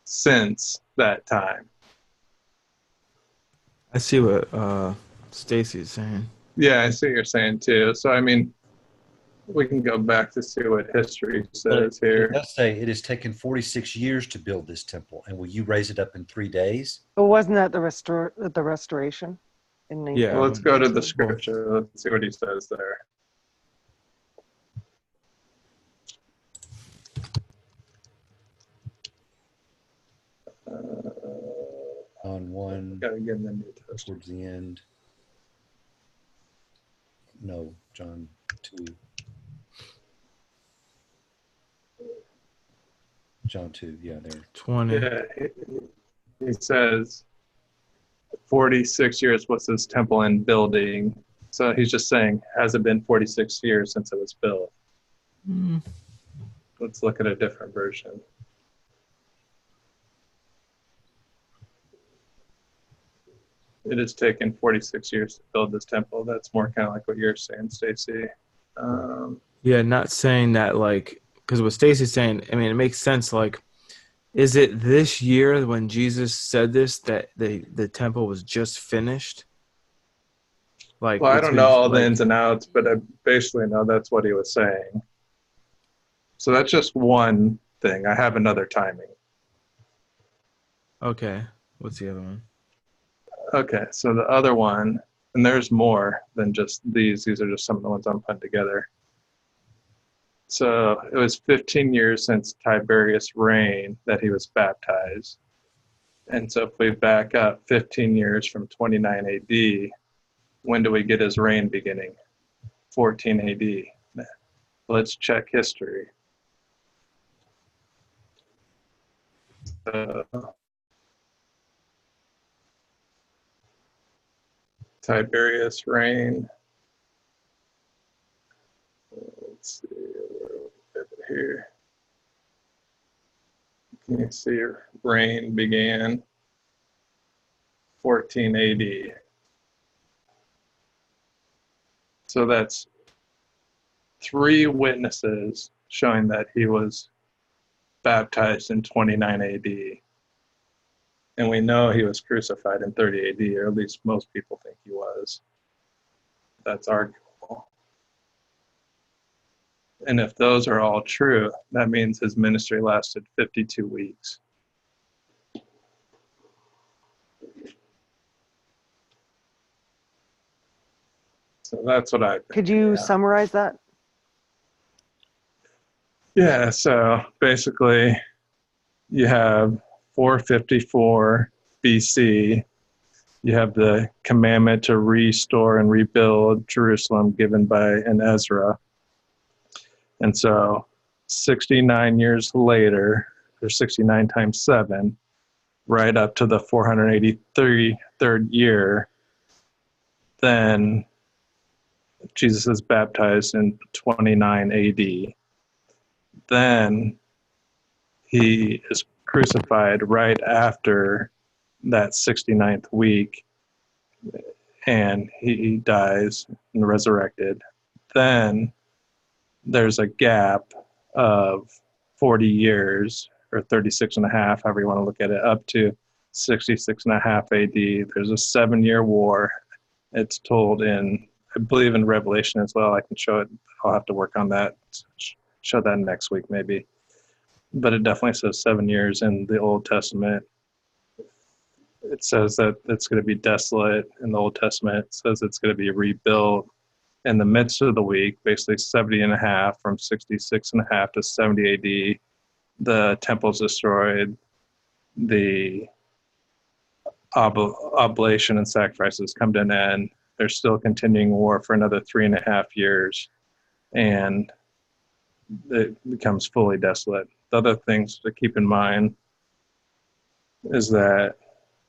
since that time. I see what Stacy's saying. Yeah, I see what you're saying too. So, I mean, We can go back to see what history But says it here. does say it has taken 46 years to build this temple, and will you raise it up in 3 days? But wasn't that the restoration in Yeah. Well, let's go to the 1918? scripture. Let's see what he says there. On one Gotta get in the New Testament. towards the end. No, John 2. John 2, yeah, there. 20. Yeah, he says 46 years was this temple in building. So he's just saying, has it been 46 years since it was built? Mm. Let's look at a different version. It has taken 46 years to build this temple. That's more kind of like what you're saying, Stacy. Yeah, not saying that like, because what Stacy's saying, I mean, it makes sense. Like, is it this year when Jesus said this that the temple was just finished? Like, Well, I it's don't been know all the like, ins and outs, but I basically know that's what he was saying. So that's just one thing. I have another timing. okay. What's the other one? Okay, so the other one, and there's more than just these. These are just some of the ones I'm putting together. So it was 15 years since Tiberius' reign that he was baptized. And so if we back up 15 years from 29 AD, when do we get his reign beginning? 14 AD. Let's check history. Tiberius' reign. Let's see here. Can you see reign began 14 AD. So that's 3 witnesses showing that he was baptized in 29 AD. And we know he was crucified in 30 AD, or at least most people think he was. That's arguable. And if those are all true, that means his ministry lasted 52 weeks. So that's what I think. Could you Yeah. summarize that? Yeah, so basically you have 454 BC. You have the commandment to restore and rebuild Jerusalem given by an Ezra. And so 69 years later, or 69 times 7, right up to the 483rd year, then Jesus is baptized in 29 AD. Then he is crucified right after that 69th week, and he dies and resurrected. Then there's a gap of 40 years, or 36 and a half, however you want to look at it, up to 66 and a half AD. There's a 7-year war. It's told in, I believe, in Revelation as well. I can show it. I'll have to work on that. Show that next week maybe. But it definitely says 7 years in the Old Testament. It says that it's going to be desolate in the Old Testament. It says it's going to be rebuilt in the midst of the week, basically 70 and a half, from 66 and a half to 70 AD. The temple's destroyed. The oblation and sacrifices come to an end. There's still continuing war for another 3.5 years, and it becomes fully desolate. The other things to keep in mind is that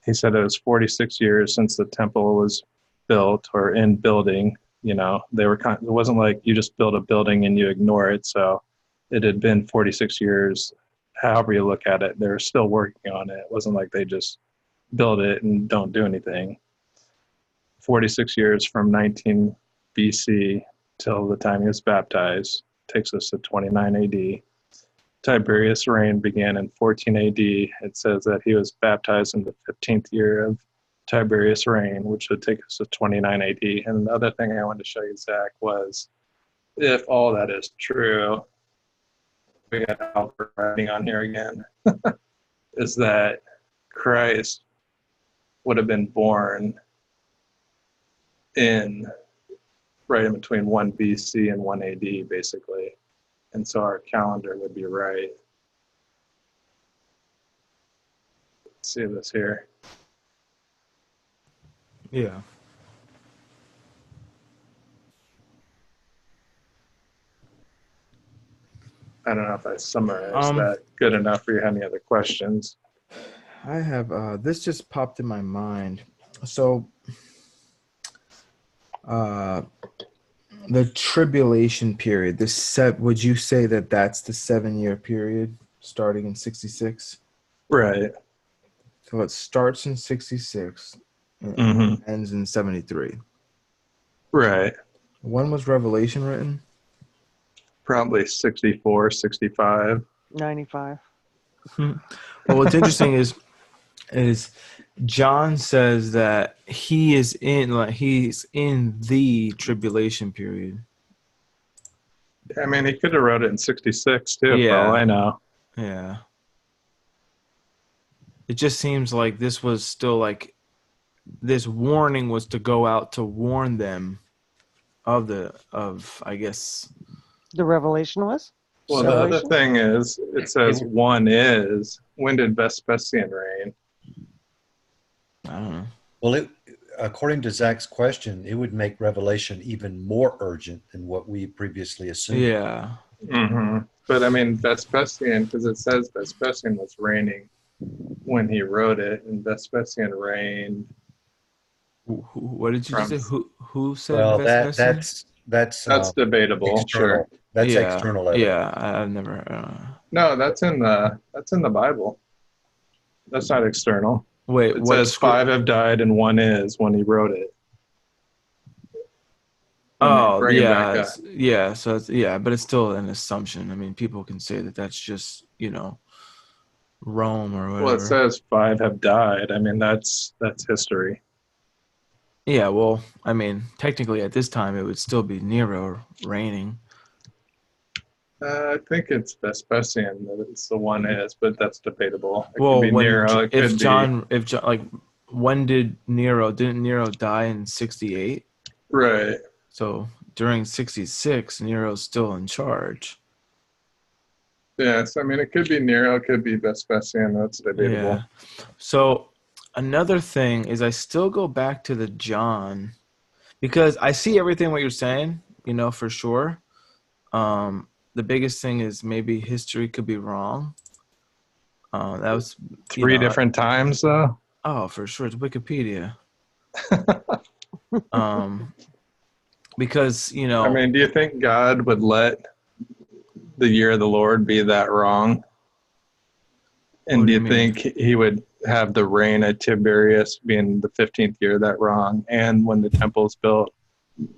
he said it was 46 years since the temple was built or in building. You know, it wasn't like you just build a building and you ignore it. So it had been 46 years, however you look at it. They were still working on it. It wasn't like they just build it and don't do anything. 46 years from 19 BC till the time he was baptized takes us to 29 AD. Tiberius' reign began in 14 AD. It says that he was baptized in the 15th year of Tiberius' reign, which would take us to 29 AD. And the other thing I wanted to show you, Zach, was if all that is true, we got Albert writing on here again, is that Christ would have been born in right in between 1 BC and 1 AD, basically. And so our calendar would be right. Let's see this here. Yeah. I don't know if I summarized that good enough for you. Have any other questions? I have this just popped in my mind. So the tribulation period, would you say that that's the 7-year period starting in 66? Right. So it starts in 66 and Mm-hmm. ends in 73. Right. When was Revelation written? Probably 64, 65. 95. Well, what's interesting is John says that he's in the tribulation period. I mean, he could have wrote it in 66 too, for all Yeah. I know. Yeah. It just seems like this was still like this warning was to go out to warn them of I guess. The Revelation was? Well, the other Revelation? thing is, it says one is. When did Vespasian reign? I don't know. Well, according to Zach's question, it would make Revelation even more urgent than what we previously assumed. Yeah. Mm-hmm. But I mean, Vespasian, because it says Vespasian was reigning when he wrote it, and Vespasian reigned. What did you From- say? Who said Well, Vespasian? That's debatable. external. Sure. That's yeah, external evidence. Yeah, I've never. No, that's in the Bible. That's not external. Wait, It what? says 5 have died and 1 is when he wrote it. Let me Oh, bring it back yeah, up. yeah. So but it's still an assumption. I mean, people can say that that's just Rome or whatever. Well, it says 5 have died. I mean, that's history. Yeah, well, I mean, technically at this time it would still be Nero reigning. I think it's Vespasian that it's the one is, but that's debatable. It Well, could be Nero. It could if John, like, when didn't Nero die in 68? Right. So during 66, Nero's still in charge. Yes, I mean, it could be Nero. It could be Vespasian. That's debatable. Yeah. So another thing is I still go back to the John because I see everything what you're saying, for sure. The biggest thing is maybe history could be wrong. That was 3 different times, though. Oh, for sure. It's Wikipedia. Because, I mean, do you think God would let the year of the Lord be that wrong? And do you think he would have the reign of Tiberius being the 15th year that wrong, and when the temple's built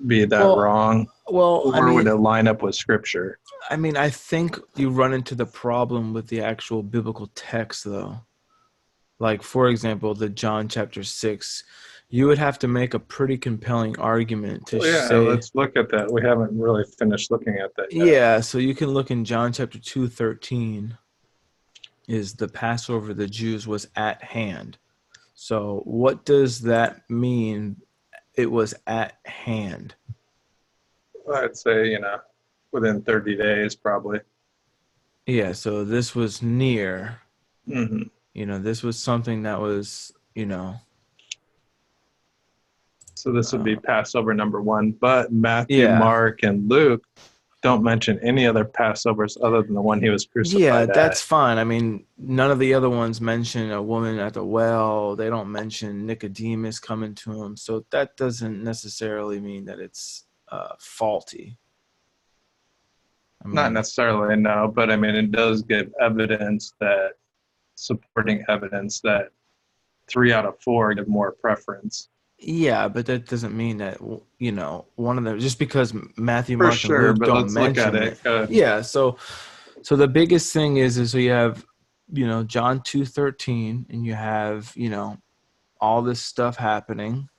be that wrong? Well, or would it line up with Scripture? I mean, I think you run into the problem with the actual biblical text, though. Like, for example, the John chapter 6, you would have to make a pretty compelling argument to say. Let's look at that. We haven't really finished looking at that yet. Yeah, so you can look in John chapter 2:13. Is the Passover of the Jews was at hand. So what does that mean? It was at hand. I'd say, within 30 days, probably. Yeah, so this was near. Mm-hmm. This was something that was, So this would be Passover number 1. But Matthew, Mark, and Luke don't mention any other Passovers other than the one he was crucified at. That's fine. I mean, none of the other ones mention a woman at the well. They don't mention Nicodemus coming to him. So that doesn't necessarily mean that it's faulty. I mean, not necessarily, no. But, I mean, it does give supporting evidence that 3 out of 4 give more preference. Yeah, but that doesn't mean that, one of them, just because Matthew, For Mark, sure, and Luke but don't let's look mention at it. Yeah, so the biggest thing is so you have, John 2:13, and you have, all this stuff happening.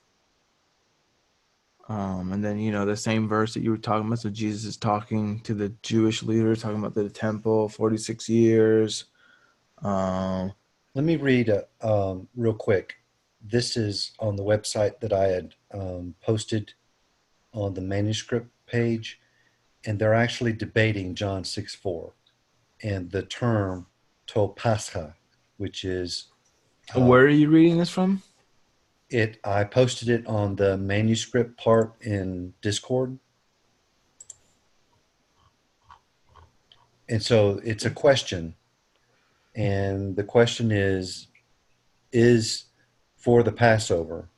And then, the same verse that you were talking about. So Jesus is talking to the Jewish leaders, talking about the temple, 46 years. Let me read real quick. This is on the website that I had posted on the manuscript page, and they're actually debating John 6:4 and the term topascha, which is Where are you reading this from? it. I posted it on the manuscript part in Discord, and so it's a question, and the question is for the Passover.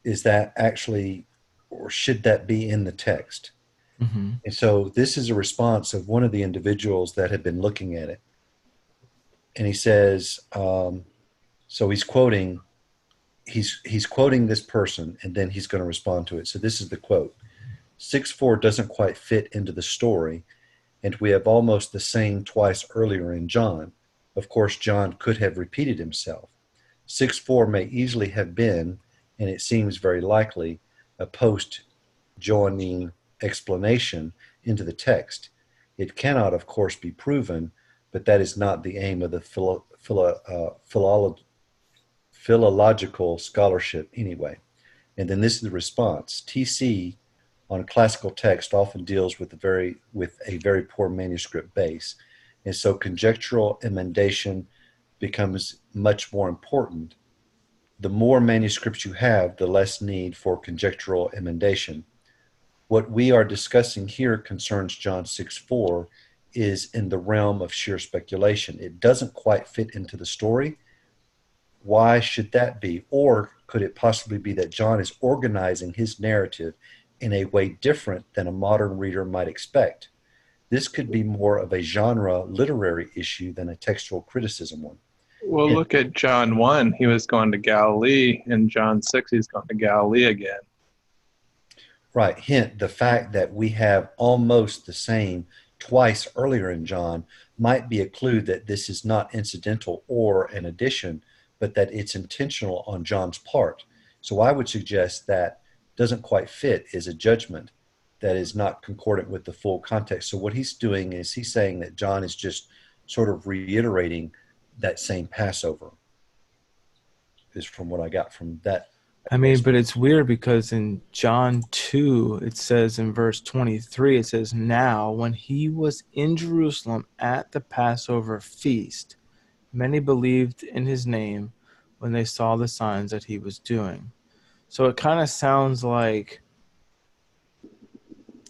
Is that actually, or should that be in the text? Mm-hmm. And so this is a response of one of the individuals that had been looking at it. And he says, so he's quoting this person, and then he's going to respond to it. So this is the quote. 6:4 doesn't quite fit into the story, and we have almost the same twice earlier in John. Of course, John could have repeated himself. 6:4 may easily have been, and it seems very likely, a post-Johannine explanation into the text. It cannot, of course, be proven, but that is not the aim of the philological scholarship anyway. And then this is the response. TC on classical text often deals with a very poor manuscript base, and so conjectural emendation becomes much more important. The more manuscripts you have, the less need for conjectural emendation. What we are discussing here concerns John 6:4 is in the realm of sheer speculation. It doesn't quite fit into the story. Why should that be? Or could it possibly be that John is organizing his narrative in a way different than a modern reader might expect? This could be more of a genre literary issue than a textual criticism one. Well, And look at John 1. He was going to Galilee. In John 6, he's going to Galilee again. right, hint, the fact that we have almost the same twice earlier in John might be a clue that this is not incidental or an addition, but that it's intentional on John's part. So I would suggest that doesn't quite fit is a judgment that is not concordant with the full context. So what he's doing is he's saying that John is just sort of reiterating that same Passover, is from what I got from that. I mean, but it's weird because in John 2, it says in verse 23, it says, "Now, when he was in Jerusalem at the Passover feast, many believed in his name when they saw the signs that he was doing." So it kind of sounds like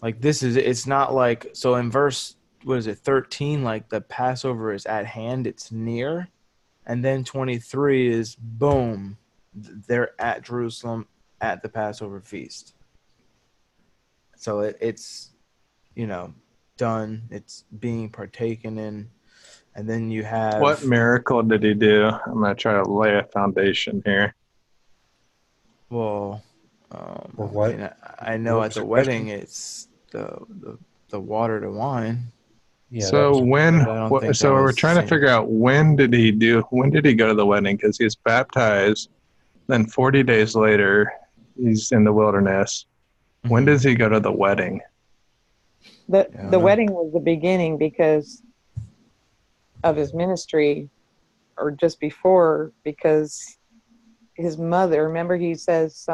it's not like, so in verse, what is it, 13, like the Passover is at hand, it's near. And then 23 is boom, they're at Jerusalem at the Passover feast. So it's, done, it's being partaken in. And then you have, What miracle did he do? I'm going to try to lay a foundation here. Or what? I mean, I know What at was the the wedding question? it's the water to wine. Yeah, that So was when, But I don't think that so we're was the trying to same. figure out when did he go to the wedding? Because he was baptized. Then 40 days later, he's in the wilderness. When Mhm. does he go to the wedding? The Yeah, I don't the know. wedding was the beginning because of his ministry, or just before, because his mother. Remember, he says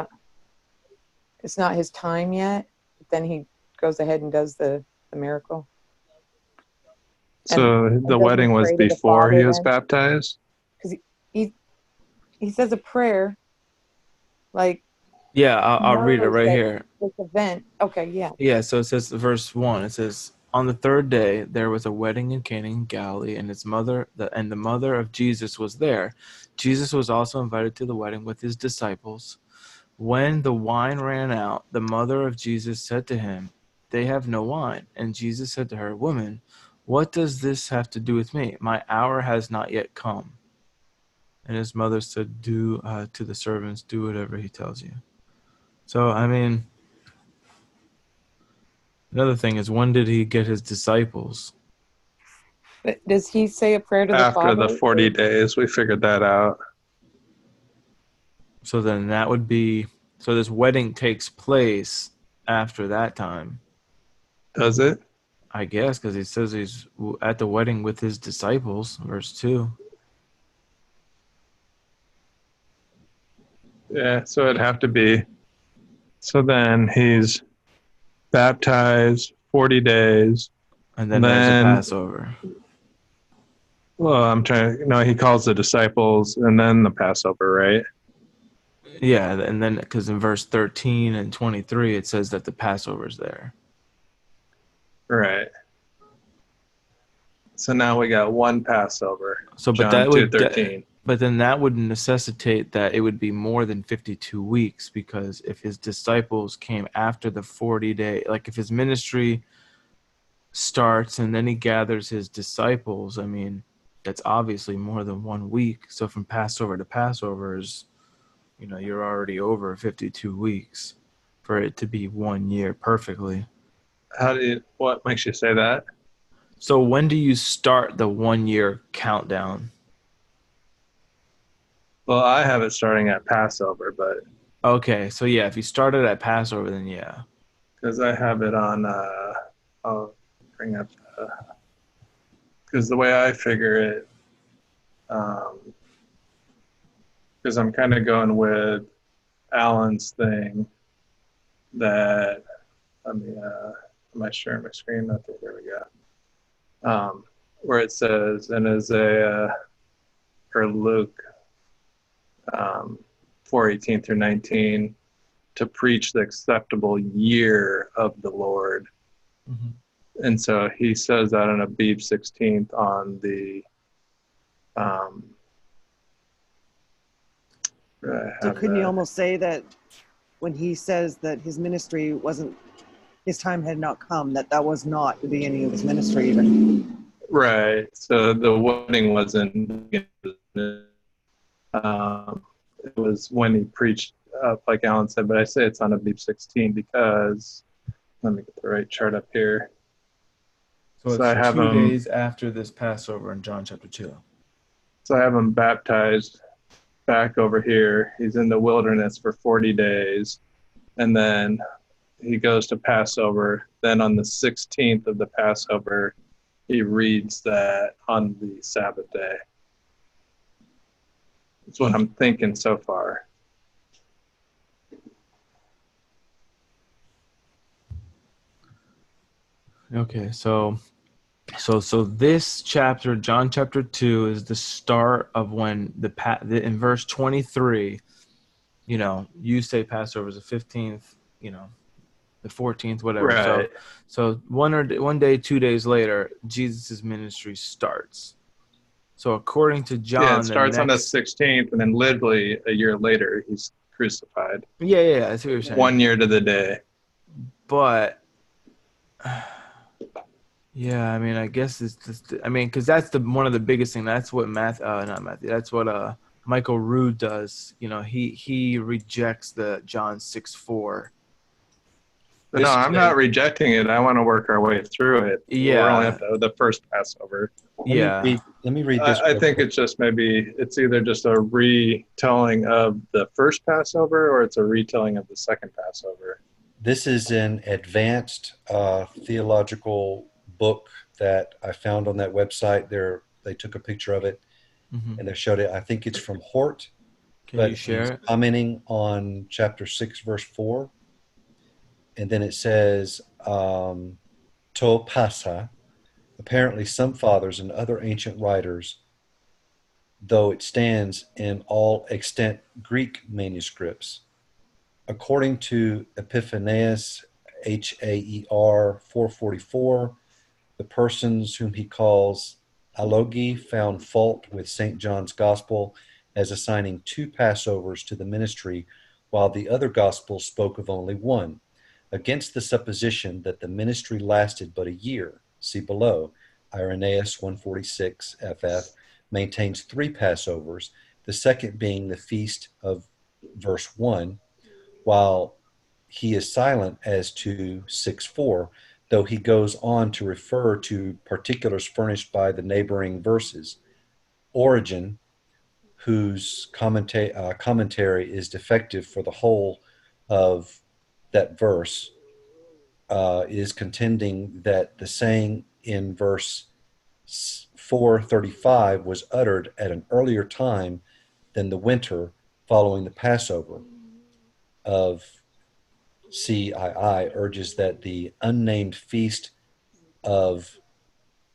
it's not his time yet. But then he goes ahead and does the miracle. So And the doesn't he wedding was pray to the before Father he was then? baptized? Because he says a prayer like Yeah, I'll read it knows right that here. this event. Okay, yeah. Yeah, so it says verse 1. It says, "On the third day there was a wedding in Cana in Galilee, and the mother of Jesus was there. Jesus was also invited to the wedding with his disciples. When the wine ran out, the mother of Jesus said to him, 'They have no wine.' And Jesus said to her, 'Woman, what does this have to do with me? My hour has not yet come.' And his mother said, 'Do to the servants, do whatever he tells you.'" So, I mean, another thing is, when did he get his disciples? But does he say a prayer to the After Father? the 40 days, we figured that out. So then that would be So this wedding takes place after that time, Does it? I guess, because he says he's at the wedding with his disciples, verse 2. Yeah, so it'd have to be. So then he's baptized 40 days. And then there's a Then, Passover. well, he calls the disciples and then the Passover, right? Yeah, and then because in verse 13 and 23, it says that the Passover's there. Right. So now we got one Passover. So, but John that would, 2:13. but then that would necessitate that it would be more than 52 weeks, because if his disciples came after the 40-day, like if his ministry starts and then he gathers his disciples, I mean, that's obviously more than 1 week. So from Passover to Passover is, you're already over 52 weeks for it to be 1 year perfectly. What makes you say that? So when do you start the 1 year countdown? Well, I have it starting at Passover, but Okay, so yeah, if you started at Passover, then yeah. because I have it on, I'll bring up, because the way I figure it, because I'm kind of going with Alan's thing that, am I sharing my screen? Okay, there we go. Where it says in Isaiah or Luke 4:18 through 19, to preach the acceptable year of the Lord. Mm-hmm. And so he says that on Abib 16th on the So couldn't you almost say that when he says that his ministry wasn't, his time had not come, that was not the beginning of his ministry even? Right. So the wedding wasn't, it was when he preached, like Alan said, but I say it's on Abib 16 because, let me get the right chart up here. So it's I have 2 him, days after this Passover in John chapter 2. so I have him baptized back over here. He's in the wilderness for 40 days. And then he goes to Passover. Then on the 16th of the Passover, he reads that on the Sabbath day. That's what I'm thinking so far. Okay, so this chapter, John chapter 2, is the start of when in verse 23, you say Passover is the 15th, the 14th, whatever. Right. So 1 day, 2 days later, Jesus' ministry starts. So according to John, yeah, it starts on the 16th, and then literally a year later, he's crucified. Yeah, I see what you're saying. 1 year to the day. But yeah, I mean, I guess it's just, because that's one of the biggest thing. That's what not Matthew. That's what Michael Rood does. He rejects the John 6:4. But no, I'm not rejecting it. I want to work our way through it. Yeah, we're only at the first Passover. Yeah, let me read this. I think it's just it's either just a retelling of the first Passover or it's a retelling of the second Passover. This is an advanced theological book that I found on that website. They took a picture of it, mm-hmm. and they showed it. I think it's from Hort. Can you share it? Commenting on chapter 6, verse 4. And then it says, to pasa. Apparently some fathers and other ancient writers, though it stands in all extant Greek manuscripts. According to Epiphanius, Haer 444, the persons whom he calls alogi found fault with St. John's Gospel as assigning 2 Passovers to the ministry, while the other Gospels spoke of only 1. Against the supposition that the ministry lasted but a year, see below, Irenaeus 146 FF maintains 3 Passovers, the second being the feast of verse 1, while he is silent as to 6:4, though he goes on to refer to particulars furnished by the neighboring verses. Origen, whose commentary is defective for the whole, of that verse is contending that the saying in verse 4:35 was uttered at an earlier time than the winter following the Passover. Of CII urges that the unnamed feast of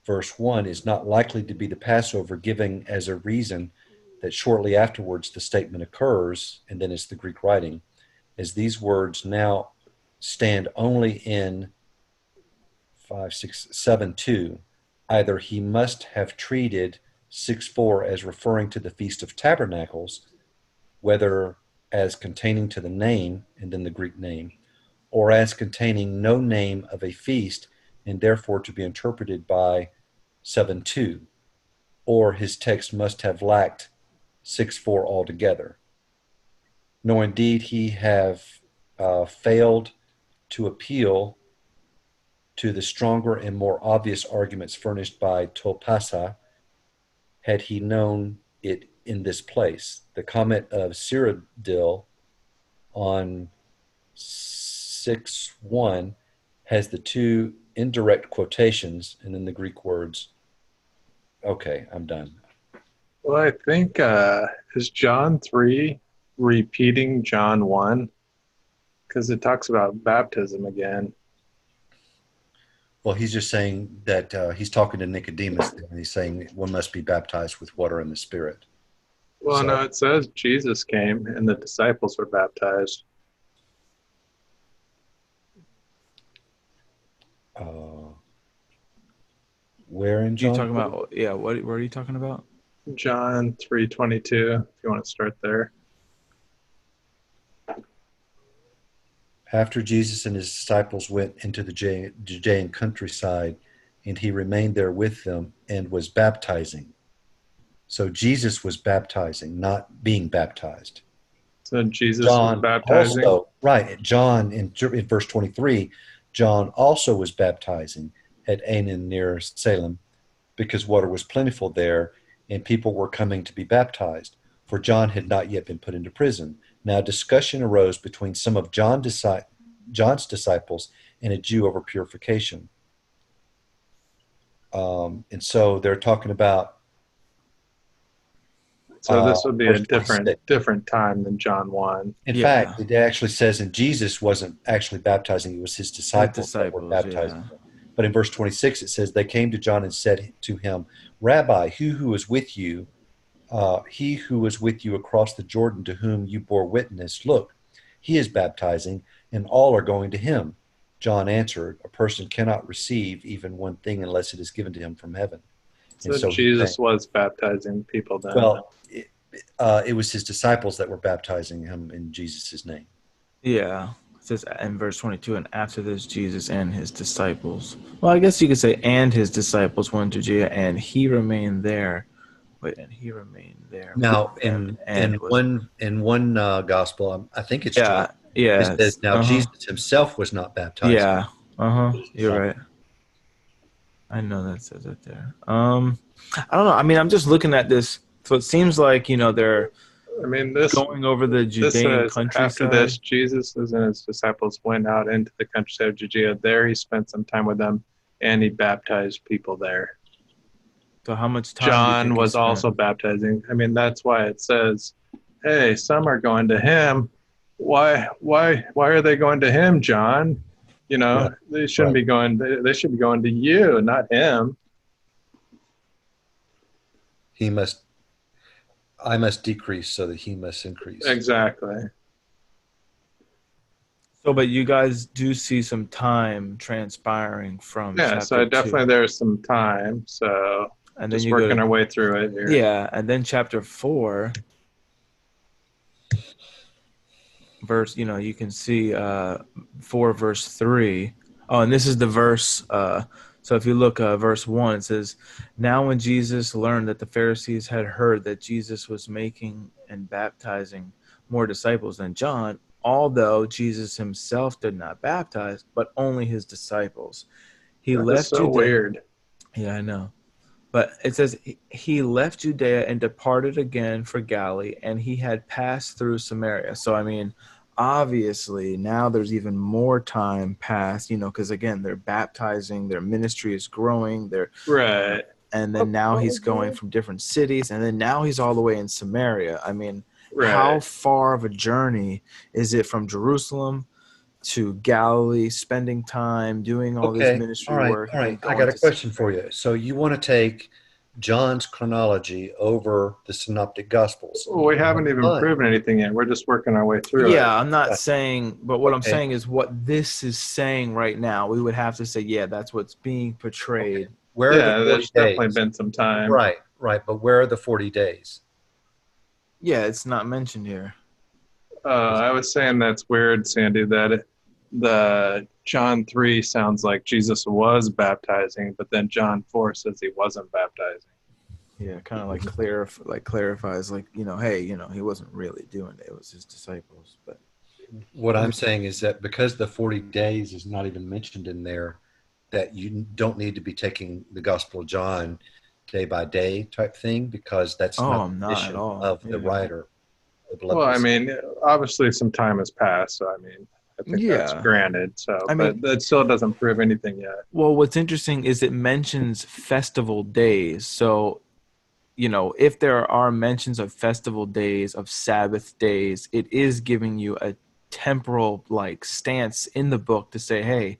verse 1 is not likely to be the Passover, giving as a reason that shortly afterwards the statement occurs, and then it's the Greek writing, as these words now stand only in 5, 6, 7, 2. Either he must have treated 6:4 as referring to the Feast of Tabernacles, whether as containing to the name, and then the Greek name, or as containing no name of a feast, and therefore to be interpreted by 7:2, or his text must have lacked 6:4 altogether. Nor indeed he have failed to appeal to the stronger and more obvious arguments furnished by Tolpasa had he known it in this place. The comment of Cyril on 6:1 has the two indirect quotations and then the Greek words. Okay, I'm done. Well, I think is John 3 repeating John 1? Because it talks about baptism again. Well, he's just saying that he's talking to Nicodemus, and he's saying one must be baptized with water and the Spirit. Well, So- no, it says Jesus came and the disciples were baptized. Where in You John? talking about? Yeah. What are you talking about? John 3:22, if you want to start there. After Jesus and his disciples went into the Judean countryside, and he remained there with them and was baptizing. So Jesus was baptizing, not being baptized. So Jesus John was baptizing. also, right, John in verse 23, John also was baptizing at Aenon near Salem, because water was plentiful there and people were coming to be baptized, for John had not yet been put into prison. Now discussion arose between some of John's disciples and a Jew over purification. And so they're talking about. So this would be a verse 26. different time than John 1. In Yeah. fact, it actually says, and Jesus wasn't actually baptizing, it was his disciples that were baptizing him. But in verse 26, it says, they came to John and said to him, Rabbi, he who was with you across the Jordan, to whom you bore witness, look, he is baptizing, and all are going to him. John answered, a person cannot receive even one thing unless it is given to him from heaven. So Jesus was baptizing people then. Well, it was his disciples that were baptizing him in Jesus' name. Yeah. It says in verse 22, and after this, Jesus and his disciples. Well, I guess you could say, and his disciples went to Judea, and he remained there. Wait, and he remained there. Now, in one gospel, I think it's John. Yeah. It says, now Jesus himself was not baptized. Yeah. You're right. I know that says it there. I don't know. I mean, I'm just looking at this. So it seems like, they're going over the Judean countryside. After this, Jesus and his disciples went out into the countryside of Judea. There he spent some time with them, and he baptized people there. So how much time? John was also baptizing. I mean, that's why it says, hey, some are going to him. Why are they going to him, John? They shouldn't be going. They should be going to you, not him. I must decrease so that he must increase. Exactly. So, but you guys do see some time transpiring from. Yeah, so definitely there's some time. So, and then just working our way through it here. Yeah, and then chapter 4. Verse, you can see 4 verse 3. Oh, and this is the verse. So if you look verse 1, it says, now when Jesus learned that the Pharisees had heard that Jesus was making and baptizing more disciples than John, although Jesus himself did not baptize, but only his disciples, he left Judea. Weird. Yeah, I know. But it says he left Judea and departed again for Galilee, and he had passed through Samaria. So, I mean, obviously now there's even more time passed, because again, they're baptizing, their ministry is growing, Right. and then now he's going from different cities, and then now he's all the way in Samaria. I mean, how Right. far of a journey is it from Jerusalem to Galilee, spending time doing all this Okay. ministry All right. work, All and then right. I going got a to question for Samaria? you. So you want to take John's chronology over the Synoptic Gospels? Well, we haven't even Fine. proven anything yet. We're just working our way through it. Yeah, I'm not Yeah. saying, but what I'm Okay. saying is what this is saying right now. We would have to say, yeah, that's what's being portrayed. Okay. Where are the Yeah, 40 there's definitely days? been some time. Right. Right. But where are the 40 days? Yeah, it's not mentioned here. I was saying that's weird, Sandy, that the John 3 sounds like Jesus was baptizing, but then John 4 says he wasn't baptizing. Yeah, kind of like clarifies, like, hey, he wasn't really doing it. It was his disciples. But What I'm saying is that because the 40 days is not even mentioned in there, that you don't need to be taking the Gospel of John day by day type thing, because that's not I'm the not at mission all. of the Yeah. writer, the beloved Well, I disciple. mean, obviously some time has passed, so I mean, I think that's Yeah. granted. So, I but mean- that still doesn't prove anything yet. Well, what's interesting is it mentions festival days. So, if there are mentions of festival days, of Sabbath days, it is giving you a temporal stance in the book to say, hey,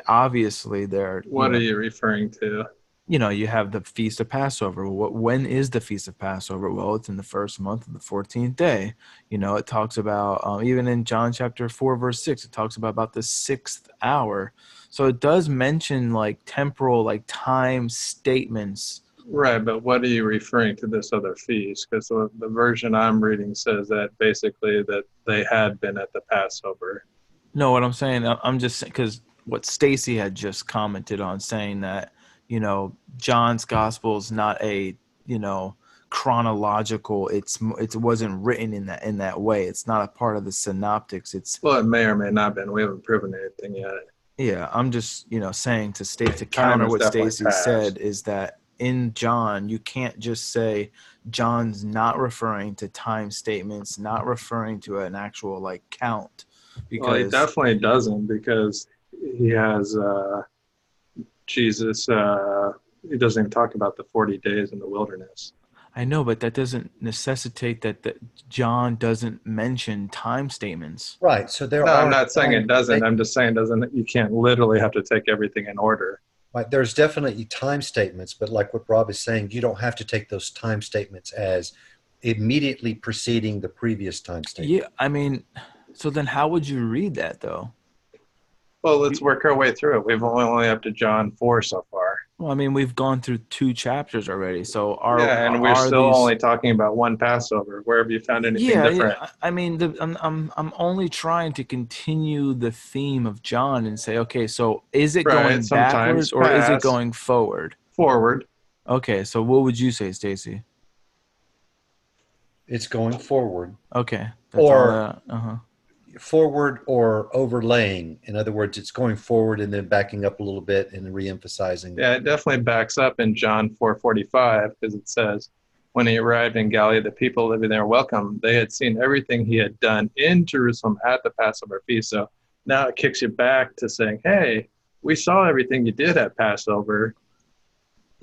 obviously there. What are you referring to? You have the Feast of Passover. When is the Feast of Passover? Well, it's in the first month of the 14th day. It talks about, even in John chapter 4, verse 6, it talks about the 6th hour. So it does mention temporal, time statements. Right, but what are you referring to this other feast? Because the version I'm reading says that basically that they had been at the Passover. No, what I'm saying, I'm just because what Stacy had just commented on, saying that, John's gospel is not a, chronological. It wasn't written in that way. It's not a part of the synoptics. It's Well, it may or may not have been. We haven't proven anything yet. Yeah, I'm just, saying to state to Time counter has what definitely Stacy passed. said is that in John, you can't just say John's not referring to time statements, not referring to an actual count, Well, he because definitely doesn't, because he has Jesus. He doesn't even talk about the 40 days in the wilderness. I know, but that doesn't necessitate that John doesn't mention time statements. Right. So there No, are I'm not saying it doesn't. time I'm just saying doesn't. You can't literally have to take everything in order. right, there's definitely time statements, but like what Rob is saying, you don't have to take those time statements as immediately preceding the previous time statement. Yeah, I mean, so then how would you read that though? Well, let's work our way through it. We've only up to John 4 so far. Well, I mean, we've gone through 2 chapters already. So Yeah, and we're are still these only talking about one Passover. Where have you found anything different? Yeah. I mean, I'm only trying to continue the theme of John and say, okay, so is it Right, going sometimes backwards or is it past. going forward? Forward. Okay, so what would you say, Stacy? It's going forward. Okay, Or- uh-huh. Forward or overlaying. In other words, it's going forward and then backing up a little bit and re-emphasizing. Yeah, it definitely backs up in John 4:45, because it says, when he arrived in Galilee, the people living there welcomed. They had seen everything he had done in Jerusalem at the Passover feast. So now it kicks you back to saying, hey, we saw everything you did at Passover.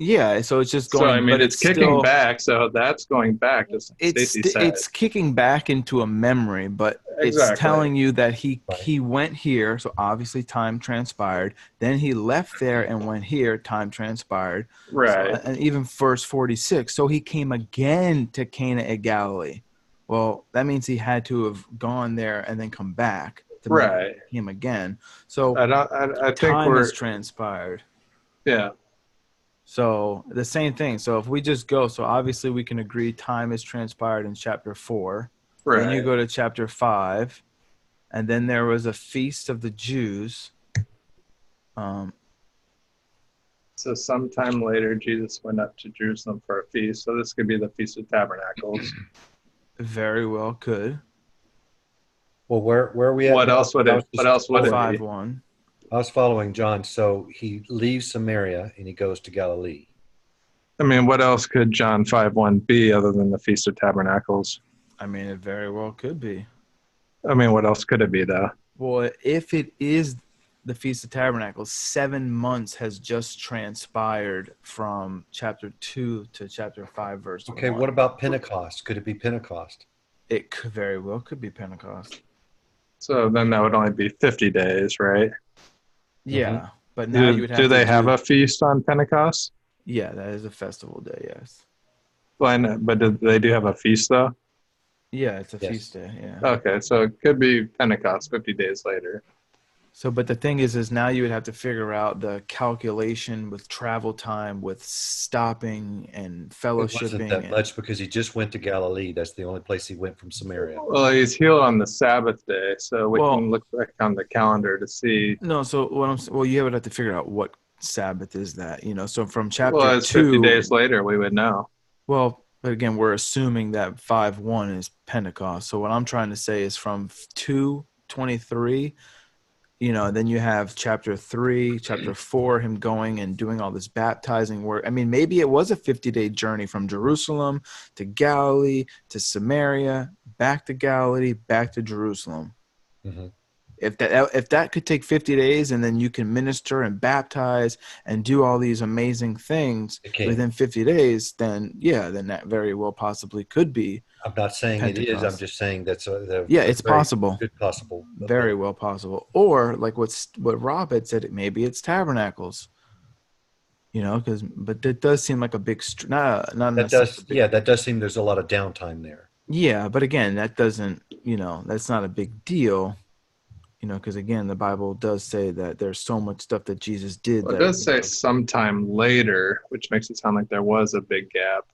Yeah, so it's just going. So, I mean, but it's kicking still, back. So that's going back, just like It's Stacey said. it's kicking back into a memory, but Exactly. it's telling you that Right. he went here, so obviously time transpired. Then he left there and went here, time transpired. Right. So, and even verse 46, so he came again to Cana at Galilee. Well, that means he had to have gone there and then come back to Right. make him again. So I think time we're, has transpired. yeah. So the same thing. So if we just go, so obviously we can agree time has transpired in chapter 4. Right. Then you go to chapter 5, and then there was a feast of the Jews. So sometime later, Jesus went up to Jerusalem for a feast. So this could be the Feast of Tabernacles. Very well could. Well, where are we at? What now? else would it? What else would it be? 5:1. I was following John. So he leaves Samaria and he goes to Galilee. I mean, what else could John 5:1 be other than the Feast of Tabernacles? I mean, it very well could be. I mean, what else could it be though? Well, if it is the Feast of Tabernacles, 7 months has just transpired from chapter 2 to chapter 5, verse Okay, 1. what about Pentecost? Could it be Pentecost? It could very well could be Pentecost. So then that would only be 50 days, right? Yeah, but now you would Do have to they have do. a feast on Pentecost? Yeah, that is a festival day. Yes. Well, I know, but they do have a feast though? Yeah, it's a Yes. feast day. Yeah. Okay, so it could be Pentecost 50 days later. So, but the thing is now you would have to figure out the calculation with travel time, with stopping and It wasn't fellowshipping, that and much because he just went to Galilee. That's the only place he went from Samaria. Well, he's healed on the Sabbath day, so we well, can look back on the calendar to see. no. So what well, you would have to figure out what Sabbath is that, So from Well, chapter it's 50 2, days later, we would know. well, but again, we're assuming that 5-1 is Pentecost. So what I'm trying to say is from 2:23. Then you have chapter 3, chapter 4, him going and doing all this baptizing work. I mean, maybe it was a 50-day journey from Jerusalem to Galilee to Samaria, back to Galilee, back to Jerusalem. Mhm. If that could take 50 days and then you can minister and baptize and do all these amazing things It can. within 50 days, then that very well possibly could be I'm not saying it is. I'm Pentecost. just saying that's a Yeah, it's very possible. good possible. Very well possible. Or like what Rob had said, maybe it's tabernacles. But that does seem like a big not That necessarily does, a big, yeah, that does seem there's a lot of downtime there. yeah, but again, that doesn't, that's not a big deal, because again, the Bible does say that there's so much stuff that Jesus did Well, it that, does say sometime later, which makes it sound like there was a big gap.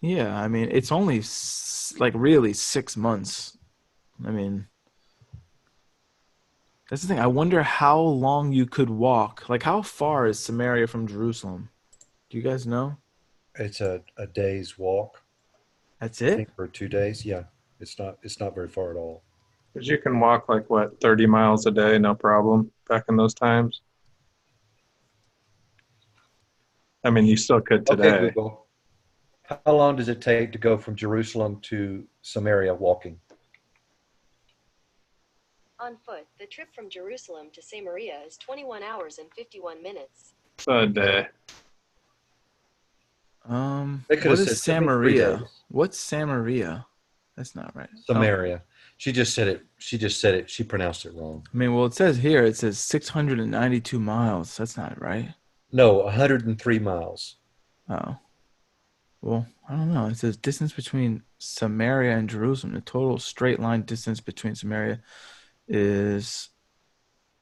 yeah, I mean, it's only like really 6 months. I mean, that's the thing. I wonder how long you could walk. Like, how far is Samaria from Jerusalem? Do you guys know? It's a day's walk, That's I it? think, for 2 days. Yeah, it's not very far at all. Because you can walk like, what, 30 miles a day, no problem, back in those times. I mean, you still could Okay, today. Google. How long does it take to go from Jerusalem to Samaria walking? On foot, the trip from Jerusalem to Samaria is 21 hours and 51 minutes. So a day. They could What have is said 3 Samaria? days. What's Samaria? That's not right. Oh, Samaria. She just said it. She pronounced it wrong. I mean, well, it says 692 miles. That's not right. No, 103 miles. Oh, well, I don't know. It says distance between Samaria and Jerusalem. The total straight line distance between Samaria is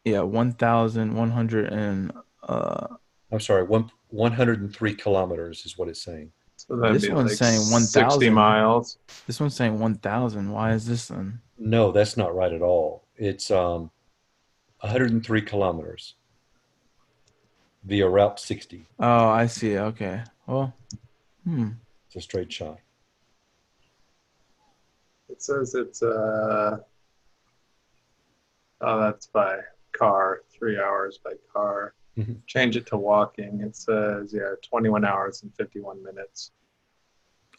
1,100 and I'm sorry, 103 kilometers is what it's saying. So that'd this be one's like saying 60 1,000. miles. This one's saying 1,000. Why is this then? No, that's not right at all. It's 103 kilometers via Route 60. Oh, I see. Okay. Well, It's a straight shot. It says it's, that's by car, 3 hours by car. Mhm. Change it to walking. It says, 21 hours and 51 minutes.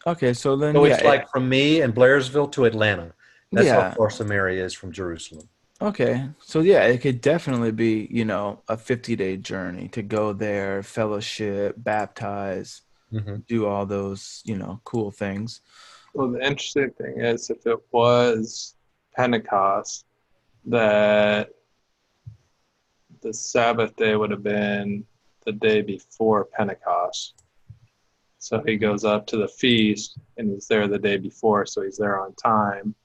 okay. So then, So yeah, it's like from me and Blairsville to Atlanta. That's yeah. how far Samaria is from Jerusalem. Okay. So yeah, it could definitely be, a 50-day journey to go there, fellowship, baptize, hmm do all those, cool things. Well, the interesting thing is, if it was Pentecost, that the Sabbath day would have been the day before Pentecost. So he goes up to the feast and he's there the day before, so he's there on time.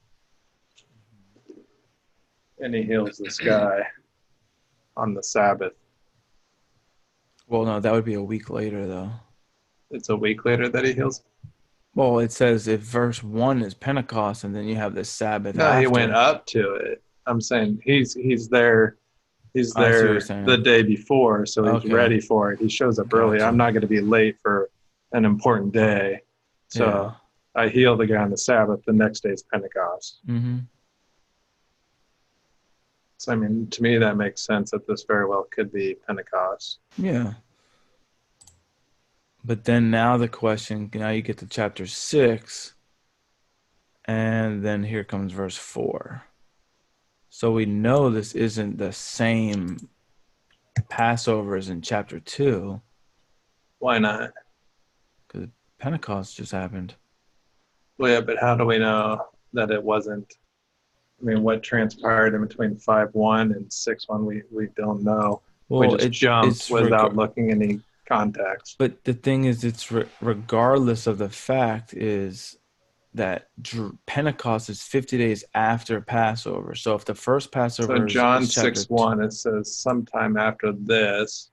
And he heals this guy on the Sabbath. Well, no, that would be a week later though. It's a week later that he heals. Well, it says if verse 1 is Pentecost and then you have the Sabbath No, after. he went up to it. I'm saying he's there. He's I see what there you're saying. the day before, so he's Okay. ready for it. He shows up early. Gotcha. I'm not going to be late for an important day. So I heal the guy on the Sabbath. The next day is Pentecost. Mm-hmm. So, I mean, to me, that makes sense that this very well could be Pentecost. Yeah. But then now the question, now you get to chapter 6, and then here comes verse 4. So we know this isn't the same Passover as in chapter 2 Why not? because Pentecost just happened. Well, yeah, but how do we know that it wasn't? I mean, what transpired in between 5:1 and 6:1? We don't know. We Well, just jumped it's without looking any context. but the thing is, it's regardless of the fact is that Pentecost is 50 days after Passover. So if the first So Passover John is chapter 6:1, it says sometime after this,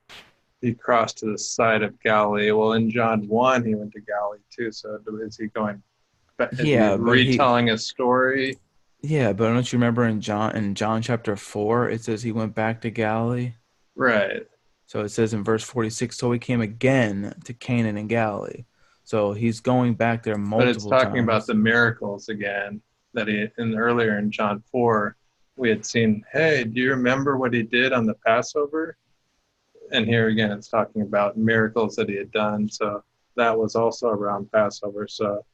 he crossed to the side of Galilee. Well, in John 1, he went to Galilee too. So is he going? Is he yeah, but retelling a story? but don't you remember in John chapter 4, it says he went back to Galilee? Right. So it says in verse 46, so he came again to Canaan and Galilee. So he's going back there But it's multiple talking about times. the miracles again that earlier in John 4, we had seen, hey, do you remember what he did on the Passover? And here again, it's talking about miracles that he had done. So that was also around Passover. So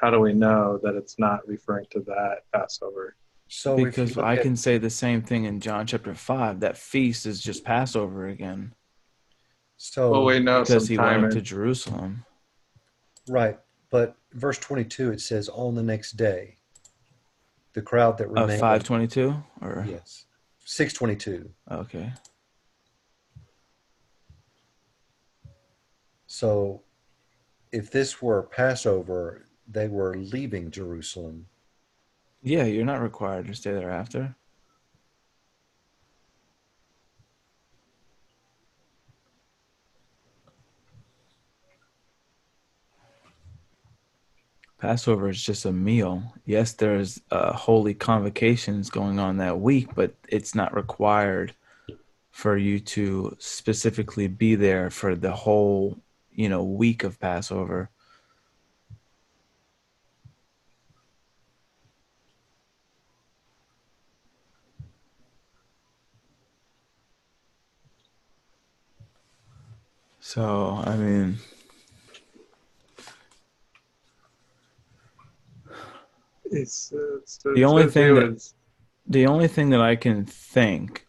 how do we know that it's not referring to that Passover? So if you Because look I at, can say the same thing in John chapter 5. That feast is just Passover again Well, we so know because some he went time up to in, Jerusalem. right, but verse 22 it says on the next day, the crowd that remained. 522 or Yes, 622. okay. So if this were Passover, they were leaving Jerusalem. Yeah, you're not required to stay there after. Passover is just a meal. Yes, there's holy convocations going on that week, but it's not required for you to specifically be there for the whole, week of Passover. So, I mean, it the only says thing here that was, the only thing that I can think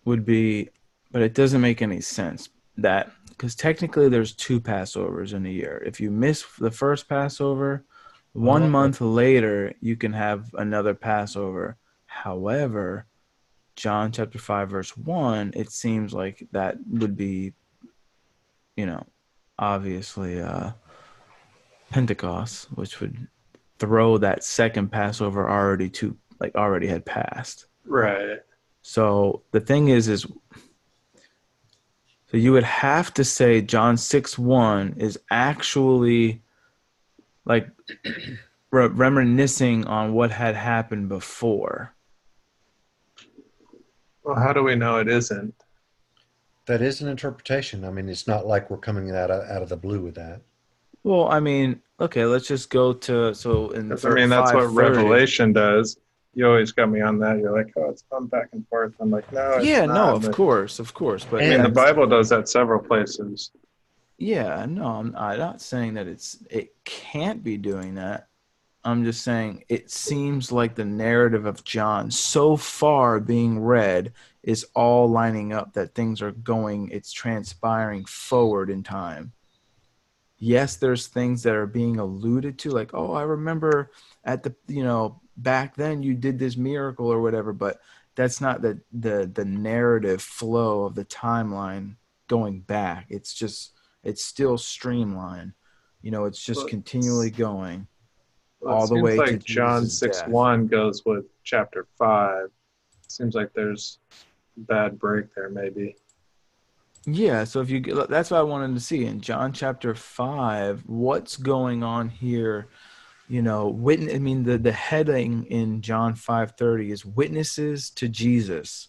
would be, but it doesn't make any sense that because technically there's two Passovers in a year. If you miss the first Passover, one Oh, month later you can have another Passover. However, John chapter 5 verse 1, it seems like that would be, you know, obviously Pentecost, which would throw that second Passover already had passed. right. So the thing is so you would have to say John 6:1 is actually like reminiscing on what had happened before. Well, how do we know it isn't? that is an interpretation. I mean, it's not like we're coming out of the blue with that. Well, I mean, okay, let's just go to so in Because I mean, that's what 5:30. Revelation does. You always got me on that. You're like, oh, it's gone back and forth. I'm like, no, it's Yeah, no, not. of But course, I but mean, the And Bible does that several places. yeah, no, I'm not saying that it can't be doing that. I'm just saying it seems like the narrative of John so far being read is all lining up that things are going, it's transpiring forward in time. Yes, there's things that are being alluded to, like, oh, I remember at back then you did this miracle or whatever, but that's not the narrative flow of the timeline going back. It's still streamlined. It's just But continually going well, it all the seems way to like John Jesus' death. 6:1 goes with chapter 5. Seems like there's a bad break there, maybe. Yeah, so that's what I wanted to see in John chapter 5, what's going on here? I mean the heading in John 5:30 is witnesses to Jesus.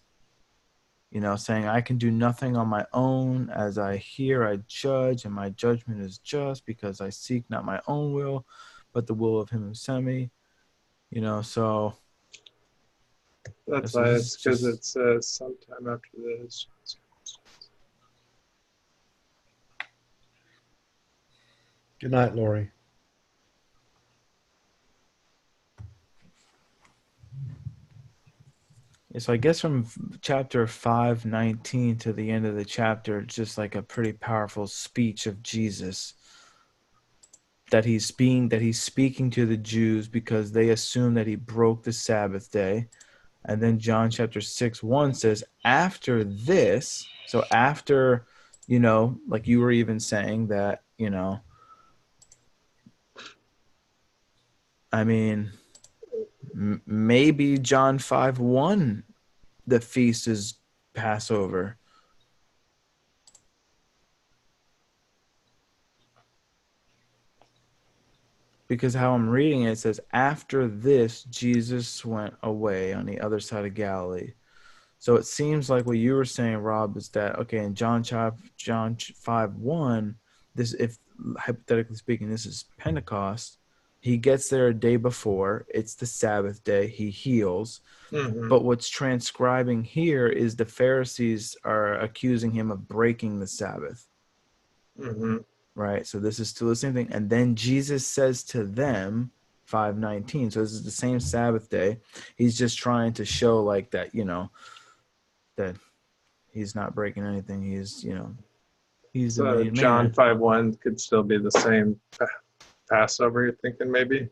Saying I can do nothing on my own, as I hear I judge, and my judgment is just because I seek not my own will, but the will of him who sent me. So That's so why this is it's because just it says sometime after this. good night, Lori. So I guess from chapter 5:19 to the end of the chapter, it's just like a pretty powerful speech of Jesus that he's speaking to the Jews because they assume that he broke the Sabbath day. And then John chapter 6:1 says, after this, so after, like you were even saying that, I mean, maybe John 5:1, the feast is Passover. Because how I'm reading it, it says, after this, Jesus went away on the other side of Galilee. So it seems like what you were saying, Rob, is that, okay, in John 5:1, this, if hypothetically speaking, this is Pentecost, he gets there a day before, it's the Sabbath day, he heals. Mm-hmm. But what's transcribing here is the Pharisees are accusing him of breaking the Sabbath. Mm-hmm. Right, so this is still the same thing. And then Jesus says to them, 5:19. So this is the same Sabbath day. He's just trying to show like that, that he's not breaking anything. He's, he's the So main John man. 5:1 could still be the same Passover, you're thinking maybe?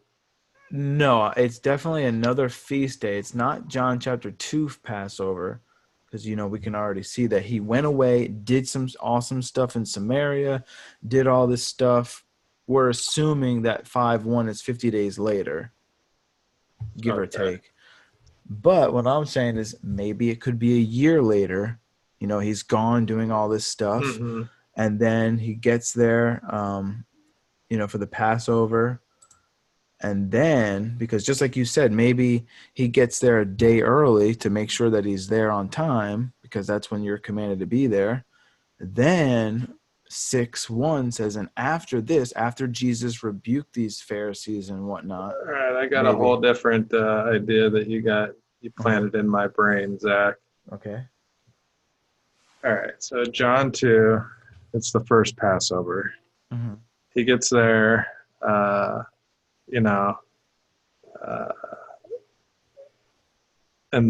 No, it's definitely another feast day. It's not John chapter 2 Passover, because we can already see that he went away, did some awesome stuff in Samaria, did all this stuff. We're assuming that 5:1 is 50 days later, give or take. But what I'm saying is maybe it could be a year later. He's gone doing all this stuff, Mm-hmm. and then he gets there, for the Passover. And then, because just like you said, maybe he gets there a day early to make sure that he's there on time, because that's when you're commanded to be there. Then 6:1 says, and after this, after Jesus rebuked these Pharisees and whatnot. All right, I got a whole different idea that you planted in my brain, Zach. Okay. All right, so John 2, it's the first Passover. Mm-hmm. He gets there, and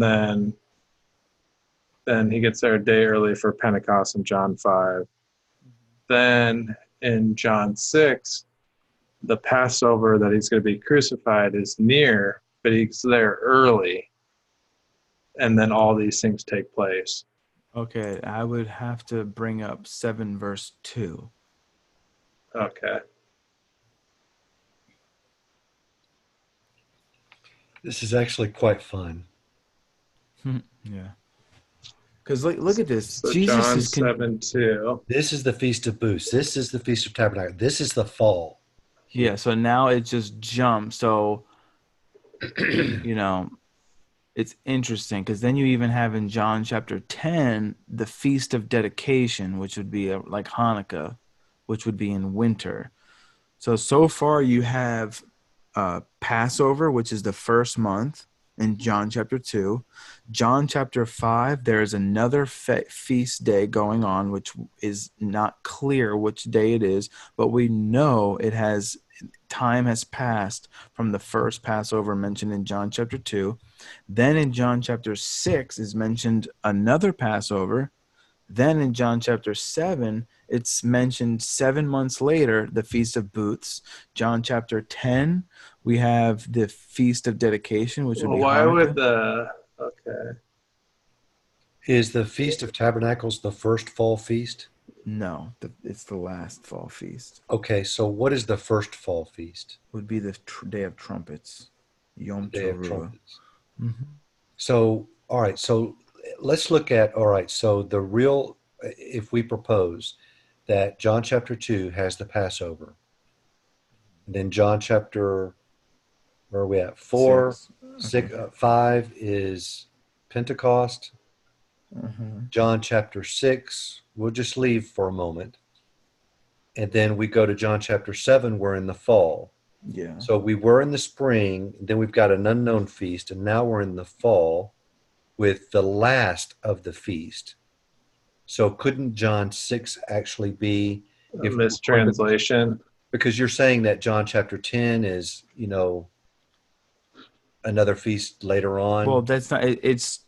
then he gets there a day early for Pentecost in John 5. Then in John 6, the Passover that he's going to be crucified is near, but he's there early. And then all these things take place. Okay, I would have to bring up 7 verse 2. Okay. This is actually quite fun. Yeah. Because look at this. So Jesus John is 7:2. This is the Feast of Booths. This is the Feast of Tabernacles. This is the fall. Yeah, so now it just jumps. So, it's interesting because then you even have in John chapter 10 the Feast of Dedication, which would be like Hanukkah, which would be in winter. So far you have Passover, which is the first month in John chapter 2. John chapter 5, there is another feast day going on, which is not clear which day it is, but we know time has passed from the first Passover mentioned in John chapter 2. Then in John chapter 6 is mentioned another Passover. Then in John chapter 7, it's mentioned 7 months later, the Feast of Booths. John chapter 10, we have the Feast of Dedication, which would be why Hanukkah. Okay. Is the Feast of Tabernacles the first fall feast? No, it's the last fall feast. Okay, so what is the first fall feast? Would be the Day of Trumpets, Yom Day of Teruah. Trumpets. Mm-hmm. So, all right, so let's look at, all right, so the real, if we propose that John chapter 2 has the Passover, then John chapter, where are we at? 4, 6, 5 is Pentecost. Mm-hmm. John chapter 6, we'll just leave for a moment. And then we go to John chapter 7, we're in the fall. Yeah. So we were in the spring, then we've got an unknown feast, and now we're in the fall with the last of the feast. So couldn't John 6 actually be A mistranslation? Because you're saying that John chapter 10 is, another feast later on. Well, that's not. It's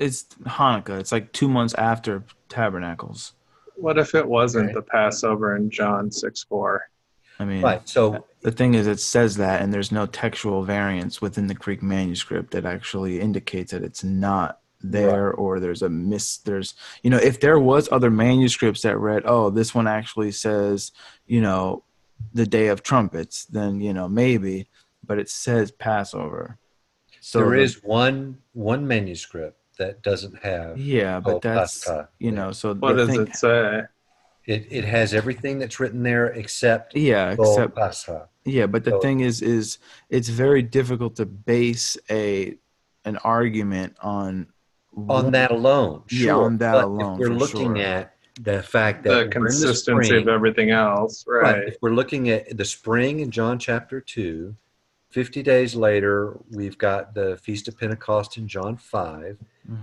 it's Hanukkah. It's like 2 months after Tabernacles. What if it wasn't Okay. the Passover in John 6:4? I mean, Right. So the thing is, it says that, and there's no textual variance within the Greek manuscript that actually indicates that it's not there, or there's a there's, if there was other manuscripts that read, oh, this one actually says, the Day of Trumpets, then, maybe, but it says Passover. So there is one manuscript that doesn't have yeah, but that's, Pascha there. so What the does thing, it say? It has everything that's written there except yeah, Kol except, Pascha. yeah, but the So thing is it's very difficult to base an argument on on one, that alone, yeah, sure. on that But if alone we're for looking sure. at the fact The that we're in the consistency of spring, everything else, right? right? If we're looking at the spring in John chapter 2, 50 days later, we've got the Feast of Pentecost in John 5,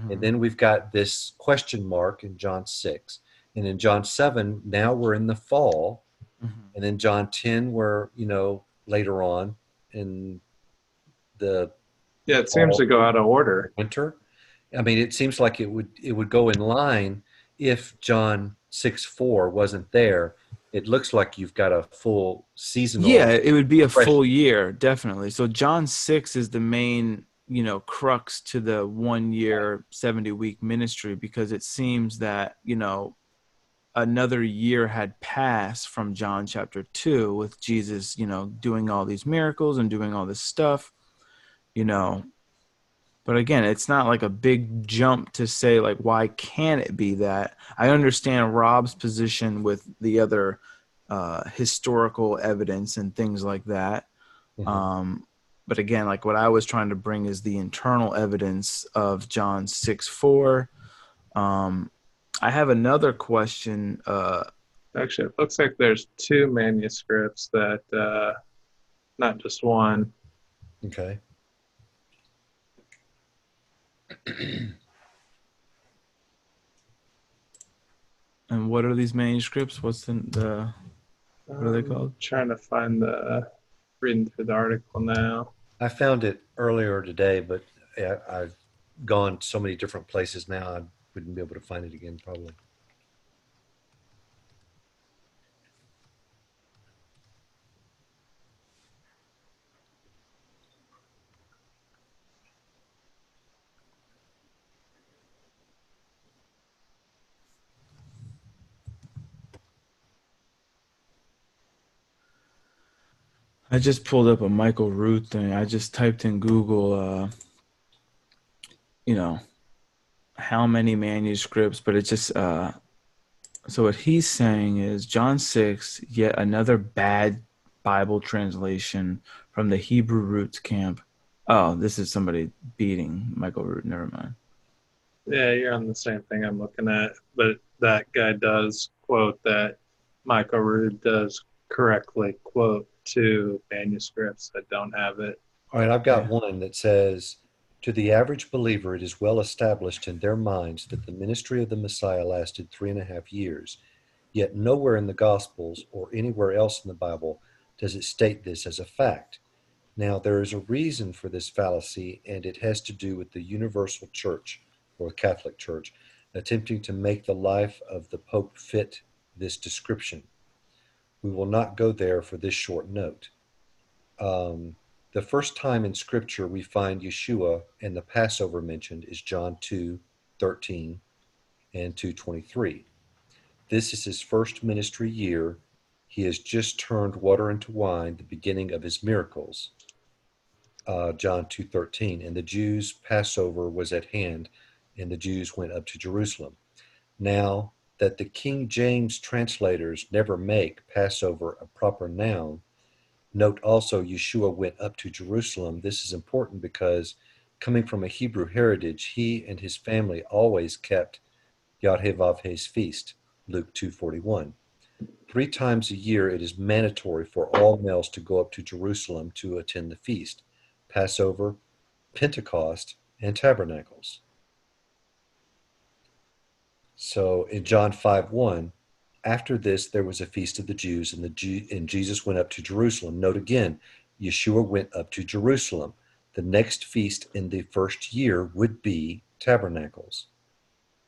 and Hmm. then we've got this question mark in John 6. And in John 7, now we're in the fall. Hmm. And then John 10, we're, later on in the Yeah, it seems fall, to go out of order. winter. I mean, it seems like it would go in line if John 6:4 wasn't there. It looks like you've got a full Yeah, seasonal it would be a fresh. full year, definitely. So John 6 is the main, crux to the 1 year, 70-week ministry, because it seems that, another year had passed from John chapter 2 with Jesus, doing all these miracles and doing all this stuff, you know. But again, it's not like a big jump to say, like, why can't it be that? I understand Rob's position with the other historical evidence and things like that. Mhm. Um, but again, like what I was trying to bring is the internal evidence of John 6:4. Um, I have another question. Actually, it looks like there's two manuscripts that, not just one. Okay. And what are these manuscripts? What's what are they called? Trying to find reading through the article now. I found it earlier today, but I've gone so many different places now, I wouldn't be able to find it again, probably. I just pulled up a Michael Root thing. I just typed in Google, you know, how many manuscripts, but it just so what he's saying is John 6, yet another bad Bible translation from the Hebrew Roots camp. Oh, this is somebody beating Michael Root. Never mind. Yeah, you're on the same thing I'm looking at, but that guy does quote that Michael Rood does correctly quote two manuscripts that don't have it. All right, I've got Okay. one that says, to the average believer, it is well established in their minds that the ministry of the Messiah lasted 3.5 years. Yet nowhere in the Gospels or anywhere else in the Bible does it state this as a fact. Now, there is a reason for this fallacy, and it has to do with the universal church, or the Catholic Church, attempting to make the life of the Pope fit this description. We will not go there for this short note. The first time in Scripture we find Yeshua and the Passover mentioned is John 2:13 and 2:23. This is his first ministry year. He has just turned water into wine, the beginning of his miracles. John 2:13, and the Jews' Passover was at hand, and the Jews went up to Jerusalem. Now that the King James translators never make Passover a proper noun, note also Yeshua went up to Jerusalem. This is important because coming from a Hebrew heritage, he and his family always kept Yod Heh feast, Luke 2:41. 3 times a year it is mandatory for all males to go up to Jerusalem to attend the feast, Passover, Pentecost, and Tabernacles. So in John 5:1, after this there was a feast of the Jews, and Jesus went up to Jerusalem. Note again, Yeshua went up to Jerusalem. The next feast in the first year would be Tabernacles.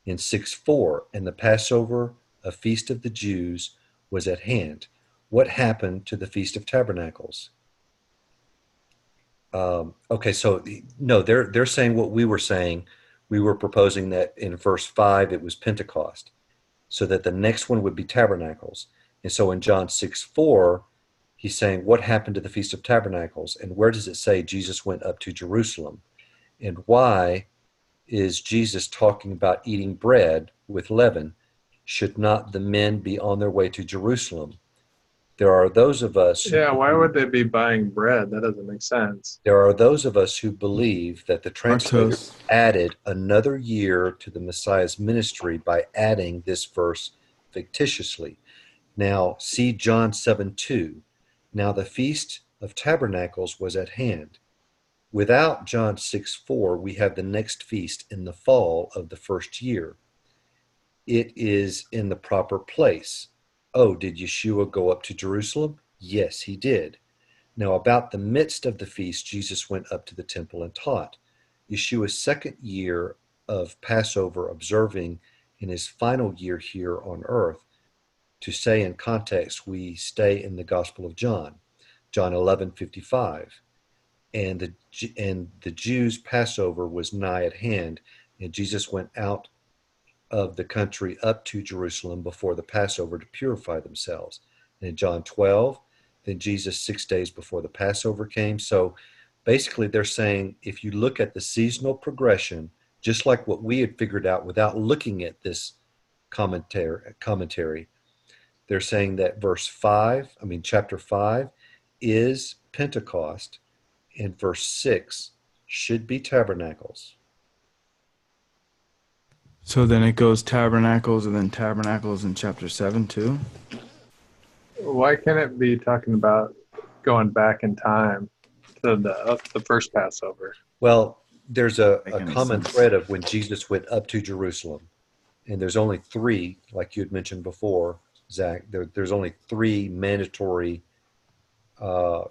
In 6:4, and the Passover, a feast of the Jews, was at hand. What happened to the Feast of Tabernacles? Okay, so no, they're saying what we were saying. We were proposing that in verse 5 it was Pentecost, so that the next one would be Tabernacles. And so in John 6:4, he's saying, what happened to the Feast of Tabernacles? And where does it say Jesus went up to Jerusalem? And why is Jesus talking about eating bread with leaven? Should not the men be on their way to Jerusalem? There are those of us Yeah, why would they be buying bread? That doesn't make sense. there are those of us who believe that the translator Artos. added another year to the Messiah's ministry by adding this verse fictitiously. Now, see John 7:2. Now the Feast of Tabernacles was at hand. Without John 6:4, we have the next feast in the fall of the first year. It is in the proper place. Oh, did Yeshua go up to Jerusalem? Yes, he did. Now, about the midst of the feast, Jesus went up to the temple and taught. Yeshua's second year of Passover observing in his final year here on earth. To say in context, we stay in the Gospel of John, John 11:55. And the Jews' Passover was nigh at hand, and Jesus went out of the country up to Jerusalem before the Passover to purify themselves. And in John 12, then Jesus 6 days before the Passover came. So basically they're saying if you look at the seasonal progression, just like what we had figured out without looking at this commentary, they're saying that chapter 5 is Pentecost, and verse 6 should be Tabernacles. So then it goes Tabernacles and then Tabernacles in chapter 7 too? Why can't it be talking about going back in time to the first Passover? Well, there's a Making common sense. thread of when Jesus went up to Jerusalem, and there's only three, like you had mentioned before, Zach. There's only three mandatory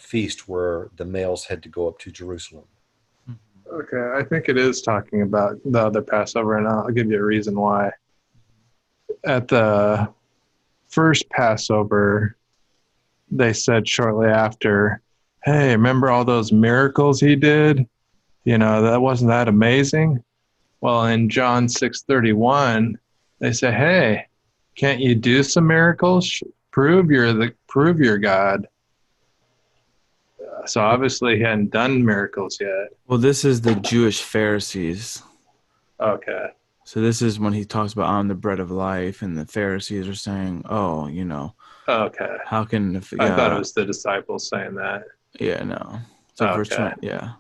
feasts where the males had to go up to Jerusalem. Okay, I think it is talking about the other Passover, and I'll give you a reason why. At the first Passover, they said shortly after, hey, remember all those miracles he did? That wasn't that amazing? Well, in John 6:31, they say, hey, can't you do some miracles? Prove you're God. So obviously he hadn't done miracles yet. Well, this is the Jewish Pharisees. Okay. So this is when he talks about I'm the bread of life, and the Pharisees are saying, oh, Okay. how can I thought it was the disciples saying that. Yeah, no. So verse Okay. 20, yeah.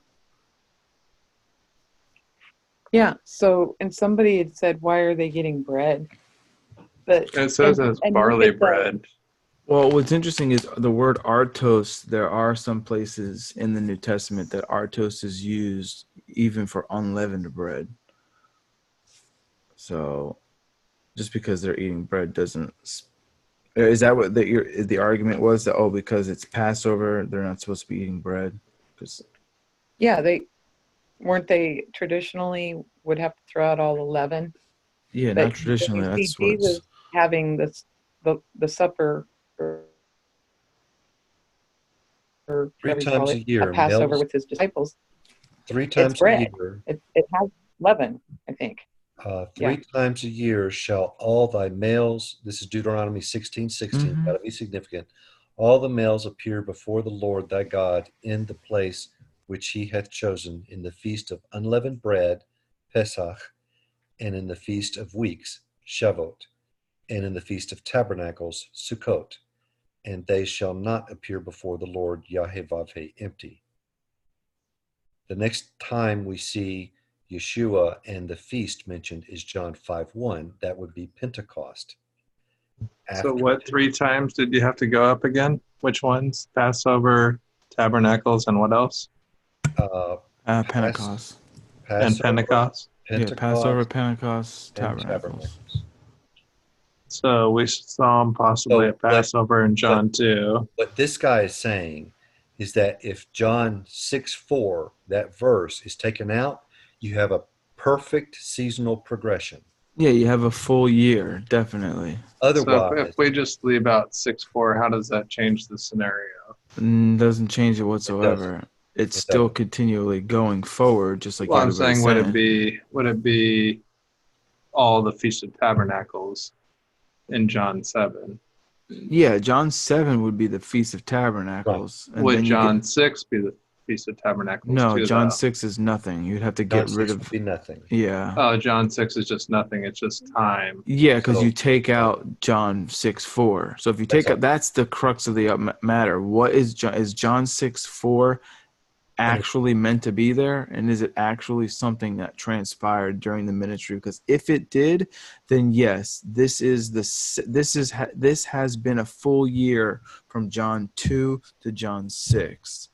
Yeah. So, and somebody had said, why are they getting bread? But It says it's barley bread. Well, what's interesting is the word artos. There are some places in the New Testament that artos is used even for unleavened bread. So just because they're eating bread doesn't... Is that what the argument was? That, because it's Passover, they're not supposed to be eating bread? Yeah, they traditionally would have to throw out all the leaven. Yeah, But not traditionally. you see That's what Jesus having the supper or Three whatever you call times a it, year, a Passover males, with his disciples. 3 It's times a bread. year, It has leaven, I think. three times a year shall all thy males, this is Deuteronomy 16:16, Mhm. got to be significant, all the males appear before the Lord thy God in the place which he hath chosen, in the feast of unleavened bread, Pesach, and in the feast of weeks, Shavuot, and in the feast of tabernacles, Sukkot, and they shall not appear before the Lord Yahweh empty. The next time we see Yeshua and the feast mentioned is John 5:1. That would be Pentecost. So what 3 times did you have to go up again? Which ones? Passover, Tabernacles, and what else? Pentecost. And Pentecost. Yeah, Passover, Pentecost, and Tabernacles. So we saw him possibly at Passover in John 2. What this guy is saying is that if John 6:4, that verse, is taken out, you have a perfect seasonal progression. Yeah, you have a full year, definitely. So Otherwise, if we just leave out 6-4, how does that change the scenario? Doesn't change it it doesn't. whatsoever. It's It still doesn't. continually going forward, just like Well, I'm everybody's saying, saying. would it be all the Feast of Tabernacles in John 7? Yeah, John 7 would be the Feast of Tabernacles. And Would then you get John 6 be the Feast of Tabernacles no, too, John though? 6 is nothing. You'd have to John get rid 6 would of be nothing. yeah. Oh, John 6 is just nothing. It's just time. Yeah, because So you take out John 6:4. So if you that's take all. out, that's the crux of the matter. What is John 6:4 actually meant to be there, and is it actually something that transpired during the ministry? Because if it did, then yes, this has been a full year from John 2 to John 6.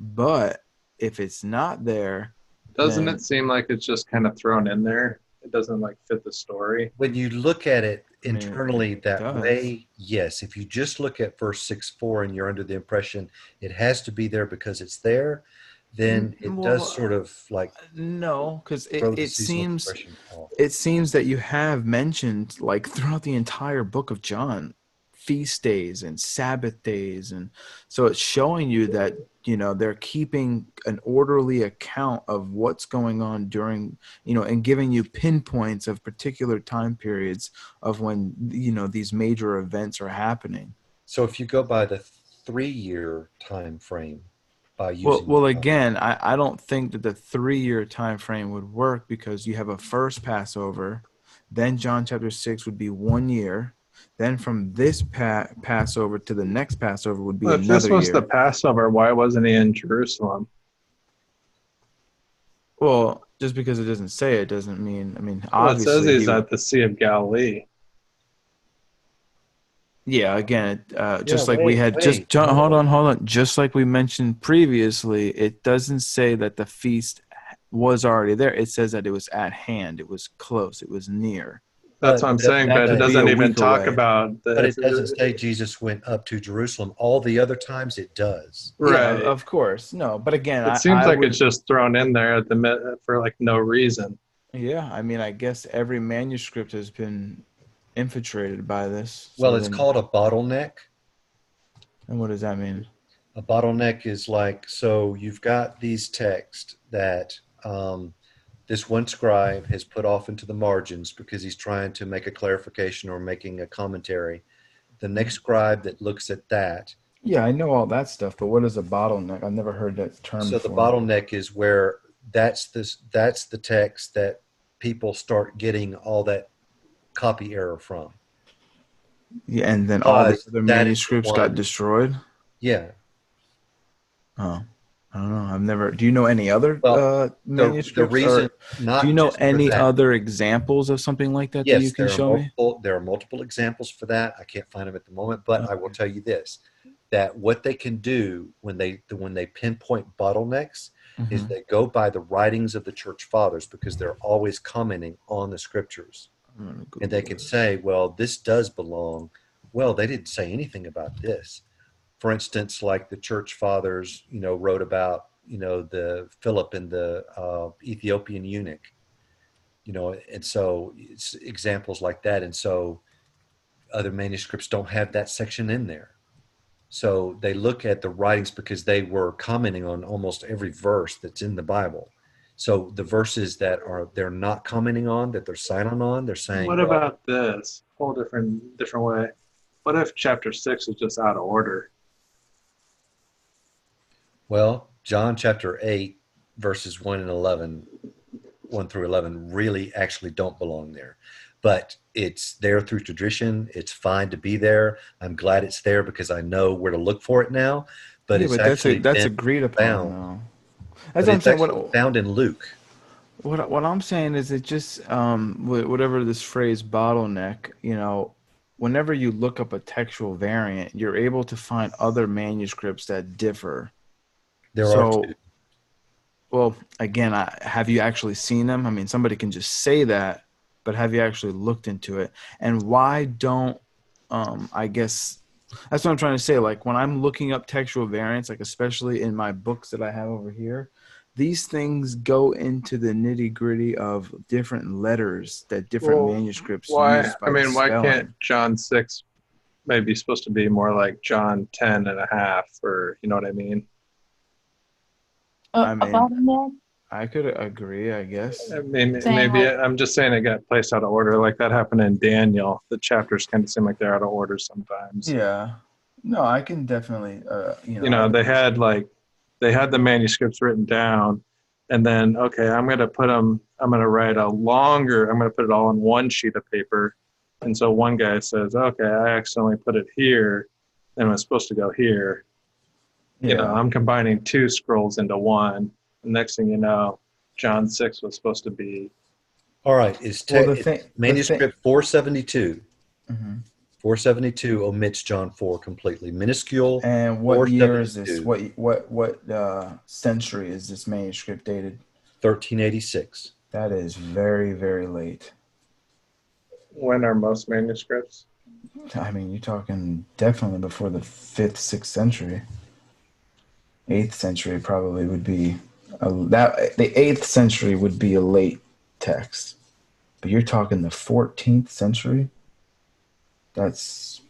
But if it's not there, Doesn't then it seem like it's just kind of thrown in there? It doesn't like fit the story. When you look at it I mean, internally it that does. way, yes. If you just look at verse 6:4 and you're under the impression it has to be there because it's there, then it does Well, sort of like no, because throw the seasonal progression off. it seems that you have mentioned like throughout the entire book of John feast days and Sabbath days, and so it's showing you that they're keeping an orderly account of what's going on during and giving you pinpoints of particular time periods of when these major events are happening. So if you go by the 3-year time frame by Well, using well, again, I don't think that the 3-year time frame would work because you have a first Passover, then John chapter 6 would be 1 year, then from this Passover to the next Passover would be Well, if this another was the year. Passover, why wasn't he in Jerusalem? Well, just because it doesn't say it doesn't mean. I mean, Well, it says obviously he's at the Sea of Galilee. yeah. Again, Yeah, just like we had wait. hold on. Just like we mentioned previously, it doesn't say that the feast was already there. It says that it was at hand. It was close. It was near. That's But what I'm it doesn't saying, That but it could say, be a doesn't even week talk away. about but it doesn't the say Jesus went up to Jerusalem. All the other times it does. Yeah, right. of course. No, but again, It seems I like it's would. just thrown in there at the for like no reason. Yeah, I mean, I guess every manuscript has been infiltrated by this. Well, So it's then, called a bottleneck. and what does that mean? A bottleneck is like, so you've got these texts that this one scribe has put off into the margins because he's trying to make a clarification or making a commentary. The next scribe that looks at that, Yeah, I know all that stuff, but what is a bottleneck? I've never heard that term so the before. bottleneck is where that's the text that people start getting all that copy error from. Yeah, and then all the Because other that is the manuscripts got one, destroyed. yeah. Oh, I don't know. I've never. Do you know any other Well, the manuscripts, reason, or do not you know just for any that. other examples of something like that you Yes, can show me? there are multiple examples for that. I can't find them at the moment, but I will Okay. tell you this: that what they can do when they pinpoint bottlenecks is Mhm. they go by the writings of the church fathers because they're always commenting on the scriptures, I'm gonna and they Google can this. say, "Well, this does belong." Well, they didn't say anything about this. For instance, like the church fathers, wrote about the Philip and the Ethiopian eunuch, and so it's examples like that. And so other manuscripts don't have that section in there. So they look at the writings because they were commenting on almost every verse that's in the Bible. So the verses that they're not commenting on, that they're silent on, they're saying, What well, about this? Whole different way. What if chapter 6 is just out of order? John chapter 8, verses 1 through 11 really actually don't belong there. But it's there through tradition. It's fine to be there. I'm glad it's there because I know where to look for it now. But Yeah, it's but actually that's been agreed upon, found. though. That's But what I'm it's saying. actually found in Luke. What I'm saying is it just whatever this phrase bottleneck, whenever you look up a textual variant, you're able to find other manuscripts that differ. There are two. So, well, again, have you actually seen them? I mean, somebody can just say that, but have you actually looked into it? And why don't I guess that's what I'm trying to say. Like when I'm looking up textual variants, like especially in my books that I have over here, these things go into the nitty gritty of different letters that different Well, manuscripts why? use I by the mean, why spelling. can't John 6 maybe supposed to be more like John 10 and a half, or you know what I mean? I mean, About that, I could agree, I guess. I mean, saying maybe like, I'm just saying it got placed out of order, like that happened in Daniel. The chapters kind of seem like they're out of order sometimes. Yeah. No, I can definitely, You know, they had the manuscripts written down, and then okay, I'm gonna put them. I'm gonna write a longer. I'm gonna put it all on one sheet of paper, and so one guy says, okay, I accidentally put it here, and it was supposed to go here. You know, yeah. I'm combining two scrolls into one. The next thing you know, John 6 was supposed to be. All right. It's Well, manuscript 472. Mhm. 472 omits John 4 completely. Minuscule. And what year is 472. this? What century is this manuscript dated? 1386. That is very, very late. When are most manuscripts? I mean, you're talking definitely before the 5th, 6th century. 8th century probably would be the 8th century would be a late text. But you're talking the 14th century? That's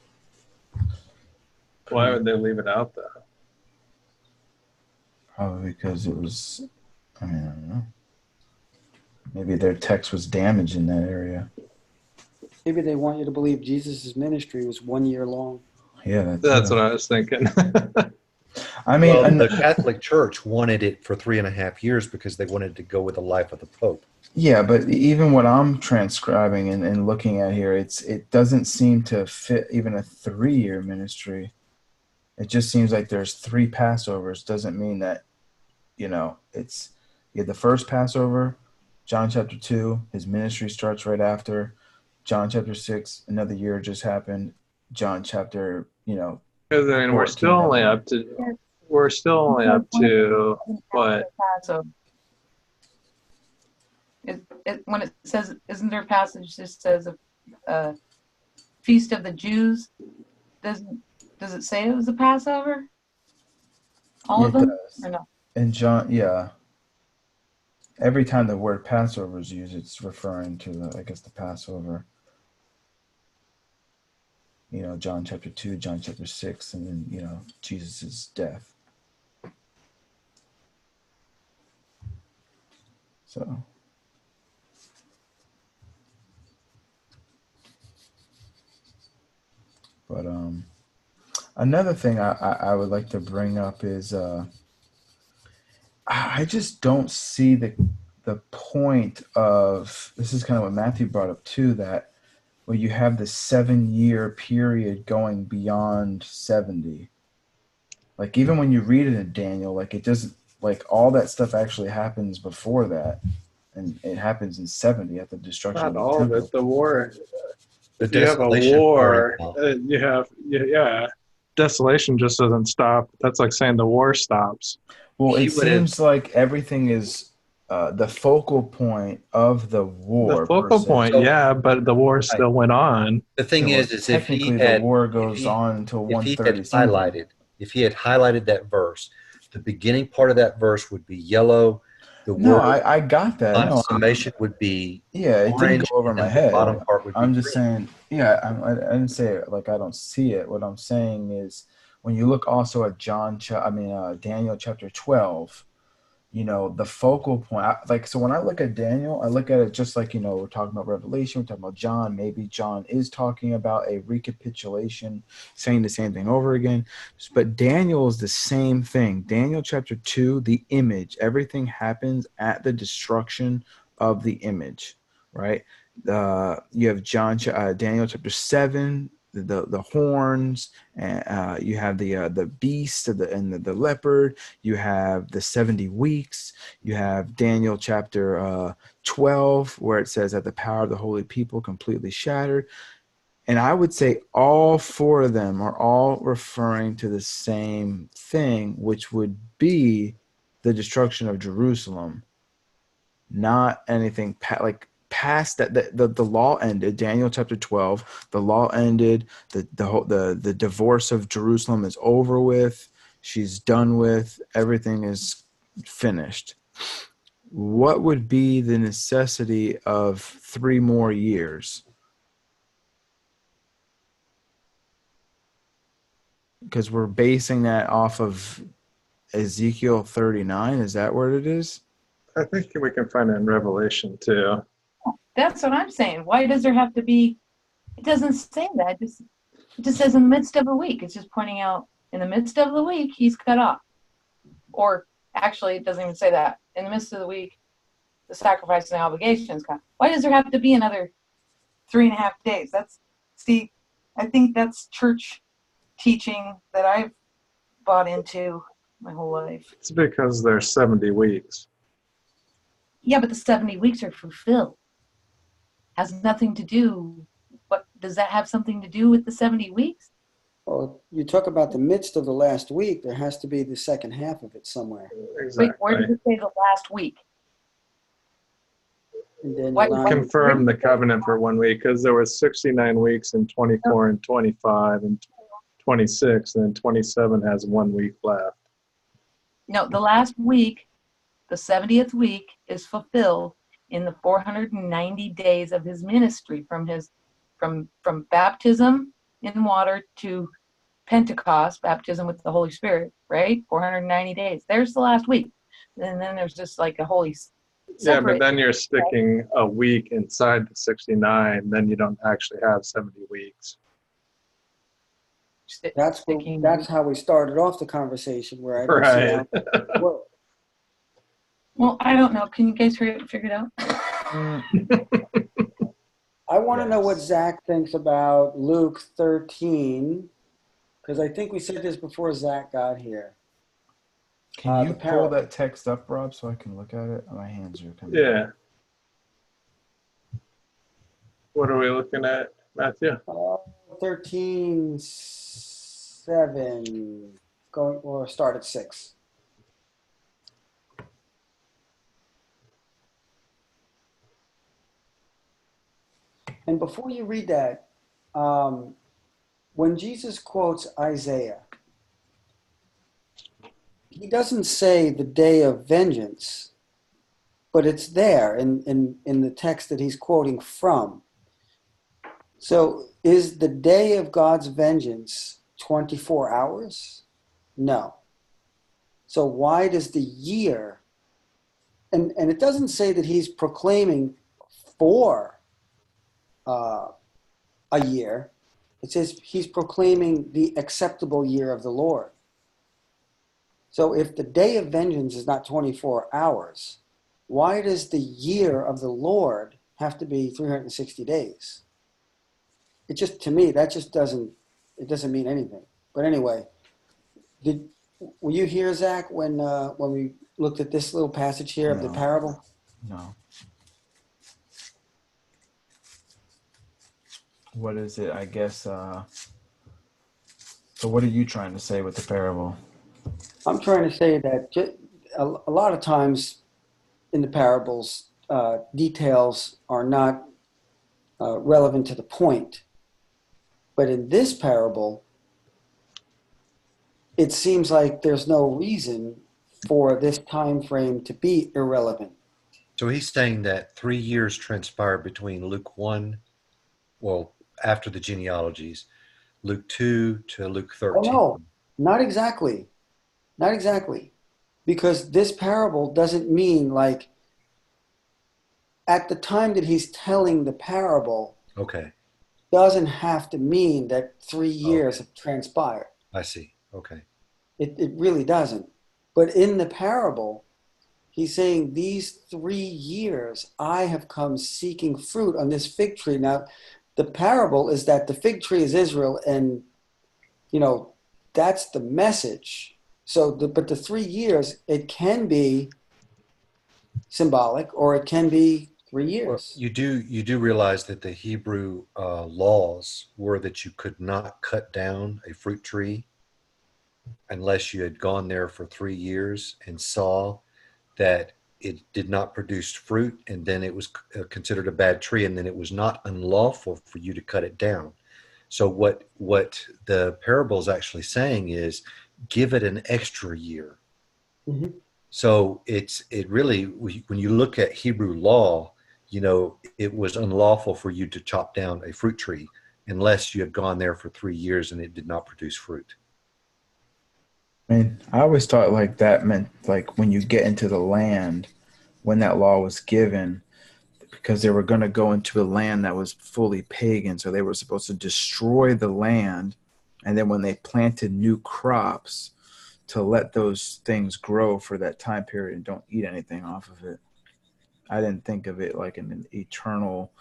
Why would they leave it out though? probably because it was, I mean, I don't know. Maybe their text was damaged in that area. Maybe they want you to believe Jesus' ministry was 1 year long. Yeah, That's what I was thinking. I mean, Well, the Catholic Church wanted it for 3.5 years because they wanted to go with the life of the Pope. yeah, but even what I'm transcribing and looking at here, it doesn't seem to fit even a 3-year ministry. It just seems like there's 3 Passovers. Doesn't mean that, it's you had the first Passover, John chapter 2, his ministry starts right after. John chapter 6, another year just happened. John chapter, Because I mean, 14 happened. we're still only up to what? Passover. When it says, isn't there a passage that says a feast of the Jews? Does it say it was a Passover? All of It them, does. or no? And John, yeah. Every time the word Passover is used, it's referring to the Passover. John chapter 2, John chapter 6, and then, Jesus' death. So. But another thing I would like to bring up is I just don't see the point of, this is kind of what Matthew brought up too, that where you have the 7-year period going beyond 70. Like even when you read it in Daniel, like it doesn't, like all that stuff actually happens before that, and it happens in 70 at the destruction Not of the all temple. of it. The war. The If you have a desolation war, part. desolation just doesn't stop. That's like saying the war stops. Well, He it would have- seems like everything is the focal point of the war. The focal per se. point, So- yeah, but the war still went on. The thing Yeah, well, is if he technically had the war if goes he- on until if he had 130 something. if he had highlighted that verse, the beginning part of that verse would be yellow. The No, word I got that. No, consummation would be yeah, it didn't orange, go over and my then head. the bottom part would be I'm just green. saying, yeah, I didn't say it like I don't see it. What I'm saying is, when you look also at Daniel chapter 12, the focal point. So when I look at Daniel, I look at it just like, we're talking about Revelation, we're talking about John. Maybe John is talking about a recapitulation, saying the same thing over again. But Daniel is the same thing. Daniel chapter 2, the image, everything happens at the destruction of the image, right? You have Daniel chapter 7, the horns, and you have the beast and the leopard. You have the 70 weeks. You have Daniel chapter 12, where it says that the power of the holy people completely shattered. And I would say all 4 of them are all referring to the same thing, which would be the destruction of Jerusalem, not anything past that. The law ended. Daniel chapter 12, the law ended. The divorce of Jerusalem is over with. She's done with. Everything is finished. what would be the necessity of 3 more years? Because we're basing that off of Ezekiel 39. Is that where it is? I think we can find it in Revelation too. That's what I'm saying. Why does there have to be? It doesn't say that. It just says in the midst of the week. It's just pointing out in the midst of the week he's cut off. Or actually, it doesn't even say that. In the midst of the week, the sacrifice and the obligation is cut. Why does there have to be another 3.5 days? I think that's church teaching that I've bought into my whole life. It's because there's 70 weeks. Yeah, but the 70 weeks are fulfilled. Has nothing to do. What does that have something to do with the 70 weeks? Well, you talk about the midst of the last week, there has to be the second half of it somewhere. Exactly. Wait, where did it say the last week? And then What- you'll Confirm the covenant for 1 week because there was 69 weeks in 24 and 25 and 26, and then 27 has 1 week left. No, the last week, the 70th week, is fulfilled in the 490 days of his ministry from baptism in water to Pentecost, baptism with the Holy Spirit, right? 490 days. There's the last week. And then there's just like a holy Yeah, but separate. then you're sticking a week inside the 69, then you don't actually have 70 weeks. that's how we started off the conversation, where I don't see Right. how it works. Well, I don't know. Can you guys figure it out? I want to know what Yes. Zach thinks about Luke 13, because I think we said this before Zach got here. Can you the pull parable. that text up, Rob, so I can look at it? My hands are coming. Yeah. What are we looking at, Matthew? 13:7. We'll start at 6. And before you read that, when Jesus quotes Isaiah, he doesn't say the day of vengeance, but it's there in the text that he's quoting from. So is the day of God's vengeance 24 hours? No. So why does the year, and it doesn't say that he's proclaiming for a year. It says he's proclaiming the acceptable year of the Lord. So if the day of vengeance is not 24 hours, why does the year of the Lord have to be 360 days? It just, to me, that just doesn't mean anything. But anyway, were you here, Zach, when we looked at this little passage here of the No. parable? No. What is it? I guess. So what are you trying to say with the parable? I'm trying to say that a lot of times in the parables, details are not relevant to the point. But in this parable, it seems like there's no reason for this time frame to be irrelevant. So he's saying that 3 years transpired between Luke 1, well, after the genealogies, Luke 2 to Luke 13. Oh, no, not exactly. Not exactly. Because this parable doesn't mean like at the time that he's telling the parable, Okay, doesn't have to mean that 3 years have transpired. I see. Okay. It really doesn't. But in the parable, he's saying these 3 years I have come seeking fruit on this fig tree. Now, the parable is that the fig tree is Israel, and that's the message. So, but the 3 years, it can be symbolic, or it can be 3 Well, years. you do realize that the Hebrew laws were that you could not cut down a fruit tree unless you had gone there for 3 years and saw that it did not produce fruit, and then it was considered a bad tree, and then it was not unlawful for you to cut it down. So what the parable is actually saying is, give it an extra year. Mm-hmm. So it really, when you look at Hebrew law, it was unlawful for you to chop down a fruit tree unless you had gone there for 3 years and it did not produce fruit. I mean, I always thought like that meant like when you get into the land, when that law was given, because they were going to go into a land that was fully pagan, so they were supposed to destroy the land, and then when they planted new crops, to let those things grow for that time period and don't eat anything off of it. I didn't think of it like an eternal,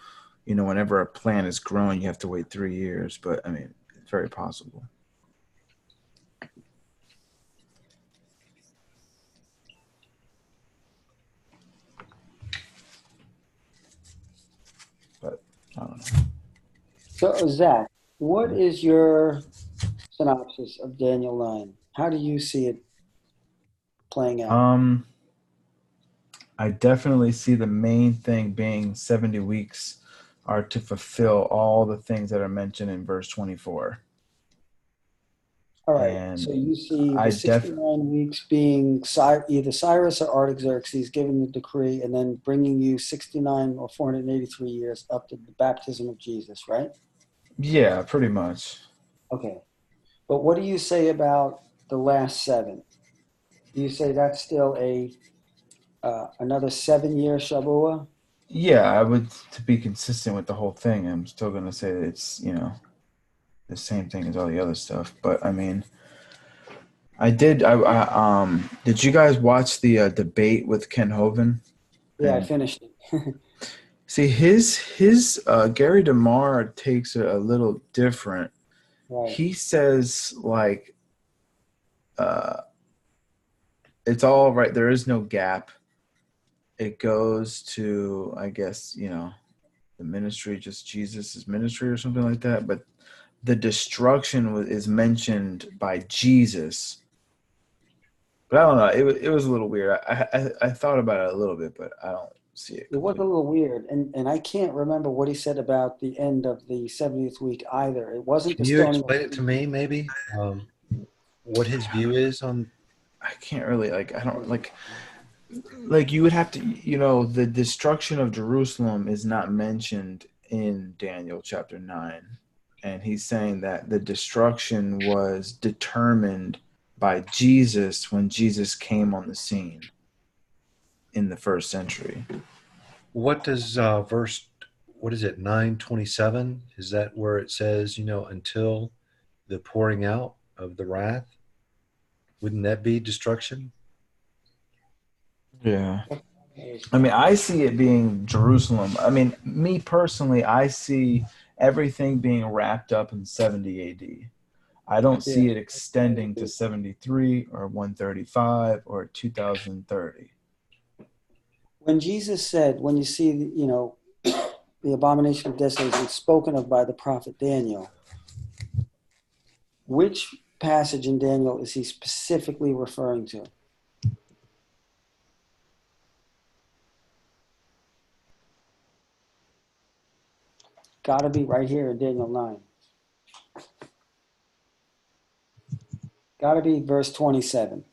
whenever a plant is growing, you have to wait 3 years, but I mean, it's very possible. But I don't know. So, Zach, what is your synopsis of Daniel 9? How do you see it playing out? I definitely see the main thing being 70 weeks are to fulfill all the things that are mentioned in verse 24. All right. And So you see I the 69 weeks being either Cyrus or Artaxerxes giving the decree and then bringing you 69 or 483 years up to the baptism of Jesus, right? Yeah, pretty much. Okay. But what do you say about the last 7? Do you say that's still another 7-year Shavuot? Yeah, I would, to be consistent with the whole thing, I'm still going to say that it's, the same thing as all the other stuff. But I mean, did you guys watch the debate with Ken Hovind? Yeah, I finished it. See, his Gary DeMar takes it a little different. Right. He says like, it's all right. There is no gap. It goes to, I guess, the ministry, just Jesus' ministry or something like that. But the destruction is mentioned by Jesus. But I don't know. It was a little weird. I thought about it a little bit, but I don't see it. It was a little weird, and I can't remember what he said about the end of the 70th week either. It wasn't Can the you stoning. explain it to me, maybe? What his view is on? I can't really I don't like you would have to, the destruction of Jerusalem is not mentioned in Daniel chapter 9. And he's saying that the destruction was determined by Jesus when Jesus came on the scene in the first century. What does what is it, 9:27? Is that where it says, until the pouring out of the wrath? Wouldn't that be destruction? Yeah. I mean, I see it being Jerusalem. I mean, me personally, I see everything being wrapped up in 70 AD. I don't see it extending to 73 or 135 or 2030. When Jesus said, when you see, the abomination of desolation spoken of by the prophet Daniel, which passage in Daniel is he specifically referring to? Got to be right here in Daniel 9. Got to be verse 27.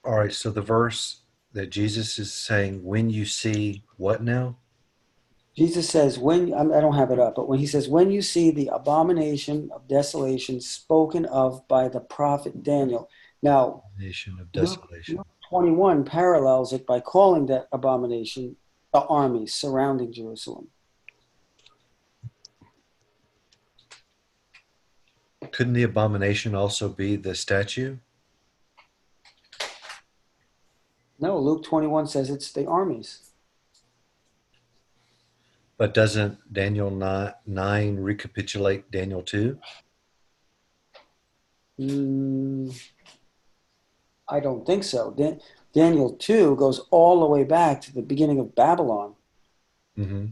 All right, so the verse that Jesus is saying, when you see what now? Jesus says, I don't have it up, but when he says, when you see the abomination of desolation spoken of by the prophet Daniel. Now, Nation of desolation. Luke 21 parallels it by calling that abomination the armies surrounding Jerusalem. Couldn't the abomination also be the statue? No, Luke 21 says it's the armies. But doesn't Daniel 9 recapitulate Daniel 2? I don't think so. Daniel 2 goes all the way back to the beginning of Babylon. Mm-hmm.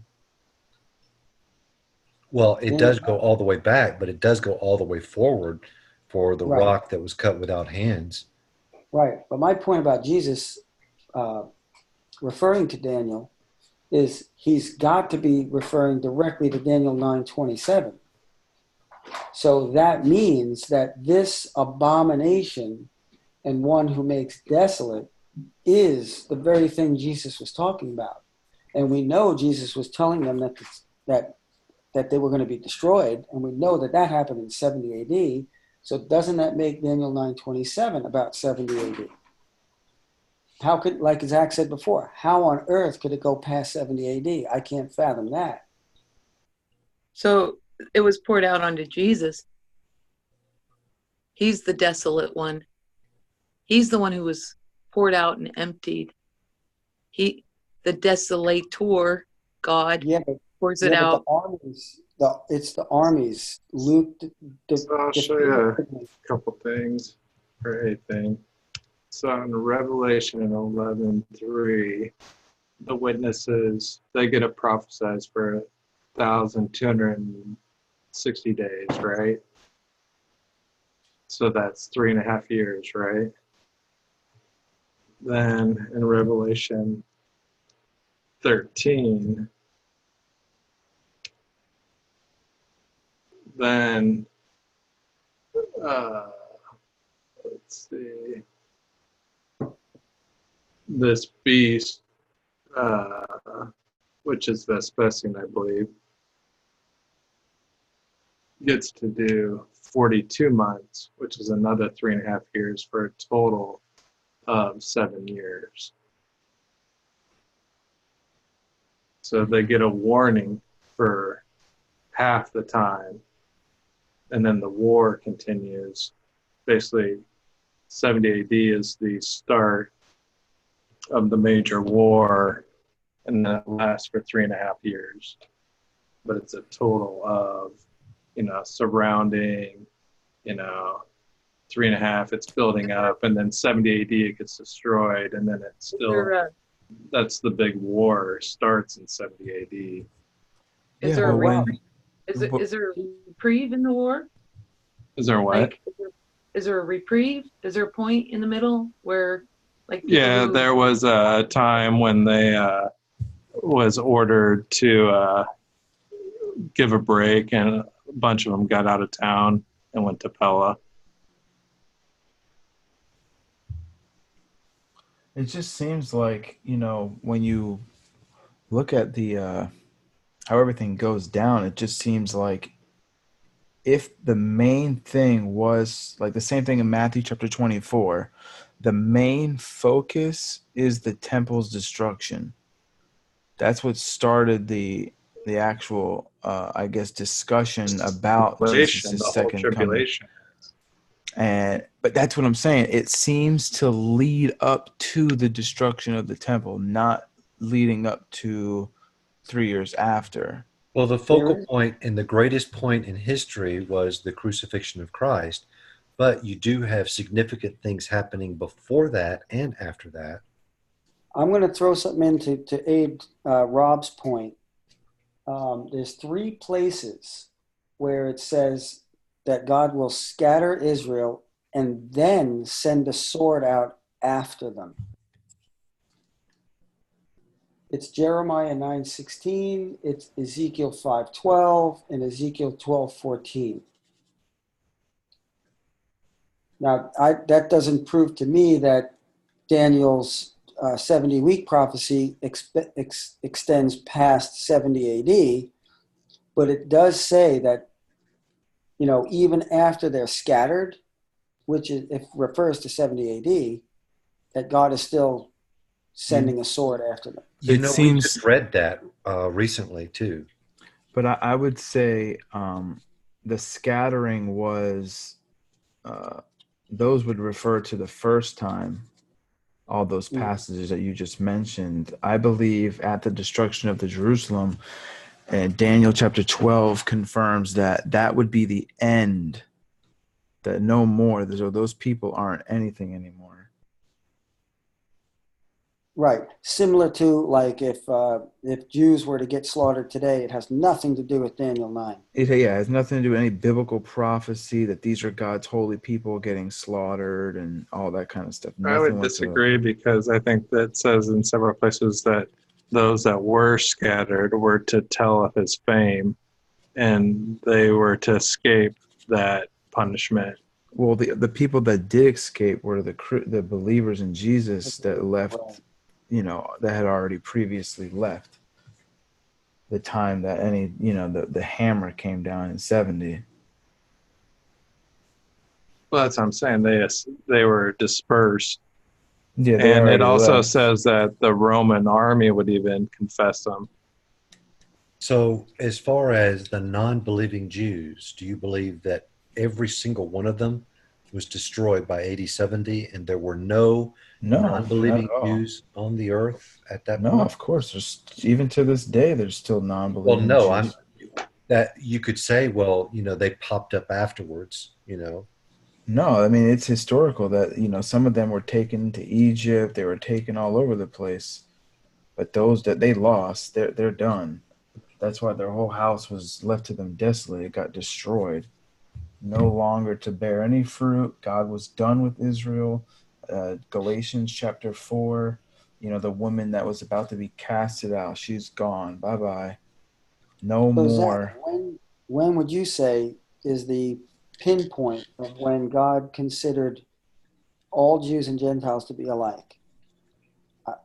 Well, it does go all the way back, but it does go all the way forward for the rock that was cut without hands. Right. But my point about Jesus referring to Daniel is he's got to be referring directly to Daniel 9:27. So that means that this abomination and one who makes desolate is the very thing Jesus was talking about. And we know Jesus was telling them that they were going to be destroyed, and we know that that happened in 70 AD. So doesn't that make Daniel 9:27 about 70 AD? How could, like Zach said before, how on earth could it go past 70 AD? I can't fathom that. So it was poured out onto Jesus. He's the desolate one. He's the one who was poured out and emptied. He, the desolator, God, Yeah, pours it but out. the armies, it's the armies. Luke, So I'll show you a couple things, or a thing. So in Revelation 11:3, the witnesses, they get it prophesied for 1,260 days, right? So that's 3.5 years, right? Then in Revelation 13, then let's see, this beast, which is Vespasian, I believe, gets to do 42 months, which is another 3.5 years, for a total of 7 years. So they get a warning for half the time, and then the war continues. Basically, 70 AD is the start of the major war, and then it lasts for 3.5 years. But it's a total of, surrounding, 3.5, it's building up, and then 70 AD it gets destroyed, and then it's still, that's the big war starts in 70 AD. Is there a reprieve in the war? Is there what? Like, is there a reprieve? Is there a point in the middle where, like, there was a time when they was ordered to give a break, and a bunch of them got out of town and went to Pella. It just seems like, when you look at the how everything goes down, it just seems like if the main thing was like the same thing in Matthew chapter 24, the main focus is the temple's destruction. That's what started the actual, I guess, discussion about Jesus' second coming. But that's what I'm saying. It seems to lead up to the destruction of the temple, not leading up to 3 years after. Well, the focal point and the greatest point in history was the crucifixion of Christ, but you do have significant things happening before that and after that. I'm going to throw something in to aid Rob's point. There's 3 places where it says that God will scatter Israel and then send a sword out after them. It's Jeremiah 9:16, it's Ezekiel 5:12, and Ezekiel 12:14. Now, that doesn't prove to me that Daniel's 70-week prophecy extends past 70 AD, but it does say that, even after they're scattered, which it refers to 70 AD, that God is still sending a sword after them. We just read that recently too. But I would say the scattering was, those would refer to the first time, all those passages that you just mentioned. I believe at the destruction of the Jerusalem, and Daniel chapter 12 confirms that would be the end, that no more, those people aren't anything anymore. Right. Similar to like if Jews were to get slaughtered today, it has nothing to do with Daniel 9. It has nothing to do with any biblical prophecy that these are God's holy people getting slaughtered and all that kind of stuff. I would disagree, because I think that says in several places that those that were scattered were to tell of his fame, and they were to escape that punishment Well, the people that did escape were the believers in Jesus that left, that had already previously left. The time that the hammer came down in 70. Well, that's what I'm saying. They were dispersed. Yeah, they And it already also left. says that the Roman army would even confess them. So, as far as the non-believing Jews, do you believe that every single one of them was destroyed by AD 70 and there were no No, not at non-believing all. Jews on the earth at that No, point? of course. Even to this day, there's still Well, non-believing no, Jews. that you could say, well, they popped up afterwards, No, I mean it's historical that some of them were taken to Egypt. They were taken all over the place. But those that they lost, they're done. That's why their whole house was left to them desolate. It got destroyed. No longer to bear any fruit. God was done with Israel. Galatians chapter 4, the woman that was about to be casted out, she's gone. Bye bye. No So Zach, more. when would you say is the pinpoint of when God considered all Jews and Gentiles to be alike?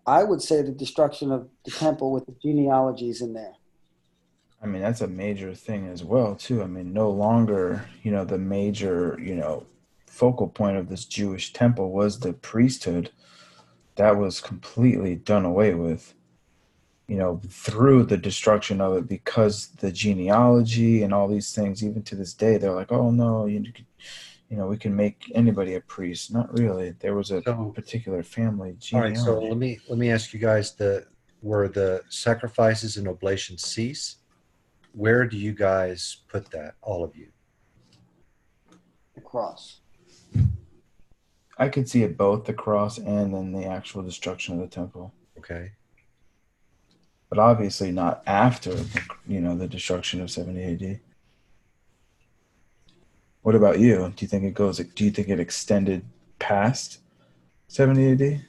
I would say the destruction of the temple with the genealogies in there. I mean, that's a major thing as well, too. I mean, no longer, the major, focal point of this Jewish temple was the priesthood. That was completely done away with, through the destruction of it, because the genealogy and all these things, even to this day, they're like, oh no, we can make anybody a priest. Not really. There was a So, particular family all right, so genealogy. let me ask you guys, where the sacrifices and oblations cease, where do you guys put that, all of you? The cross. I could see it both, the cross and then the actual destruction of the temple. Okay. But obviously not after, the destruction of 70 AD. What about you? Do you think it extended past 70 AD?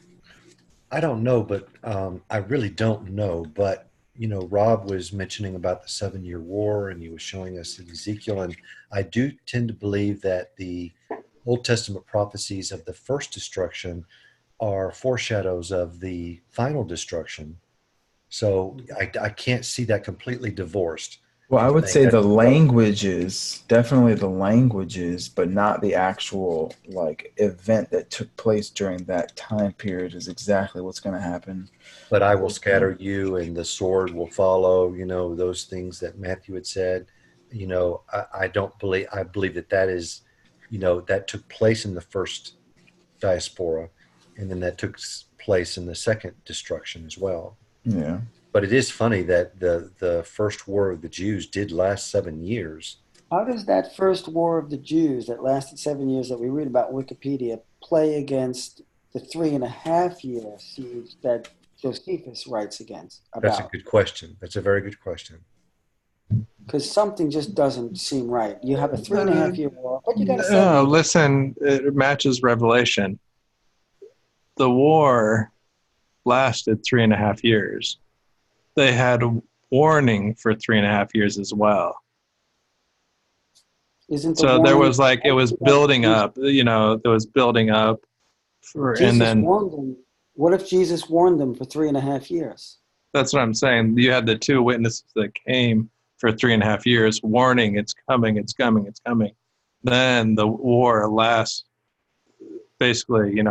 I don't know, but I really don't know. But Rob was mentioning about the 7-Year War, and he was showing us Ezekiel, and I do tend to believe that the Old Testament prophecies of the first destruction are foreshadows of the final destruction. So I can't see that completely divorced Well, I and would saying say that. the languages, definitely the languages, but not the actual event that took place during that time period is exactly what's going to happen. But I will scatter you, and the sword will follow. Those things that Matthew had said. I don't believe. I believe that is, that took place in the first diaspora, and then that took place in the second destruction as well. Yeah. But it is funny that the first war of the Jews did last 7 years. How does that first war of the Jews that lasted 7 years that we read about in Wikipedia play against the 3.5 year siege that Josephus writes That's a about? good question. That's a very good question. Because something just doesn't seem right. You have a 3.5 year war, but you got a No, 7 year. listen, it matches Revelation. The war lasted 3.5 years. They had a warning for 3.5 years as well. Isn't the So there warning? was it was building up, there was building up and Jesus then warned them. What if Jesus warned them for 3.5 years? that's what I'm saying. You had the two witnesses that came for 3.5 years warning, it's coming, it's coming, it's coming. Then the war lasts basically,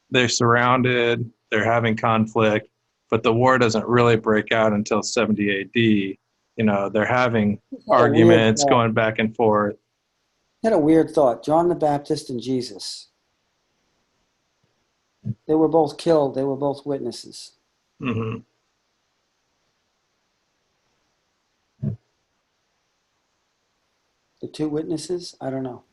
they're surrounded, they're having conflict, but the war doesn't really break out until 70 AD. They're having Had a weird arguments thought. going back and forth. Had a weird thought. John the Baptist and Jesus. They were both killed. They were both witnesses. Mm-hmm. The two witnesses? I don't know.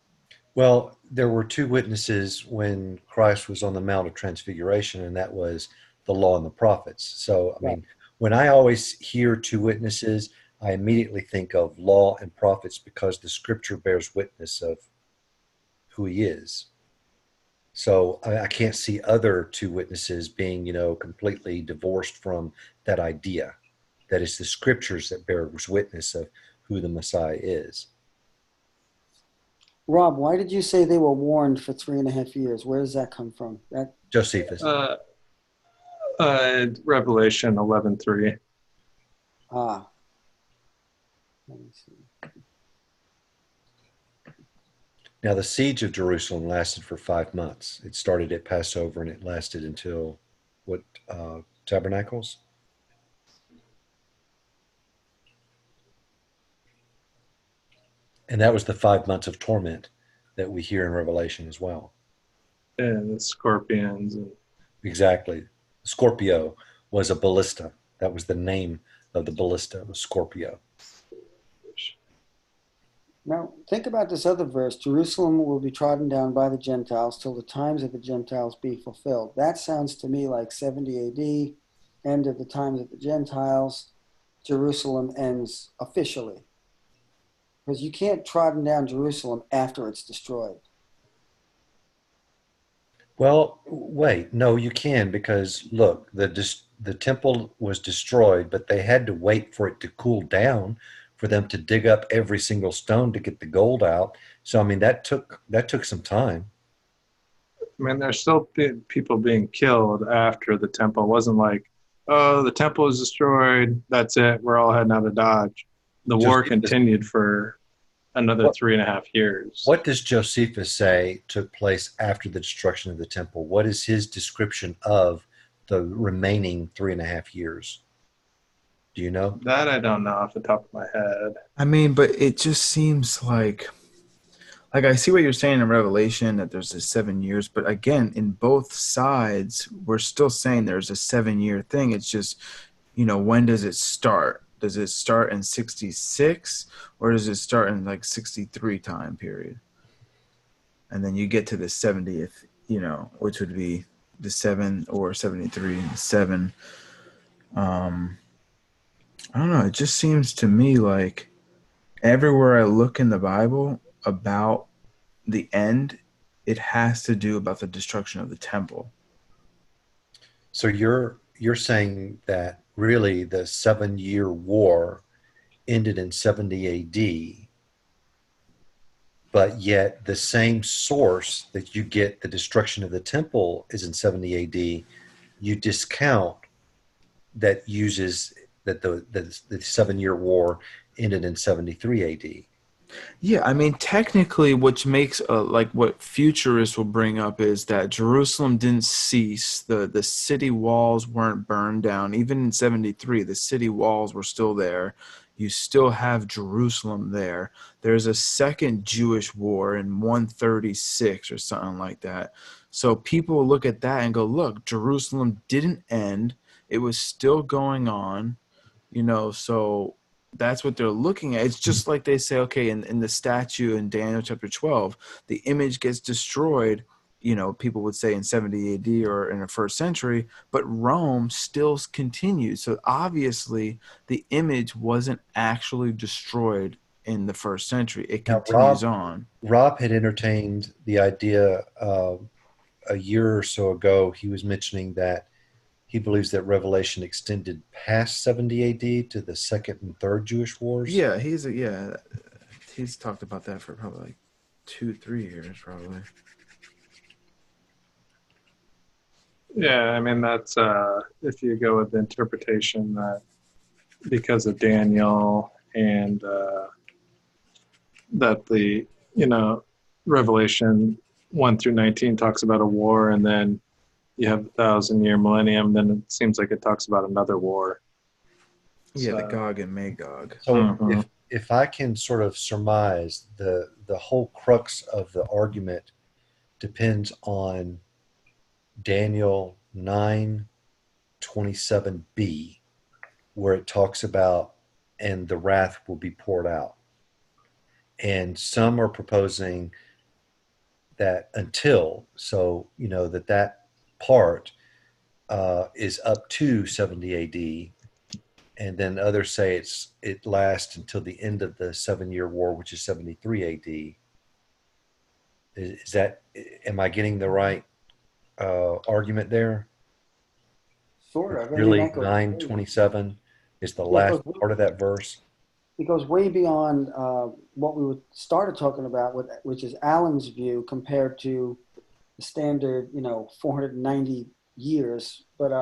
Well, there were two witnesses when Christ was on the Mount of Transfiguration, and that was the law and the prophets. So, I Right. mean, when I always hear two witnesses, I immediately think of law and prophets because the scripture bears witness of who he is. So I can't see other two witnesses being, completely divorced from that idea. That it's the scriptures that bears witness of who the Messiah is. Rob, why did you say they were warned for 3.5 years? Where does that come from? That Josephus. Revelation 11:3. ah, let me see. Now, the siege of Jerusalem lasted for 5 months. It started at Passover and it lasted until what, Tabernacles? And that was the 5 months of torment that we hear in Revelation as well. And the scorpions. And Exactly. Scorpio was a ballista. That was the name of the ballista, was Scorpio. Now, think about this other verse. Jerusalem will be trodden down by the Gentiles till the times of the Gentiles be fulfilled. That sounds to me like 70 AD, end of the times of the Gentiles. Jerusalem ends officially. Because you can't trodden down Jerusalem after it's destroyed. Well, wait, no, you can, because look, the temple was destroyed, but they had to wait for it to cool down for them to dig up every single stone to get the gold out. So I mean that took some time. I mean, there's still people being killed after the temple. It wasn't like, oh, the temple is destroyed. That's it. We're all heading out of Dodge. The war continued for another 3.5 years. What does Josephus say took place after the destruction of the temple? What is his description of the remaining 3.5 years? Do you know? That I don't know off the top of my head. I mean, but it just seems like I see what you're saying in Revelation that there's a 7 years, but again, in both sides, we're still saying there's a 7-year thing. It's just, when does it start? Does it start in 66 or does it start in like 63 time period? And then you get to the 70th, which would be the 7 or 73 and 7. I don't know. It just seems to me like everywhere I look in the Bible about the end, it has to do about the destruction of the temple. So you're saying that really the 7-year war ended in 70 AD, but yet the same source that you get the destruction of the temple is in 70 AD. You discount that uses that the 7-year war ended in 73 AD. Yeah, I mean, technically, which makes like what futurists will bring up is that Jerusalem didn't cease. The city walls weren't burned down. Even in 73, the city walls were still there. You still have Jerusalem there. There's a second Jewish war in 136 or something like that. So people look at that and go, look, Jerusalem didn't end. It was still going on, so that's what they're looking at. It's just like they say, okay, in the statue in Daniel chapter 12, the image gets destroyed, people would say in 70 AD or in the first century, but Rome still continued. So obviously the image wasn't actually destroyed in the first century. It continues on. Rob had entertained the idea a year or so ago. He was mentioning that he believes that Revelation extended past 70 AD to the second and third Jewish wars. Yeah, he's talked about that for probably like 2-3 years, probably. Yeah, I mean, that's if you go with the interpretation that because of Daniel and that the, Revelation 1 through 19 talks about a war, and then you have the 1,000-year millennium, then it seems like it talks about another war. Yeah, the Gog and Magog. So if I can sort of surmise, the whole crux of the argument depends on Daniel 9:27b, where it talks about, and the wrath will be poured out. And some are proposing that until, so, that part is up to 70 AD. And then others say it lasts until the end of the 7-year war, which is 73 AD. Is that, am I getting the right argument there? Sort of. Really, 9:27 is the last part of that verse. it goes way beyond what we started talking about, which is Alan's view compared to the standard, 490 years. But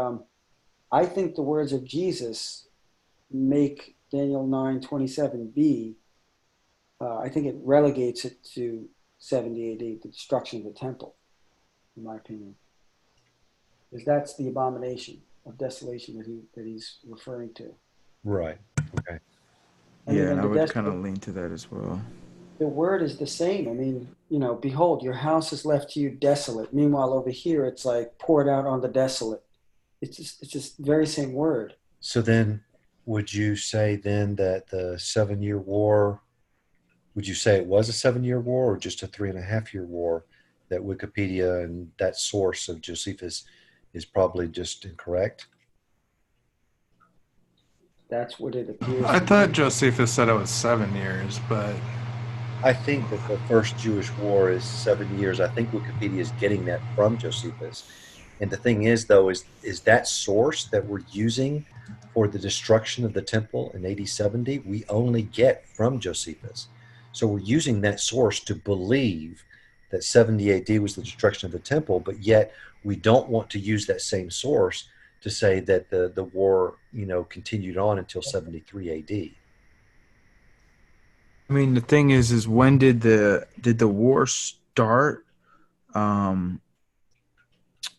I think the words of Jesus make Daniel 9:27b. I think it relegates it to 70 AD, the destruction of the temple, in my opinion, because that's the abomination of desolation that he's referring to. Right. Okay. And Yeah, even and I the would kind of lean to that as well. the word is the same. I mean, behold, your house is left to you desolate. Meanwhile, over here, it's like poured out on the desolate. It's just very same word. So then, would you say then that the 7-year war, would you say it was a 7-year war or just a 3.5-year war? That Wikipedia and that source of Josephus is probably just incorrect? That's what it appears I to thought be. Josephus said it was 7 years, but I think that the first Jewish war is 7 years. I think Wikipedia is getting that from Josephus. And the thing is, though, is that source that we're using for the destruction of the temple in AD 70, we only get from Josephus. So we're using that source to believe that 70 AD was the destruction of the temple, but yet we don't want to use that same source to say that the war, continued on until 73 AD. I mean, the thing is when did the war start? Um,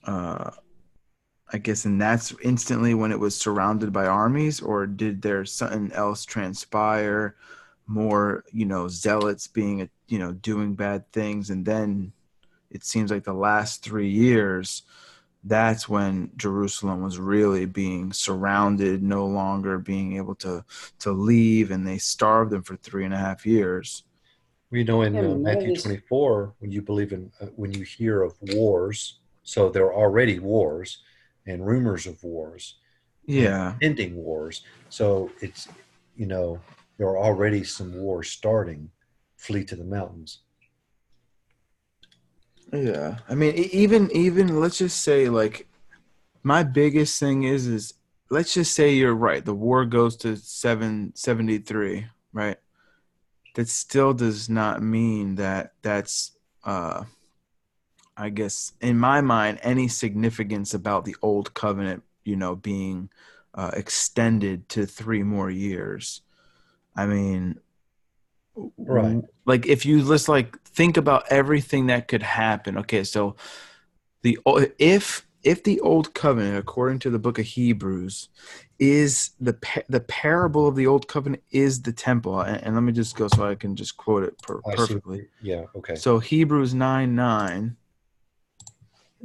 I guess, and that's instantly when it was surrounded by armies, or did there something else transpire? More, zealots being, doing bad things, and then it seems like the last 3 years, that's when Jerusalem was really being surrounded, no longer being able to leave, and they starved them for 3.5 years. In None of Matthew this. 24, when you believe in, when you hear of wars, so there are already wars and rumors of wars and Yeah, ending wars. So it's, there are already some wars starting. Flee to the mountains. yeah. I mean, even let's just say, like, my biggest thing is let's just say you're right. The war goes to 773, right? That still does not mean that that's I guess in my mind any significance about the old covenant, being extended to 3 more years. I mean, Right. like if you just like think about everything that could happen. Okay, so the if the old covenant, according to the book of Hebrews, is the parable of the old covenant is the temple, and let me just go so I can just quote it I see. perfectly. Yeah. Okay. So Hebrews 9:9,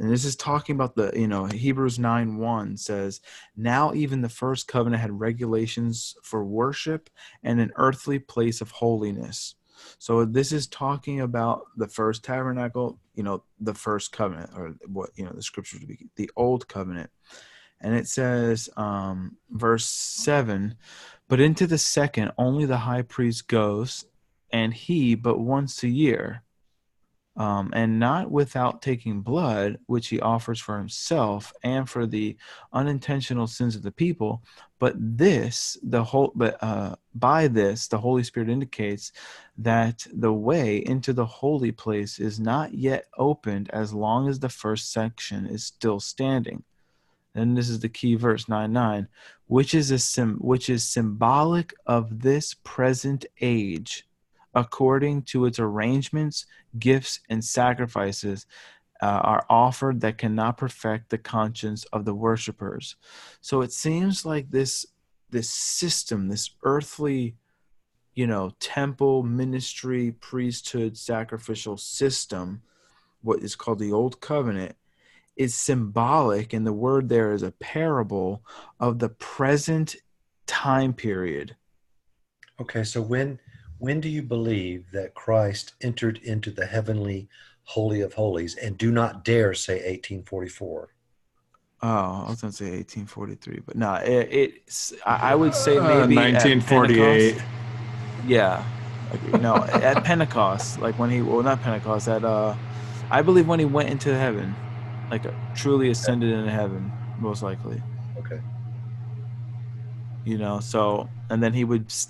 and this is talking about the Hebrews 9:1 says, now even the first covenant had regulations for worship and an earthly place of holiness. So this is talking about the first tabernacle, the first covenant, or what the scriptures would be the old covenant. And it says, verse 7, but into the second only the high priest goes, and he but once a year, and not without taking blood, which he offers for himself and for the unintentional sins of the people. But by this, the Holy Spirit indicates that the way into the holy place is not yet opened as long as the first section is still standing. And this is the key verse 9:9, which is symbolic of this present age, according to its arrangements, gifts, and sacrifices are offered that cannot perfect the conscience of the worshipers. So it seems like this system, this earthly, temple, ministry, priesthood, sacrificial system, what is called the Old Covenant, is symbolic, and the word there is a parable of the present time period. Okay. So when do you believe that Christ entered into the heavenly holy of holies? And do not dare say 1844. Oh, I was gonna say 1843, but no, I would say maybe at 1948. Pentecost. Yeah, at Pentecost, like when not Pentecost, I believe when he went into heaven, like truly ascended into heaven, most likely. Okay. So, and then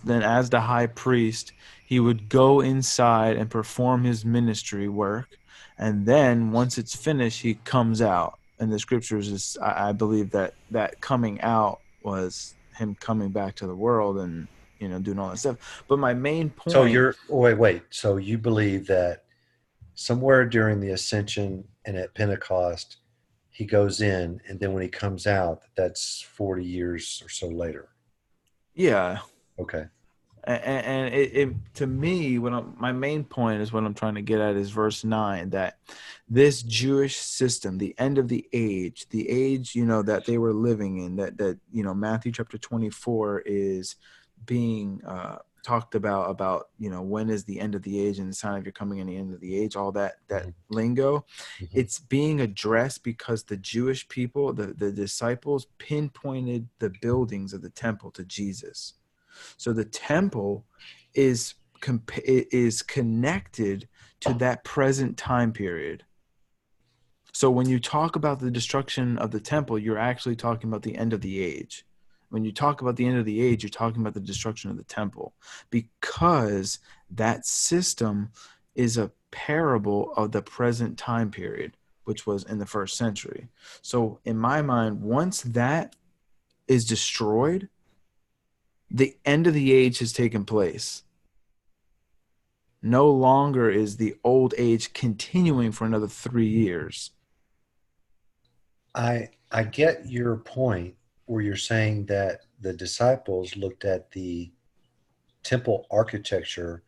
then as the high priest, he would go inside and perform his ministry work. And then once it's finished, he comes out. And the scriptures I believe that coming out was him coming back to the world and, doing all that stuff. But my main So point. wait. So you believe that somewhere during the ascension and at Pentecost, he goes in, and then when he comes out, that's 40 years or so later. Yeah. Okay. And it to me, my main point is what I'm trying to get at is verse 9, that this Jewish system, the end of the age, that they were living in, that Matthew chapter 24 is being talked about when is the end of the age and the sign of your coming in the end of the age, all that lingo. It's being addressed because the Jewish people, the disciples, pinpointed the buildings of the temple to Jesus. So the temple is connected to that present time period. So when you talk about the destruction of the temple, you're actually talking about the end of the age. When you talk about the end of the age, you're talking about the destruction of the temple, because that system is a parable of the present time period, which was in the first century. So in my mind, once that is destroyed, the end of the age has taken place. No longer is the old age continuing for another 3 years. I get your point where you're saying that the disciples looked at the temple architecture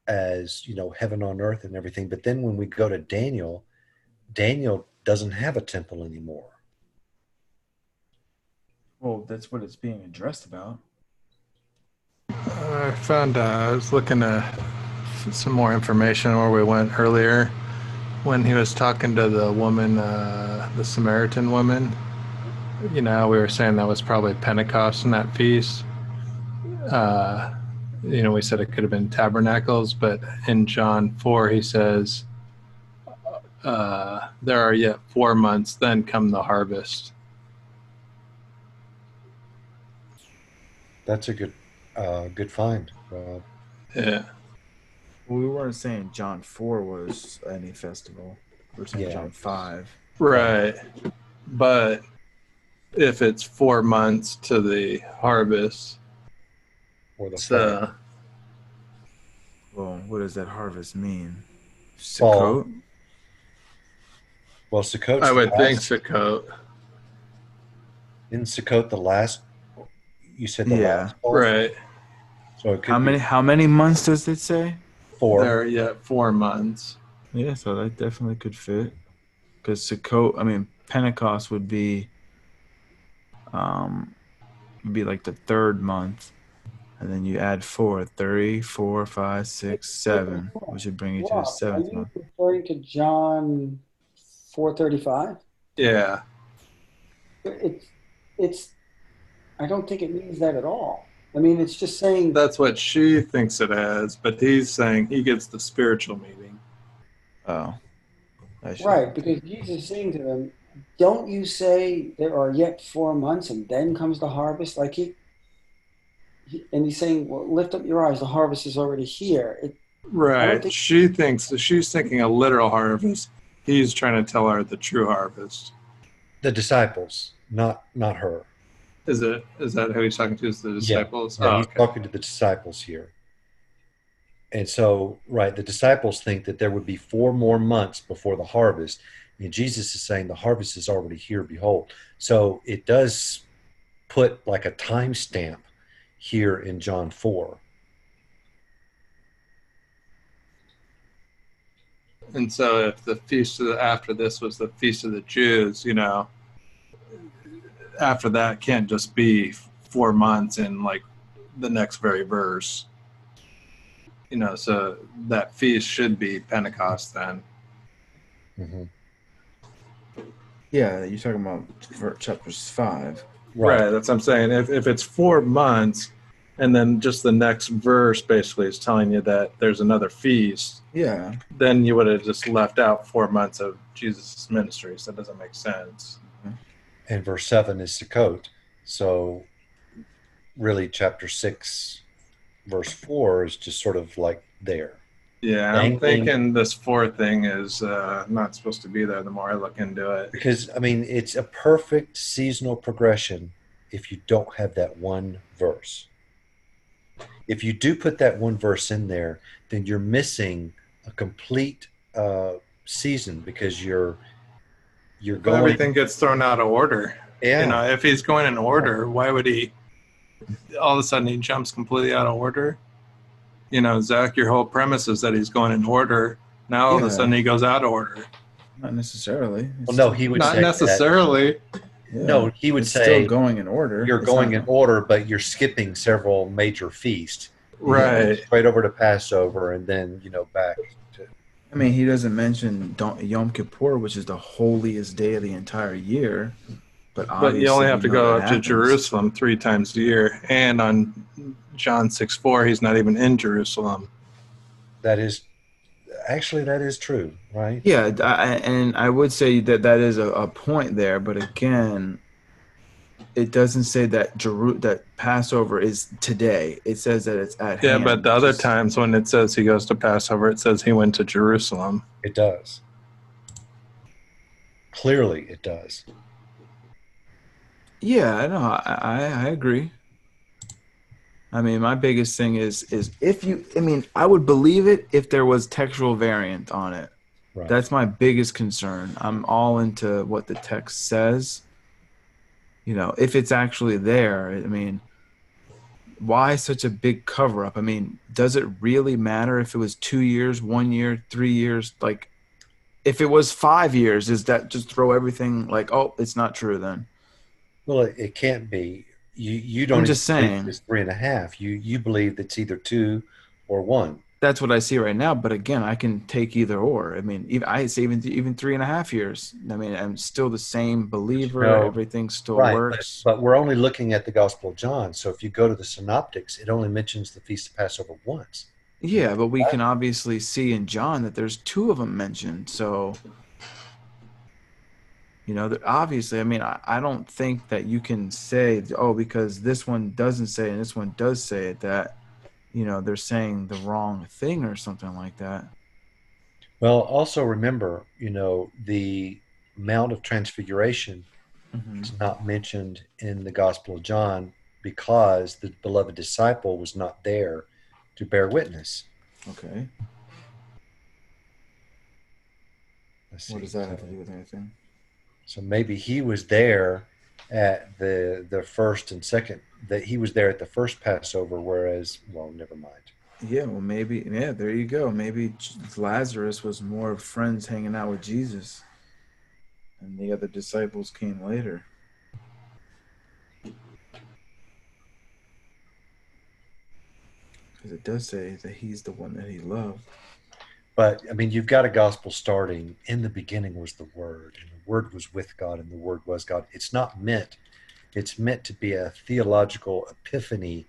as, heaven on earth and everything. But then when we go to Daniel doesn't have a temple anymore. Well, that's what it's being addressed about. I found I was looking at some more information where we went earlier when he was talking to the woman, the Samaritan woman. We were saying that was probably Pentecost in that feast. We said it could have been tabernacles, but in John 4, he says, there are yet 4 months, then come the harvest. That's a good find. Yeah. We weren't saying John 4 was any festival. We were saying John 5. Right. But if it's 4 months to the harvest, or the well, what does that harvest mean? Fall. Sukkot? Well, Sukkot. I would think Sukkot. Isn't Sukkot the last? You said the last fall? Right. So it could how many months does it say? 4. There are yet 4 months. Yeah, so that definitely could fit. Because Sukkot, Pentecost would be like the 3rd month. And then you add 4, 3, 4, 5, 6, 7, which would bring you to the 7th month. Are you referring to John 4:35? Yeah. It's. I don't think it means that at all. It's just saying. That's what she thinks it as, but he's saying he gets the spiritual meaning. Oh. Right, because Jesus is saying to them, don't you say there are yet 4 months and then comes the harvest? And he's saying, well, lift up your eyes, the harvest is already here. Right. She's thinking a literal harvest. He's trying to tell her the true harvest. The disciples, not her. Is that who he's talking to? Is the disciples? Yeah, he's talking to the disciples here. And so, right, the disciples think that there would be 4 more months before the harvest. And Jesus is saying the harvest is already here, behold. So it does put like a timestamp here in John 4. And so if the feast after this was the Feast of the Jews, after that can't just be 4 months in like the next very verse. So that feast should be Pentecost then. Mm-hmm. Yeah, you're talking about chapters 5. Right, that's what I'm saying. If it's 4 months, and then just the next verse basically is telling you that there's another feast, yeah, then you would have just left out 4 months of Jesus' ministry, so that doesn't make sense. And verse 7 is Sukkot. So, really chapter 6, verse 4 is just sort of like there. Yeah, I'm Dangling. thinking this 4 thing is not supposed to be there the more I look into it. Because, I mean, it's a perfect seasonal progression if you don't have that one verse. If you do put that one verse in there, then you're missing a complete season because you're going. Everything gets thrown out of order. Yeah. You know, if he's going in order, why would he all of a sudden he jumps completely out of order? You know, Zach, your whole premise is that he's going in order. Now all of a Yeah. sudden he goes out of order. Not necessarily. Well, no, he would Not say necessarily. Yeah. No, he would It's say still going in order. You're It's going not- in order, but you're skipping several major feasts. Right. Straight over to Passover, and then back to. I mean, he doesn't mention Yom Kippur, which is the holiest day of the entire year. But you only have to go that up to happens. Jerusalem 3 times a year. And on John 6:4, he's not even in Jerusalem. That is true, right? Yeah, and I would say that is a point there, but again, it doesn't say that that Passover is today. It says that it's at hand. But the other times when it says he goes to Passover, it says he went to Jerusalem. It does. Clearly, it does. Yeah, no, I agree. I mean, my biggest thing is if you, I mean, I would believe it if there was textual variant on it. Right. That's my biggest concern. I'm all into what the text says. You know, if it's actually there, I mean, why such a big cover up? I mean, does it really matter if it was 2 years, 1 year, 3 years? Like, if it was 5 years, does that just throw everything like, oh, it's not true then? Well, it can't be. You don't. I'm just saying it's 3.5. You believe it's either 2 or 1. That's what I see right now. But again, I can take either or. I mean, I say even 3.5 years. I mean, I'm still the same believer. Everything still works. But we're only looking at the Gospel of John. So if you go to the Synoptics, it only mentions the Feast of Passover once. Yeah, but we can obviously see in John that there's 2 of them mentioned. So, you know, obviously, I mean, I don't think that you can say, oh, because this one doesn't say it and this one does say it, that, you know, they're saying the wrong thing or something like that. Well, also remember, the Mount of Transfiguration is not mentioned in the Gospel of John because the beloved disciple was not there to bear witness. Okay. What does that have to do with anything? So maybe he was there at the first and second, that he was there at the first Passover, whereas, well, never mind. Yeah, well, maybe, yeah, there you go. Maybe Lazarus was more of friends hanging out with Jesus, and the other disciples came later. Because it does say that he's the one that he loved. But, I mean, you've got a gospel starting, in the beginning was the Word, and the Word was with God, and the Word was God. It's meant to be a theological epiphany,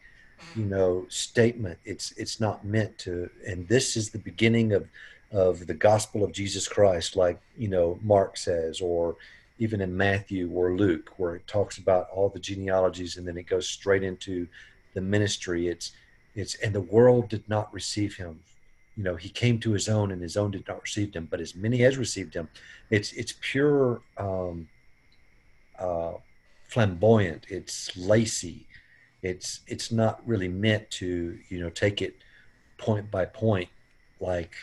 statement. It's not meant to, and this is the beginning of the gospel of Jesus Christ, like, Mark says, or even in Matthew or Luke, where it talks about all the genealogies, and then it goes straight into the ministry. It's and the world did not receive him. He came to his own, and his own did not receive him, but as many as received him. It's pure flamboyant. It's lacy. It's not really meant to, take it point by point like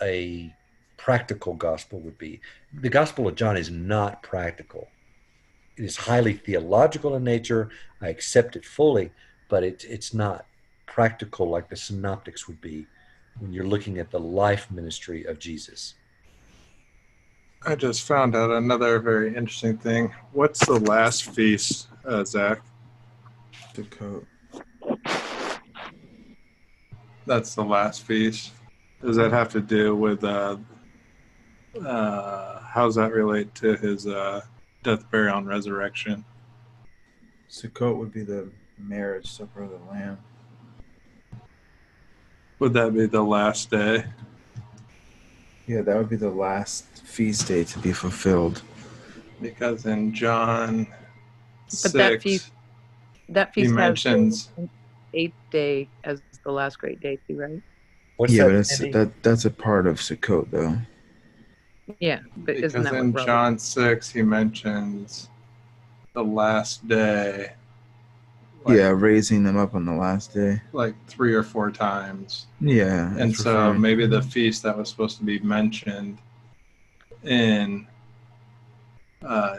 a practical gospel would be. The Gospel of John is not practical. It is highly theological in nature. I accept it fully, but it's not practical like the Synoptics would be when you're looking at the life ministry of Jesus. I just found out another very interesting thing. What's the last feast, Zach? Sukkot. That's the last feast. Does that have to do with how does that relate to his death, burial, and resurrection? Sukkot would be the marriage supper of the Lamb. Would that be the last day? Yeah, that would be the last feast day to be fulfilled. Because in John 6, that feast, That He feast has mentions, the eighth day as the last great day too, right? What's Yeah, that, but it's Andy? that's a part of Sukkot though. Yeah, but isn't because that what in Robert? John 6, he mentions the last day, like, Yeah, raising them up on the last day. like 3 or 4 times. Yeah, And it's so referring. maybe the feast that was supposed to be mentioned in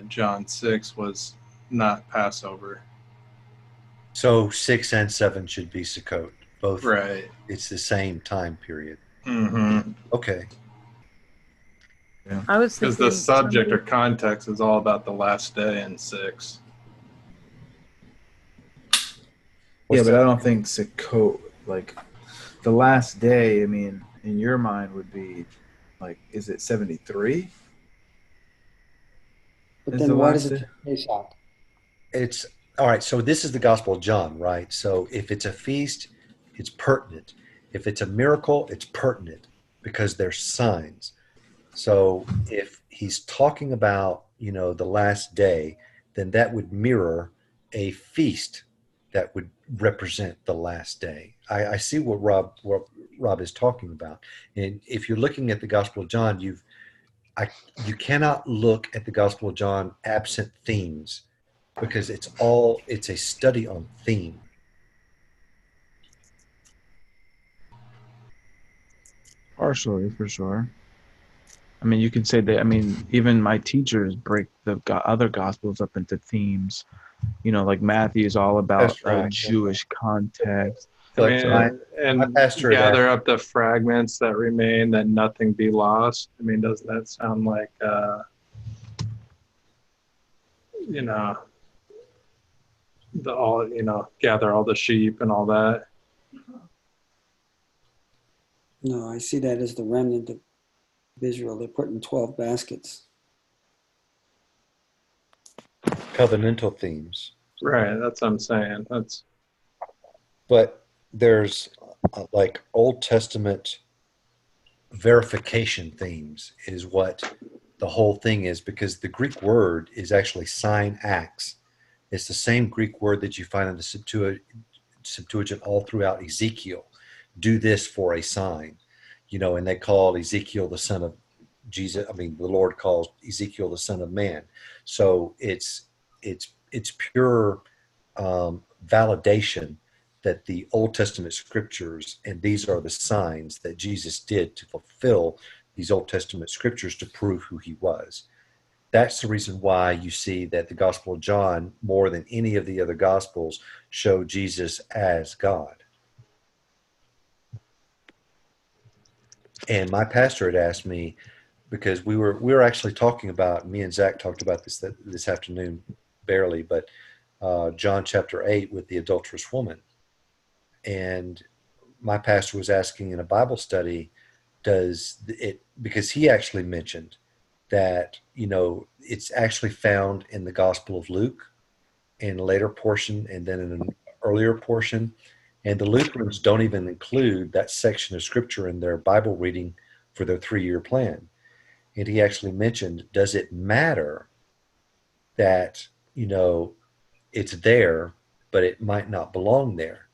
John 6 was not Passover. So 6 and 7 should be Sukkot. Both. Right. It's the same time period. Mm-hmm. Okay. I was Because the thinking subject or somebody, context is all about the last day in 6. Yeah, What's but I that? don't think Sukkot, like the last day. I mean, in your mind would be like, is it 73? But Is the then why does last it day? say Pesach? It's all right. So this is the Gospel of John, right? So if it's a feast, it's pertinent. If it's a miracle, it's pertinent because they're signs. So if he's talking about, the last day, then that would mirror a feast that would represent the last day. I see what Rob is talking about. And if you're looking at the Gospel of John, you cannot look at the Gospel of John absent themes because it's a study on theme. Partially, for sure. I mean, you can say that. I mean, even my teachers break the other gospels up into themes. Like Matthew is all about That's a right. Jewish context. I But mean, my and pastor had gather asked, up the fragments that remain, that nothing be lost. I mean, doesn't that sound like, you know, gather all the sheep and all that? No, I see that as the remnant of Israel. They're put in 12 baskets. covenantal themes. Right. That's what I'm saying. That's But there's like Old Testament verification themes is what the whole thing is, because the Greek word is actually sign acts. It's the same Greek word that you find in the Septuagint all throughout Ezekiel. Do this for a sign, and they call Ezekiel the son of Jesus. I mean, the Lord calls Ezekiel the son of man. So it's pure validation that the Old Testament scriptures, and these are the signs that Jesus did to fulfill these Old Testament scriptures to prove who he was. That's the reason why you see that the Gospel of John, more than any of the other Gospels, show Jesus as God. And my pastor had asked me, because we were actually talking about, me and Zach talked about this afternoon, barely, but John chapter 8 with the adulterous woman. And my pastor was asking in a Bible study, does it, because he actually mentioned that, it's actually found in the Gospel of Luke in a later portion and then in an earlier portion. And the Lutherans don't even include that section of scripture in their Bible reading for their 3-year plan. And he actually mentioned, does it matter that, it's there, but it might not belong there?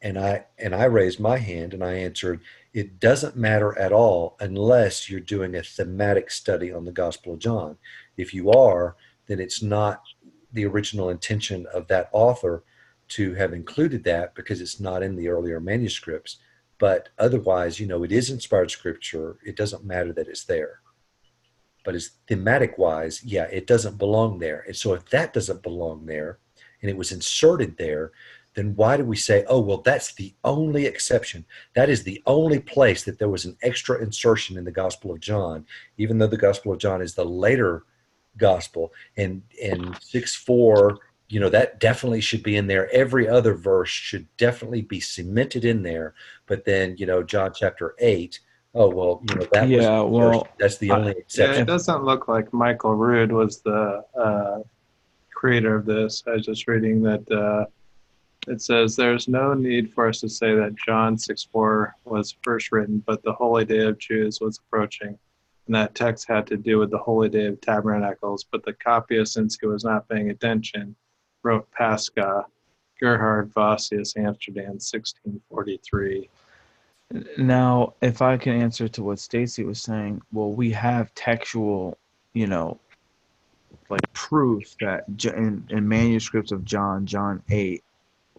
And I raised my hand and I answered, it doesn't matter at all unless you're doing a thematic study on the Gospel of John. If you are, then it's not the original intention of that author to have included that because it's not in the earlier manuscripts. But otherwise, it is inspired scripture. It doesn't matter that it's there. But it's thematic wise, yeah, it doesn't belong there. And so if that doesn't belong there and it was inserted there, then why do we say, oh, well, that's the only exception? That is the only place that there was an extra insertion in the Gospel of John, even though the Gospel of John is the later gospel. And 6:4, that definitely should be in there. Every other verse should definitely be cemented in there. But then, John chapter 8, oh, well, that was Yeah, well, that's the only Yeah, it exception. doesn't look like Michael Rood was the creator of this. I was just reading that it says, there's no need for us to say that John 6:4 was first written, but the holy day of Jews was approaching. And that text had to do with the holy day of tabernacles. But the copyist, since he was not paying attention, wrote Pascha Gerhard Vossius, Amsterdam, 1643. Now, if I can answer to what Stacy was saying, well, we have textual, you know, like proof that in manuscripts of John 8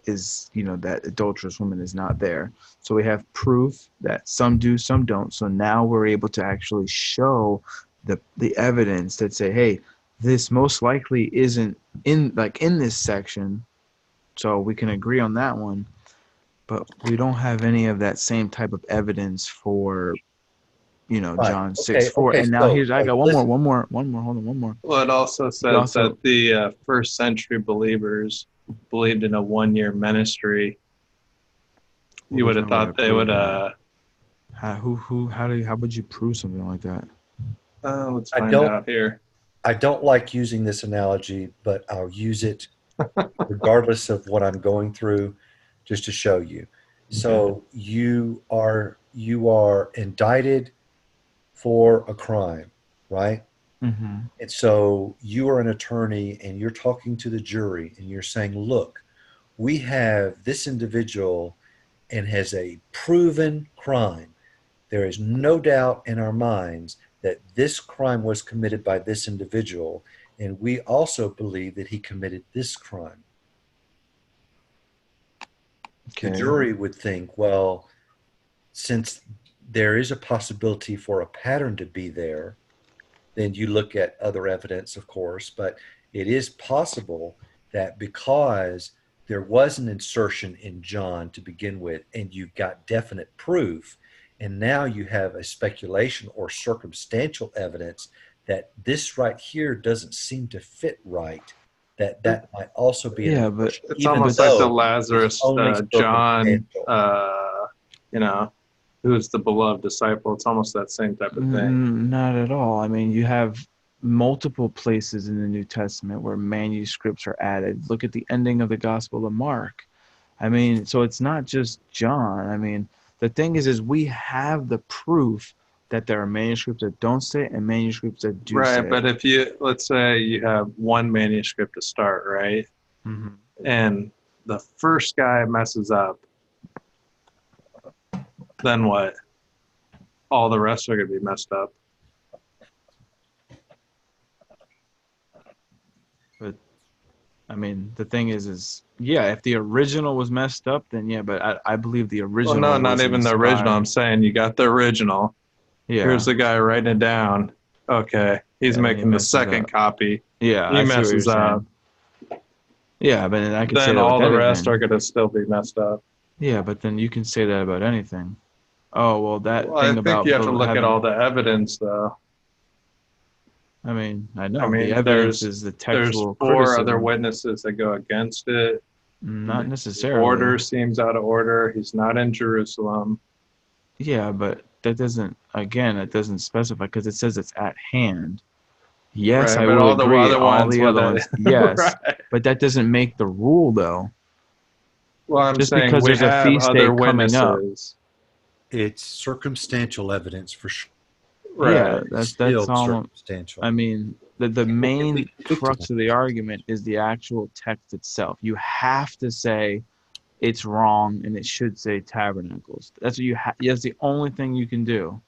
is, you know, that adulterous woman is not there. So we have proof that some do, some don't. So now we're able to actually show the evidence that say, hey, this most likely isn't in this section. So we can agree on that one. But we don't have any of that same type of evidence for, you know, Right. John 6:4. Okay. And now So, here's, I got listen. one more. Hold on, one more. Well, it also says that the first century believers believed in a 1-year ministry. You would have thought they would. How would you prove something like that? Let's find out here. I don't like using this analogy, but I'll use it regardless of what I'm going through, just to show you. So you are indicted for a crime, right? Mm-hmm. And so you are an attorney and you're talking to the jury and you're saying, look, we have this individual and has a proven crime. There is no doubt in our minds that this crime was committed by this individual, and we also believe that he committed this crime. Okay. The jury would think, well, since there is a possibility for a pattern to be there, then you look at other evidence, of course, but it is possible that because there was an insertion in John to begin with, and you got definite proof, and now you have a speculation or circumstantial evidence that this right here doesn't seem to fit right, that might also be an but it's almost like the Lazarus John, you know, who's the beloved disciple. It's almost that same type of thing. Not at all. I mean, you have multiple places in the New Testament where manuscripts are added. Look at the ending of the Gospel of Mark. I mean, so it's not just John. I mean, the thing is we have the proof that there are manuscripts that don't say it and manuscripts that do say it. Right, but if you, let's say you have one manuscript to start, right? Mm-hmm. And the first guy messes up, then what? All the rest are going to be messed up. But I mean, the thing is yeah, if the original was messed up, then yeah, but I believe the original. Well, no, not even the original. I'm saying you got the original. Yeah. Here's the guy writing it down. Okay, he's making the second copy. Yeah, he messes up. Yeah, but then I could say then that all with the rest anything. are going to still be messed up. Yeah, but then you can say that about anything. Oh well, that Well, thing I think about you have to look at all the evidence, though. I mean, I know. I mean, the evidence is the textual there's 4 criticism. other witnesses that go against it. Not necessarily. The order seems out of order. He's not in Jerusalem. Yeah, but that doesn't, again, it doesn't specify because it says it's at hand. Yes, right, I but will all agree. The other all ones, the other ones, yes. Right. But that doesn't make the rule, though. Well, I'm just saying because we there's a have feast day other coming up. It's circumstantial evidence for sure. Right. Yeah, that's all. Circumstantial. I mean, the main crux of the argument is the actual text itself. You have to say it's wrong and it should say tabernacles. That's what you have. That's the only thing you can do.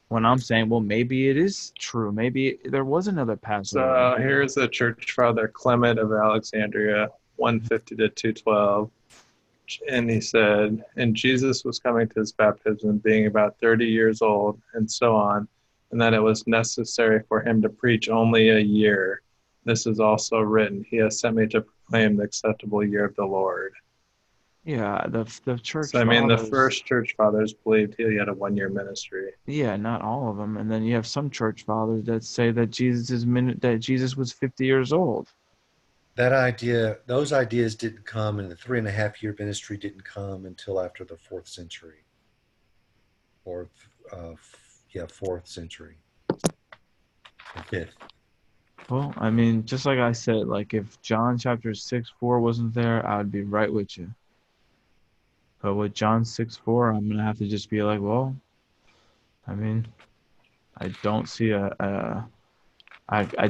When I'm saying, well, maybe it is true. Maybe there was another Passover. So here's the church father Clement of Alexandria, 150 to 212. And he said, and Jesus was coming to his baptism, being about 30 years old, and so on, and that it was necessary for him to preach only a year. This is also written, he has sent me to proclaim the acceptable year of the Lord. Yeah, the church. So, I mean, the first church fathers believed he had a 1-year ministry. Yeah, not all of them. And then you have some church fathers that say that Jesus was 50 years old. Those ideas didn't come, and the 3.5-year ministry didn't come until after the 4th century, or 4th century, or 5th. Well, I mean, just like I said, like if John chapter 6:4 wasn't there, I would be right with you. But with John 6:4, I'm gonna have to just be like, well, I mean, I don't see I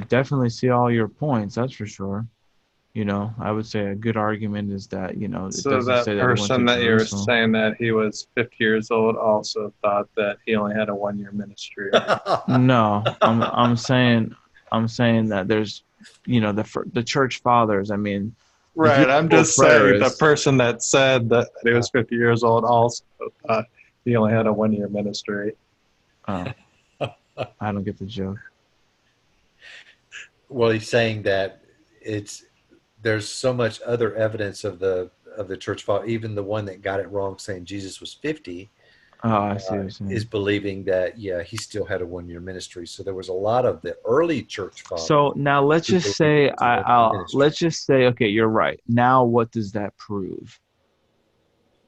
definitely see all your points. That's for sure. I would say a good argument is that, it So doesn't that say that he went to person that you were Jerusalem. saying that he was 50 years old also thought that he only had a 1-year ministry. No, I'm saying that there's, the church fathers. I mean, the Right. I'm youthful just saying the preterists. person that said that he was 50 years old also thought he only had a 1-year ministry. Oh, I don't get the joke. Well, he's saying that there's so much other evidence of the church father, even the one that got it wrong, saying Jesus was 50, Oh, I see what you're saying. is believing that he still had a 1-year ministry. So there was a lot of the early church fathers. So now let's who just believed say it was a 1-year ministry. let's just say, okay, you're right. Now what does that prove?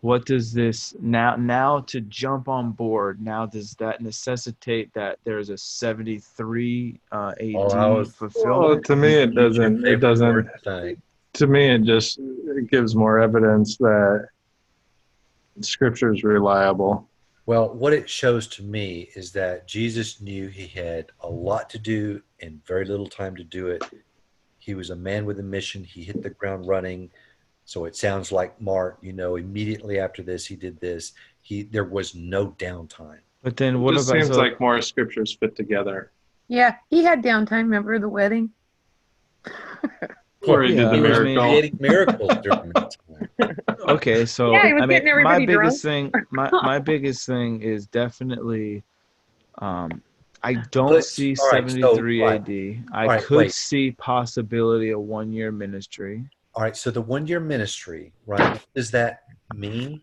What does this now to jump on board? Now does that necessitate that there's a 73 AD Well, fulfillment? To me, it Use your doesn't. It favorite doesn't. word tonight. To me, it gives more evidence that Scripture is reliable. Well, what it shows to me is that Jesus knew he had a lot to do and very little time to do it. He was a man with a mission. He hit the ground running. So it sounds like Mark, immediately after this, he did this. There was no downtime. But then It what just about seems like more scriptures fit together. Yeah, he had downtime. Remember the wedding? Or he did the He was miracle. creating miracles during that time. Okay, so Yeah, he was I mean, getting everybody my biggest thing is definitely, I don't see All right, 73 right. AD. All I right, could wait. see possibility of 1-year ministry. All right, so the 1-year ministry, right? What does that mean?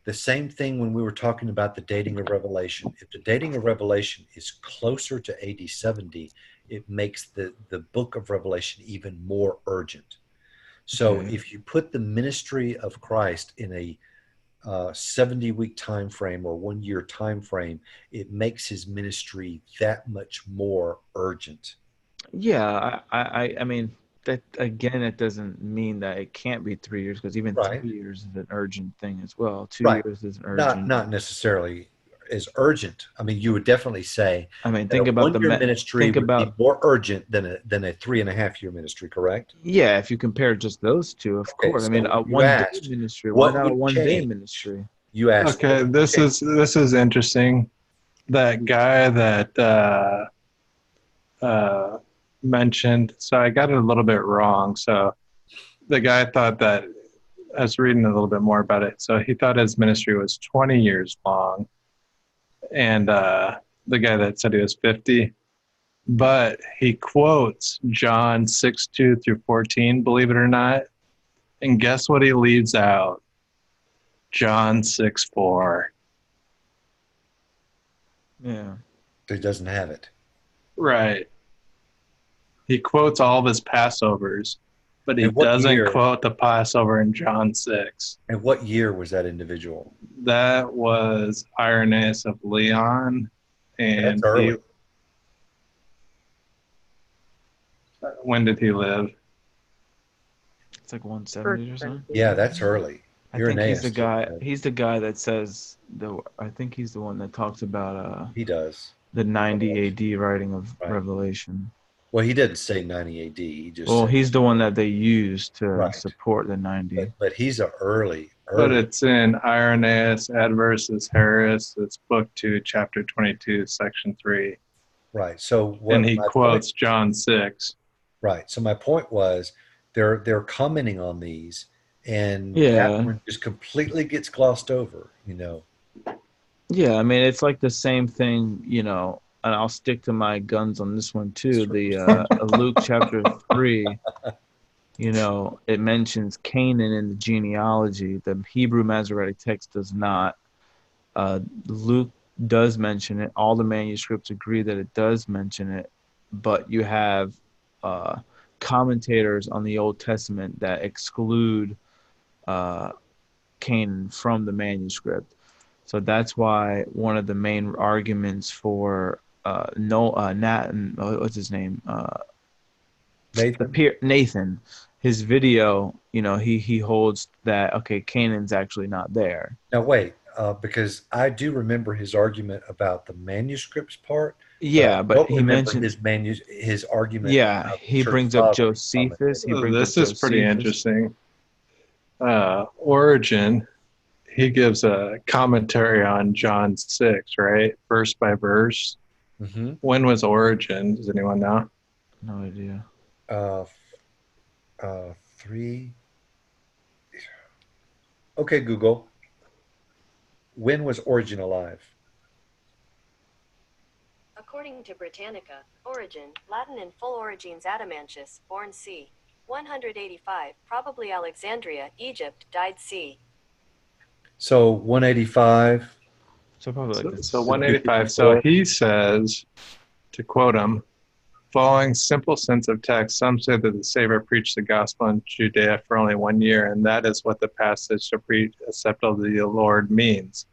The same thing when we were talking about the dating of Revelation. If the dating of Revelation is closer to AD 70, it makes the book of Revelation even more urgent. So Okay. if you put the ministry of Christ in a 70-week time frame or 1-year time frame, it makes his ministry that much more urgent. Yeah, I mean that again. It doesn't mean that it can't be 3 years, because even Right. 3 years is an urgent thing as well. 2 Right. years is an urgent. Not necessarily as urgent. I mean, you would definitely say I mean, that a think about 1-year ministry would be more urgent than a 3.5-year ministry, correct? Yeah, if you compare just those two, of Okay, course. I mean, so a you 1-day asked, ministry. Why what not a would 1-day change? ministry? You asked. Okay, this is interesting. That guy that mentioned. So I got it a little bit wrong. So the guy thought that I was reading a little bit more about it. So he thought his ministry was 20 years long, and the guy that said he was 50. But he quotes John 6:2 through 14, believe it or not. And guess what he leaves out? John 6:4. Yeah. He doesn't have it. Right. He quotes all of his Passovers, but he And what doesn't year? quote the Passover in John 6. And what year was that individual? That was Irenaeus of Leon. And That's early. When did he live? It's like 170 or something. Yeah, that's early. I think he's the guy. He's the guy that says I think he's the one that talks about He does. the 90 AD writing of Revelation. Well, he didn't say 90 AD. He just Well, said, he's the one that they use to support the 90. but he's a early. But it's in Irenaeus Adversus Harris. It's book 2, chapter 22, section 3. Right. So and he quotes John 6. Right. So my point was they're commenting on these, and that one just completely gets glossed over, Yeah, I mean, it's like the same thing, and I'll stick to my guns on this one too. The Luke chapter 3, it mentions Canaan in the genealogy. The Hebrew Masoretic text does not. Luke does mention it. All the manuscripts agree that it does mention it, but you have commentators on the Old Testament that exclude Canaan from the manuscript. So that's why one of the main arguments for what's his name? Nathan. His video, he holds that, okay, Canaan's actually not there. Now wait, because I do remember his argument about the manuscripts part. Yeah, I but don't he remember mentioned. his argument Yeah, about the he church brings up fathers commentary. Josephus. He brings up This is pretty Josephus. interesting. Origen, he gives a commentary on John 6, right? Verse by verse. Mm-hmm. When was Origen? Does anyone know? No idea. 3. Okay, Google. When was Origen alive? According to Britannica, Origen, Latin in full Origines Adamantius, born c. 185, probably Alexandria, Egypt, died c. So 185. So probably like So this. 185. So he says, to quote him, following simple sense of text, some say that the Savior preached the gospel in Judea for only 1 year, and that is what the passage to preach acceptable to the Lord means.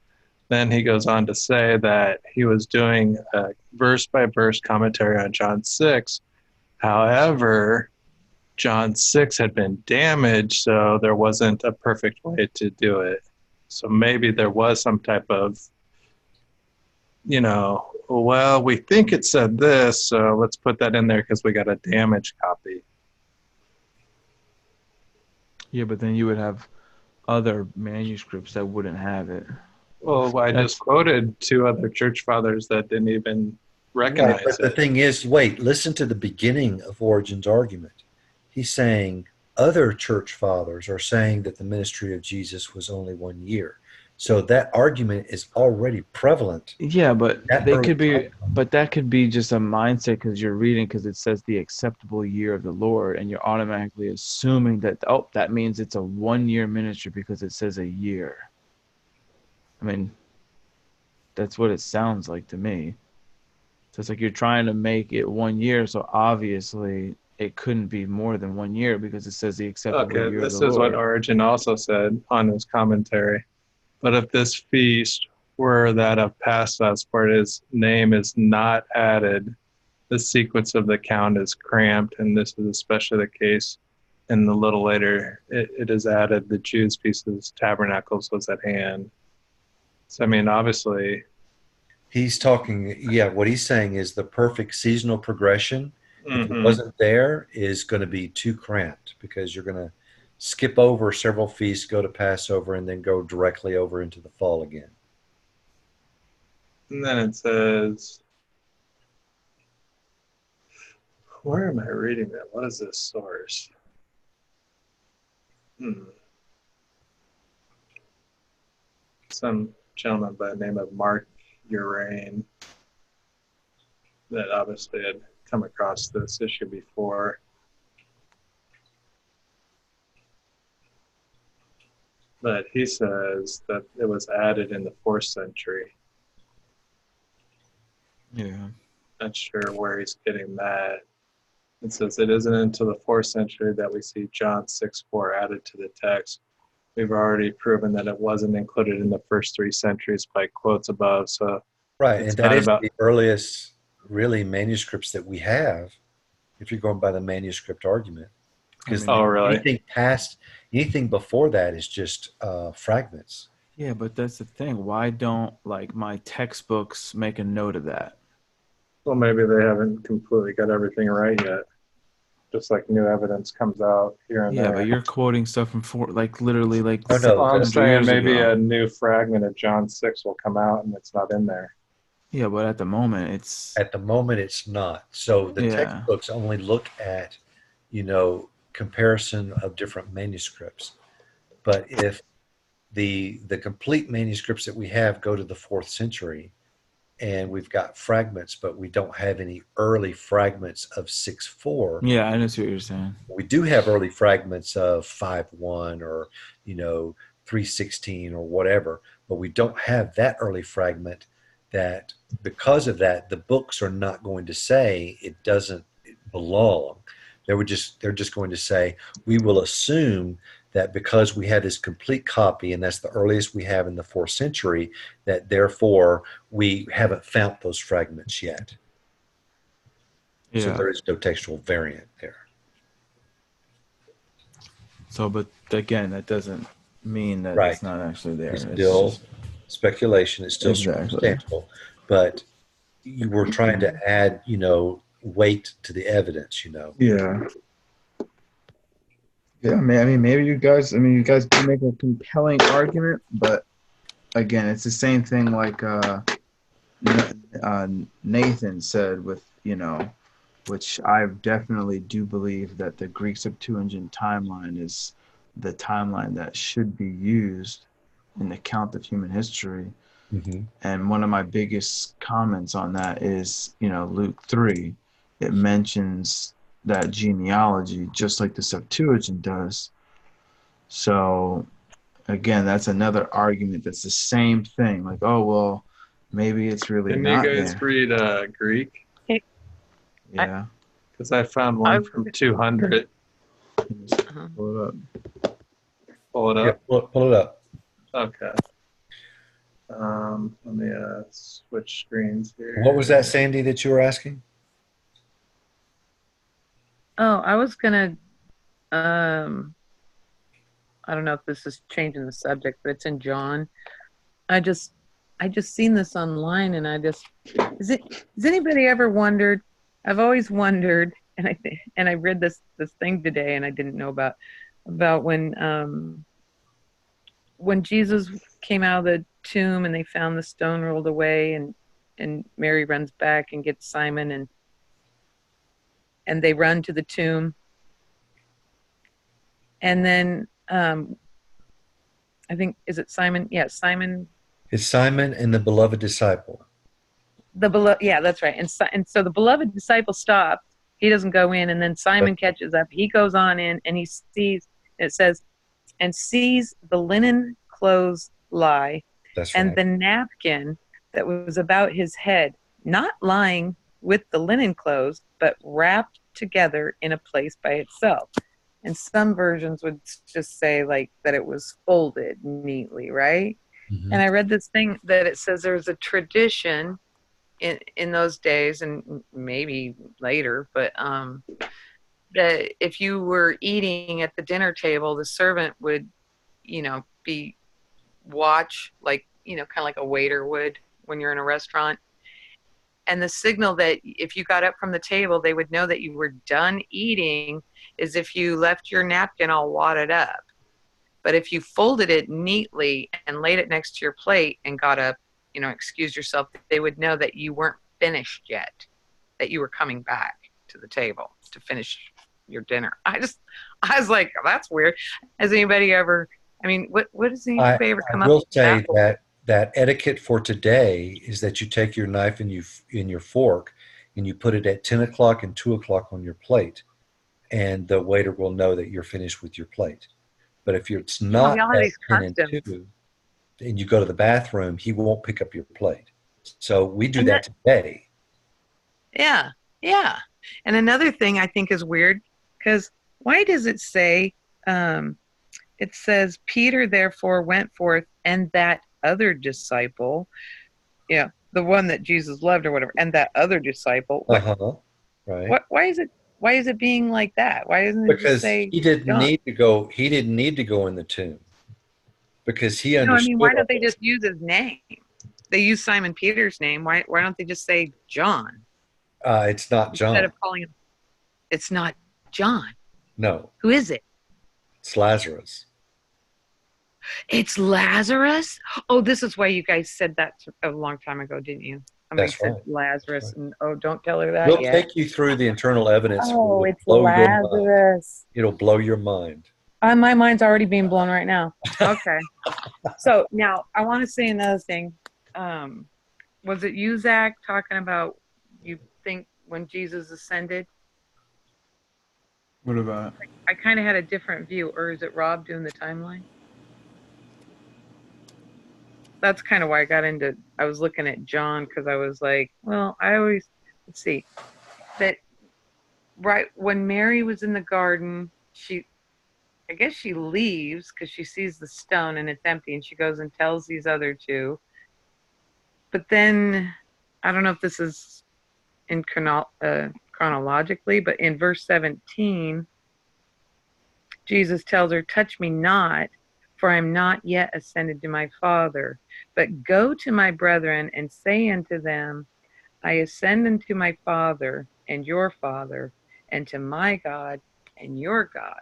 Then he goes on to say that he was doing a verse by verse commentary on John 6. However, John 6 had been damaged, so there wasn't a perfect way to do it. So maybe there was some type of, well, we think it said this, so let's put that in there because we got a damaged copy. Yeah, but then you would have other manuscripts that wouldn't have it. Well, I just quoted 2 other church fathers that didn't even recognize But the thing is, listen to the beginning of Origen's argument. He's saying other church fathers are saying that the ministry of Jesus was only 1 year. So that argument is already prevalent. Yeah, but That they early could be, time. but that could be just a mindset because you're reading because it says the acceptable year of the Lord, and you're automatically assuming that that means it's a 1 year ministry because it says a year. I mean, that's what it sounds like to me. So it's like you're trying to make it 1 year, so obviously it couldn't be more than 1 year because it says the acceptable year of the Lord. This is what Origen also said on his commentary. But if this feast were that of Passos, for his name is not added, the sequence of the count is cramped, and this is especially the case in the little later it is added, the Jews' pieces, tabernacles was at hand. So, I mean, obviously, he's talking, what he's saying is the perfect seasonal progression, if it Mhm. wasn't there, is going to be too cramped because you're going to skip over several feasts, go to Passover, and then go directly over into the fall again. And then it says, where am I reading that? What is this source? Some gentleman by the name of Mark Urain that obviously had come across this issue before. But he says that it was added in the 4th century. Yeah. Not sure where he's getting that. It says it isn't until the 4th century that we see John 6:4 added to the text. We've already proven that it wasn't included in the first 3 centuries by quotes above. So Right, it's and that not is about the earliest, really, manuscripts that we have, if you're going by the manuscript argument. Because really? anything before that is just fragments. Yeah, but that's the thing. Why don't my textbooks make a note of that? Well, maybe they haven't completely got everything right yet. Just like new evidence comes out here and there. Yeah, but you're quoting stuff from literally Oh, no, I'm 700 saying years maybe ago. a new fragment of John 6 will come out and it's not in there. Yeah, but at the moment it's not. So the Yeah. textbooks only look at, comparison of different manuscripts. But if the complete manuscripts that we have go to the 4th century, and we've got fragments, but we don't have any early fragments of 6:4. Yeah, I know what you're saying. We do have early fragments of 5:1 or 3:16 or whatever, but we don't have that early fragment. That because of that, the books are not going to say it doesn't belong. They're just going to say we will assume that because we have this complete copy, and that's the earliest we have in the 4th century, that therefore we haven't found those fragments yet. Yeah. So there is no textual variant there. So, but again, that doesn't mean that Right. it's not actually there. It's It's still just- speculation. It's still Exactly. circumstantial, but you were trying to add, weight to the evidence. Yeah. Yeah, man. I mean, maybe you guys. I mean, you guys do make a compelling argument, but again, it's the same thing like Nathan said with which I definitely do believe that the Greek Septuagint timeline is the timeline that should be used in the count of human history. Mm-hmm. And one of my biggest comments on that is, Luke 3. It mentions that genealogy just like the Septuagint does. So again, that's another argument that's the same thing. Like, oh, well, maybe it's really Didn't you not guys there. read Greek? Yeah. Because I found one from 200. Pull it up. Pull it Yeah, up. pull it up. Okay. Let me switch screens here. What was that, Sandy, that you were asking? Oh, I was gonna. I don't know if this is changing the subject, but it's in John. I just seen this online, and has anybody ever wondered? I've always wondered, and I read this thing today, and I didn't know about when Jesus came out of the tomb and they found the stone rolled away, and Mary runs back and gets Simon, and they run to the tomb, and then I think, is it Simon? Yeah, Simon. It's Simon and the beloved disciple. Yeah, that's right. And so the beloved disciple stops. He doesn't go in, and then Simon catches up. He goes on in, and he sees. It says, and sees the linen clothes lie, That's and right. the napkin that was about his head, not lying with the linen clothes, but wrapped together in a place by itself. And some versions would just say like that it was folded neatly, right? Mm-hmm. And I read this thing that it says there's a tradition in those days, and maybe later, but that if you were eating at the dinner table, the servant would, be watch, like, kind of like a waiter would when you're in a restaurant. And the signal that if you got up from the table, they would know that you were done eating is if you left your napkin all wadded up. But if you folded it neatly and laid it next to your plate and got up, excused yourself, they would know that you weren't finished yet, that you were coming back to the table to finish your dinner. I was like, oh, that's weird. Has anybody ever, what does anybody ever come I up will with say that etiquette for today is that you take your knife and your fork and you put it at 10 o'clock and 2 o'clock on your plate, and the waiter will know that you're finished with your plate. But if it's not at 10 and 2 and you go to the bathroom, he won't pick up your plate. So we do that today. Yeah, yeah. And another thing I think is weird, because why does it say, it says, Peter therefore went forth and that other disciple, the one that Jesus loved or whatever, and that other disciple. Right. Why is it being like that? Why isn't it Because just say he didn't John? need to go. He didn't need to go in the tomb because he understood. Why don't they just use his name? They use Simon Peter's name. Why don't they just say John? It's not John. Instead of calling him, it's not John. No. Who is it? It's Lazarus. It's Lazarus? Oh, this is why you guys said that a long time ago, didn't you? Somebody That's said right. Lazarus, and don't tell her that We'll yet. take you through the internal evidence. Oh, it's Lazarus. It'll blow your mind. My mind's already being blown right now. Okay. So now I want to say another thing. Was it you, Zach, talking about you think when Jesus ascended? What about? I kind of had a different view, or is it Rob doing the timeline? That's kind of why I was looking at John, because I was like, well, let's see, that right when Mary was in the garden, I guess she leaves because she sees the stone and it's empty, and she goes and tells these other two. But then, I don't know if this is in chronologically, but in verse 17, Jesus tells her, touch me not, for I am not yet ascended to my Father. But go to my brethren and say unto them, I ascend unto my Father and your Father, and to my God and your God.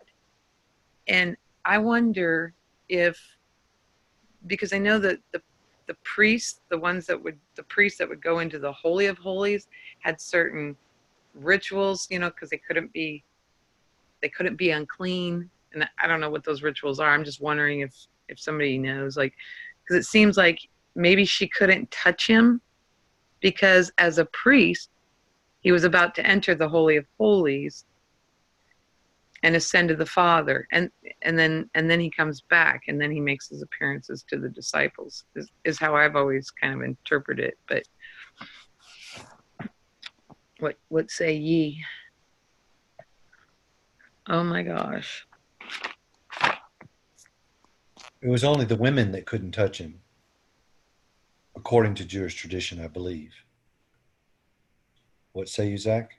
And I wonder if, because I know that the priests, the priests that would go into the Holy of Holies had certain rituals, because they couldn't be unclean. And I don't know what those rituals are. I'm just wondering if somebody knows, like, because it seems like maybe she couldn't touch him because as a priest, he was about to enter the Holy of Holies and ascend to the Father, and then he comes back, and then he makes his appearances to the disciples. Is how I've always kind of interpreted it. But what say ye? Oh my gosh! It was only the women that couldn't touch him, according to Jewish tradition, I believe. What say you, Zach?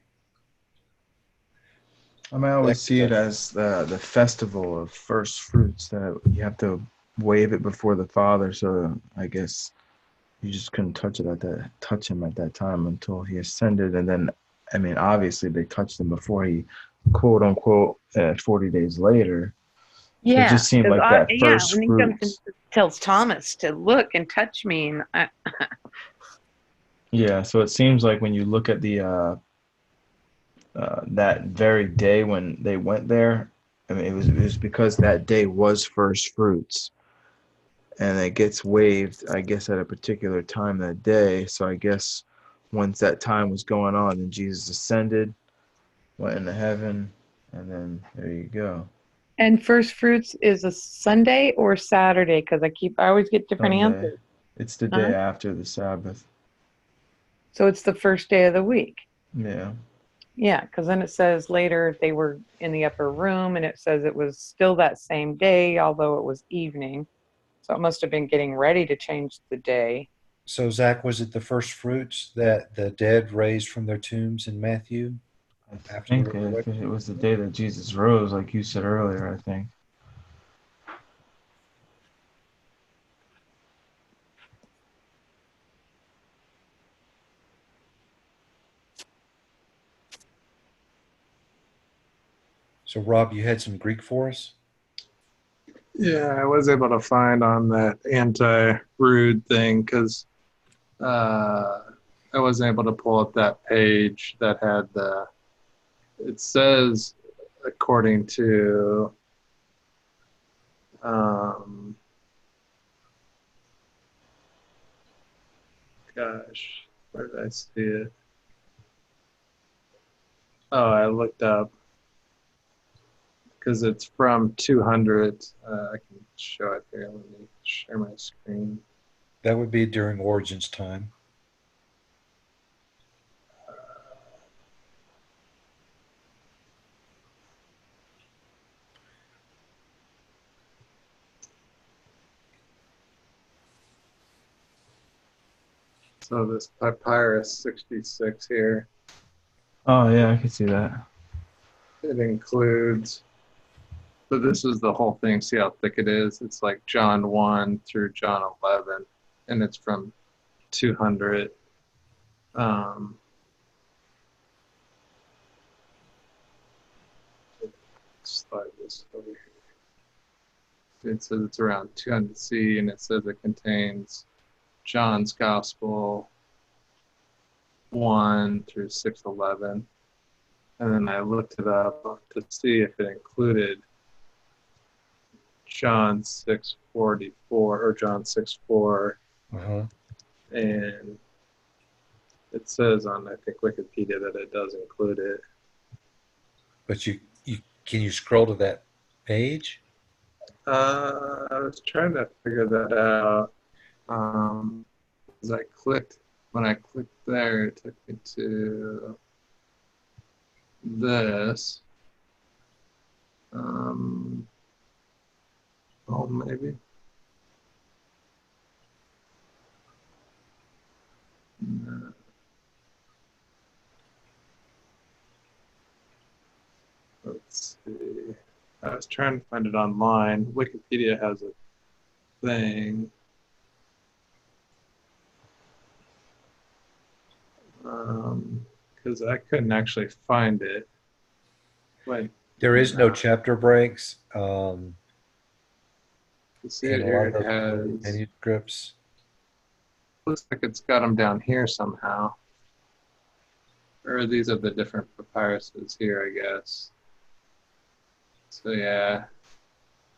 I mean, I always Zach, see it as the festival of first fruits, that you have to wave it before the Father. So I guess you just couldn't touch him at that time until he ascended. And then, I mean, obviously they touched him before he, quote unquote, 40 days later. So it Yeah, just seemed like that when first he comes and fruits. tells Thomas to look and touch me, and Yeah. So it seems like when you look at the that very day when they went there, I mean, it was because that day was first fruits, and it gets waived, I guess, at a particular time that day. So I guess once that time was going on, then Jesus ascended, went into heaven, and then there you go. and first fruits is a Sunday or Saturday, because I always get different Sunday. answers. It's the Huh? day after the Sabbath. So it's the first day of the week. Yeah. Yeah, because then it says later they were in the upper room, and it says it was still that same day, although it was evening. So it must have been getting ready to change the day. so Zach, was it the first fruits that the dead raised from their tombs in Matthew I after the think it resurrection? was the day that Jesus rose, like you said earlier, I think. So, Rob, you had some Greek for us? Yeah, I was able to find on that anti-rude thing because I wasn't able to pull up that page that had the. It says, according to gosh, where did I see it? Oh, I looked up because it's from 200. I can show it here. Let me share my screen. That would be during Origen's time. So this Papyrus 66 here, Oh yeah, I can see that. it includes, so this is the whole thing. See how thick it is? It's like John 1 through John 11, and it's from 200. Slide this over here. It says it's around 200 C, and it says it contains John's Gospel 1 through 611. And then I looked it up to see if it included John 6:44 or John 6:4. Uh-huh. And it says on, I think, Wikipedia that it does include it. But can you scroll to that page? I was trying to figure that out. As when I clicked there, it took me to this. Oh, maybe. No. Let's see. I was trying to find it online. Wikipedia has it thing. Because I couldn't actually find it. Wait, There is no chapter breaks. see And it a lot here. of It those has. manuscripts. Looks like it's got them down here somehow. Or these are the different papyruses here, I guess. So yeah,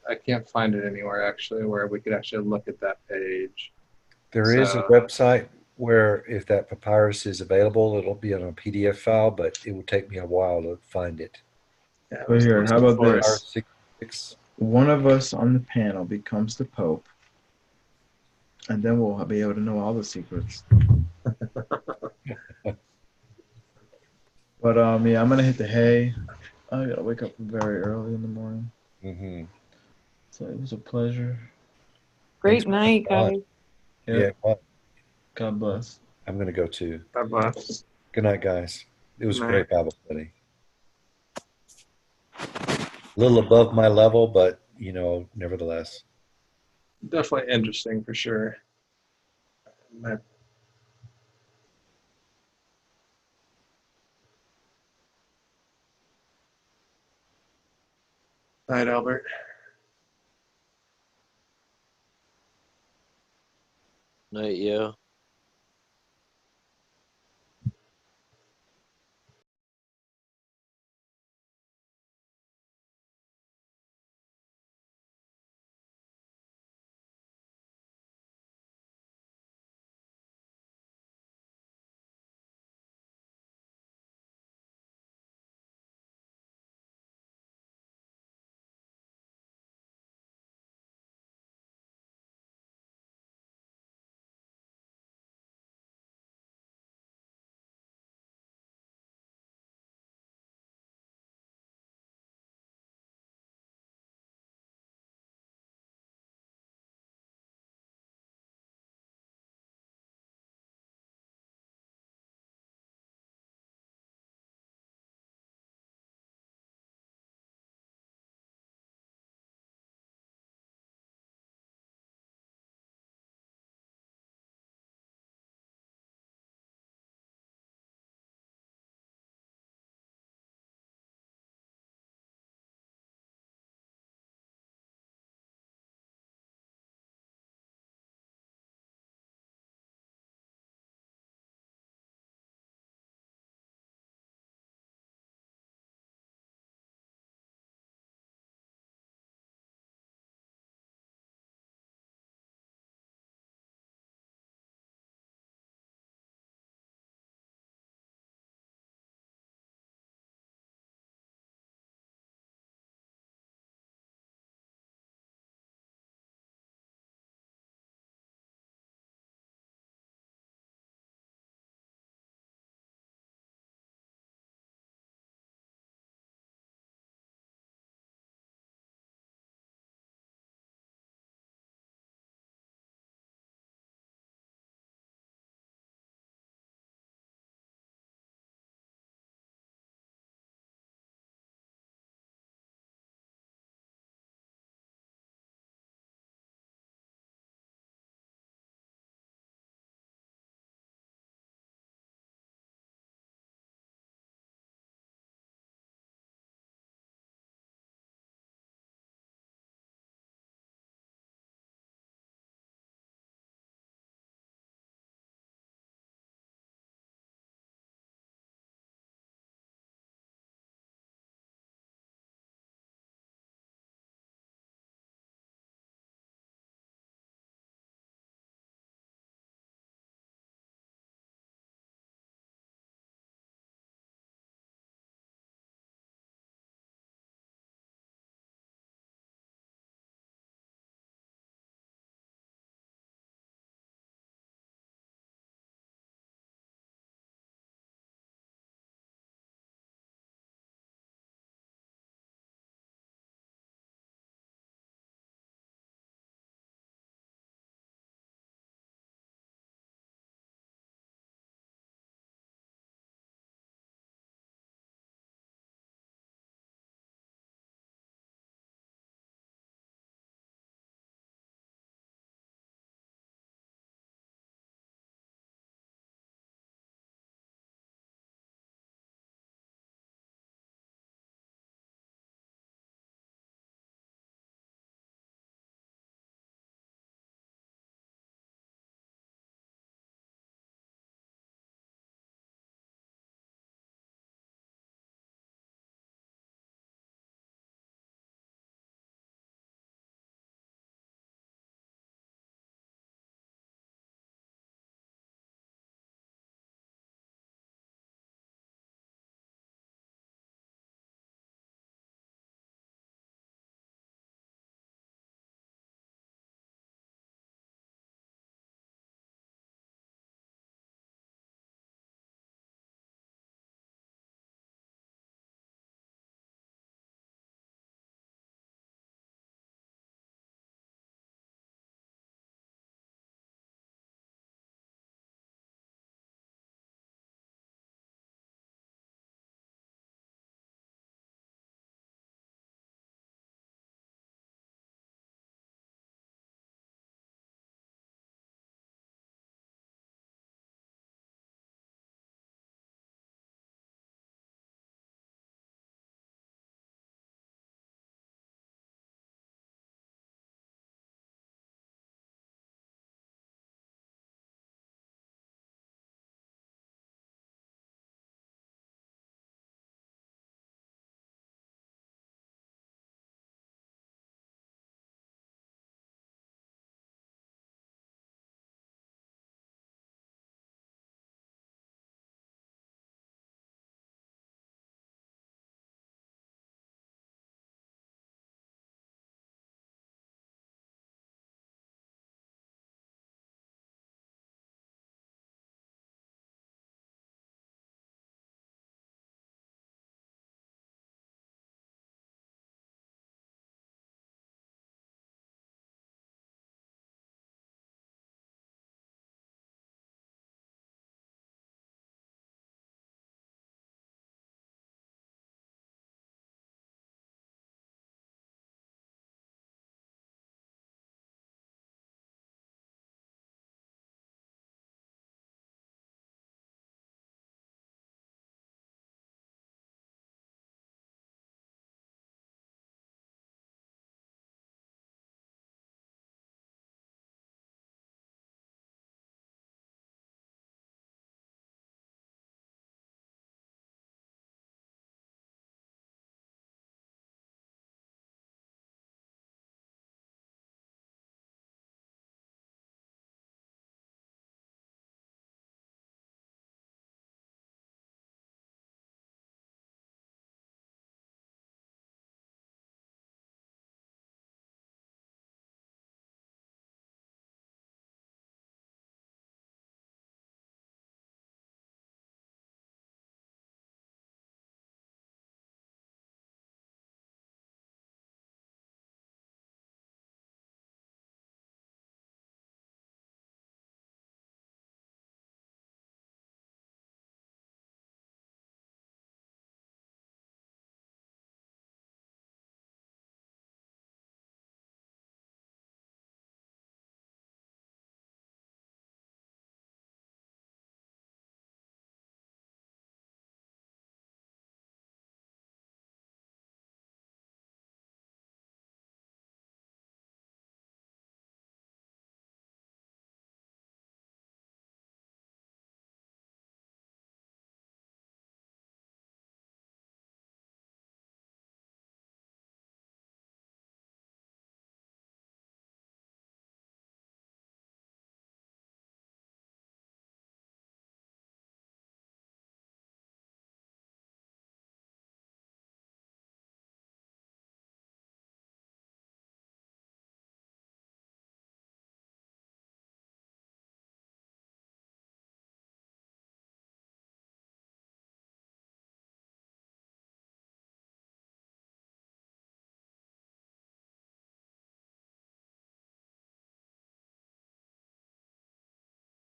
I can't find it anywhere actually where we could actually look at that page. There is a So website where if that papyrus is available, it'll be on a PDF file, but it will take me a while to find it. yeah, But here, how about for it. this? One of us on the panel becomes the Pope, and then we'll be able to know all the secrets. But yeah, I'm gonna hit the hay. I gotta wake up very early in the morning. Mm-hmm. So it was a pleasure. Great Thanks. night, guys. Yeah, well, God bless. I'm going to go too. God bless. Good night, guys. It was a Night. great Bible study. A little above my level, but nevertheless. Definitely interesting for sure. Night, Albert. Night, yo.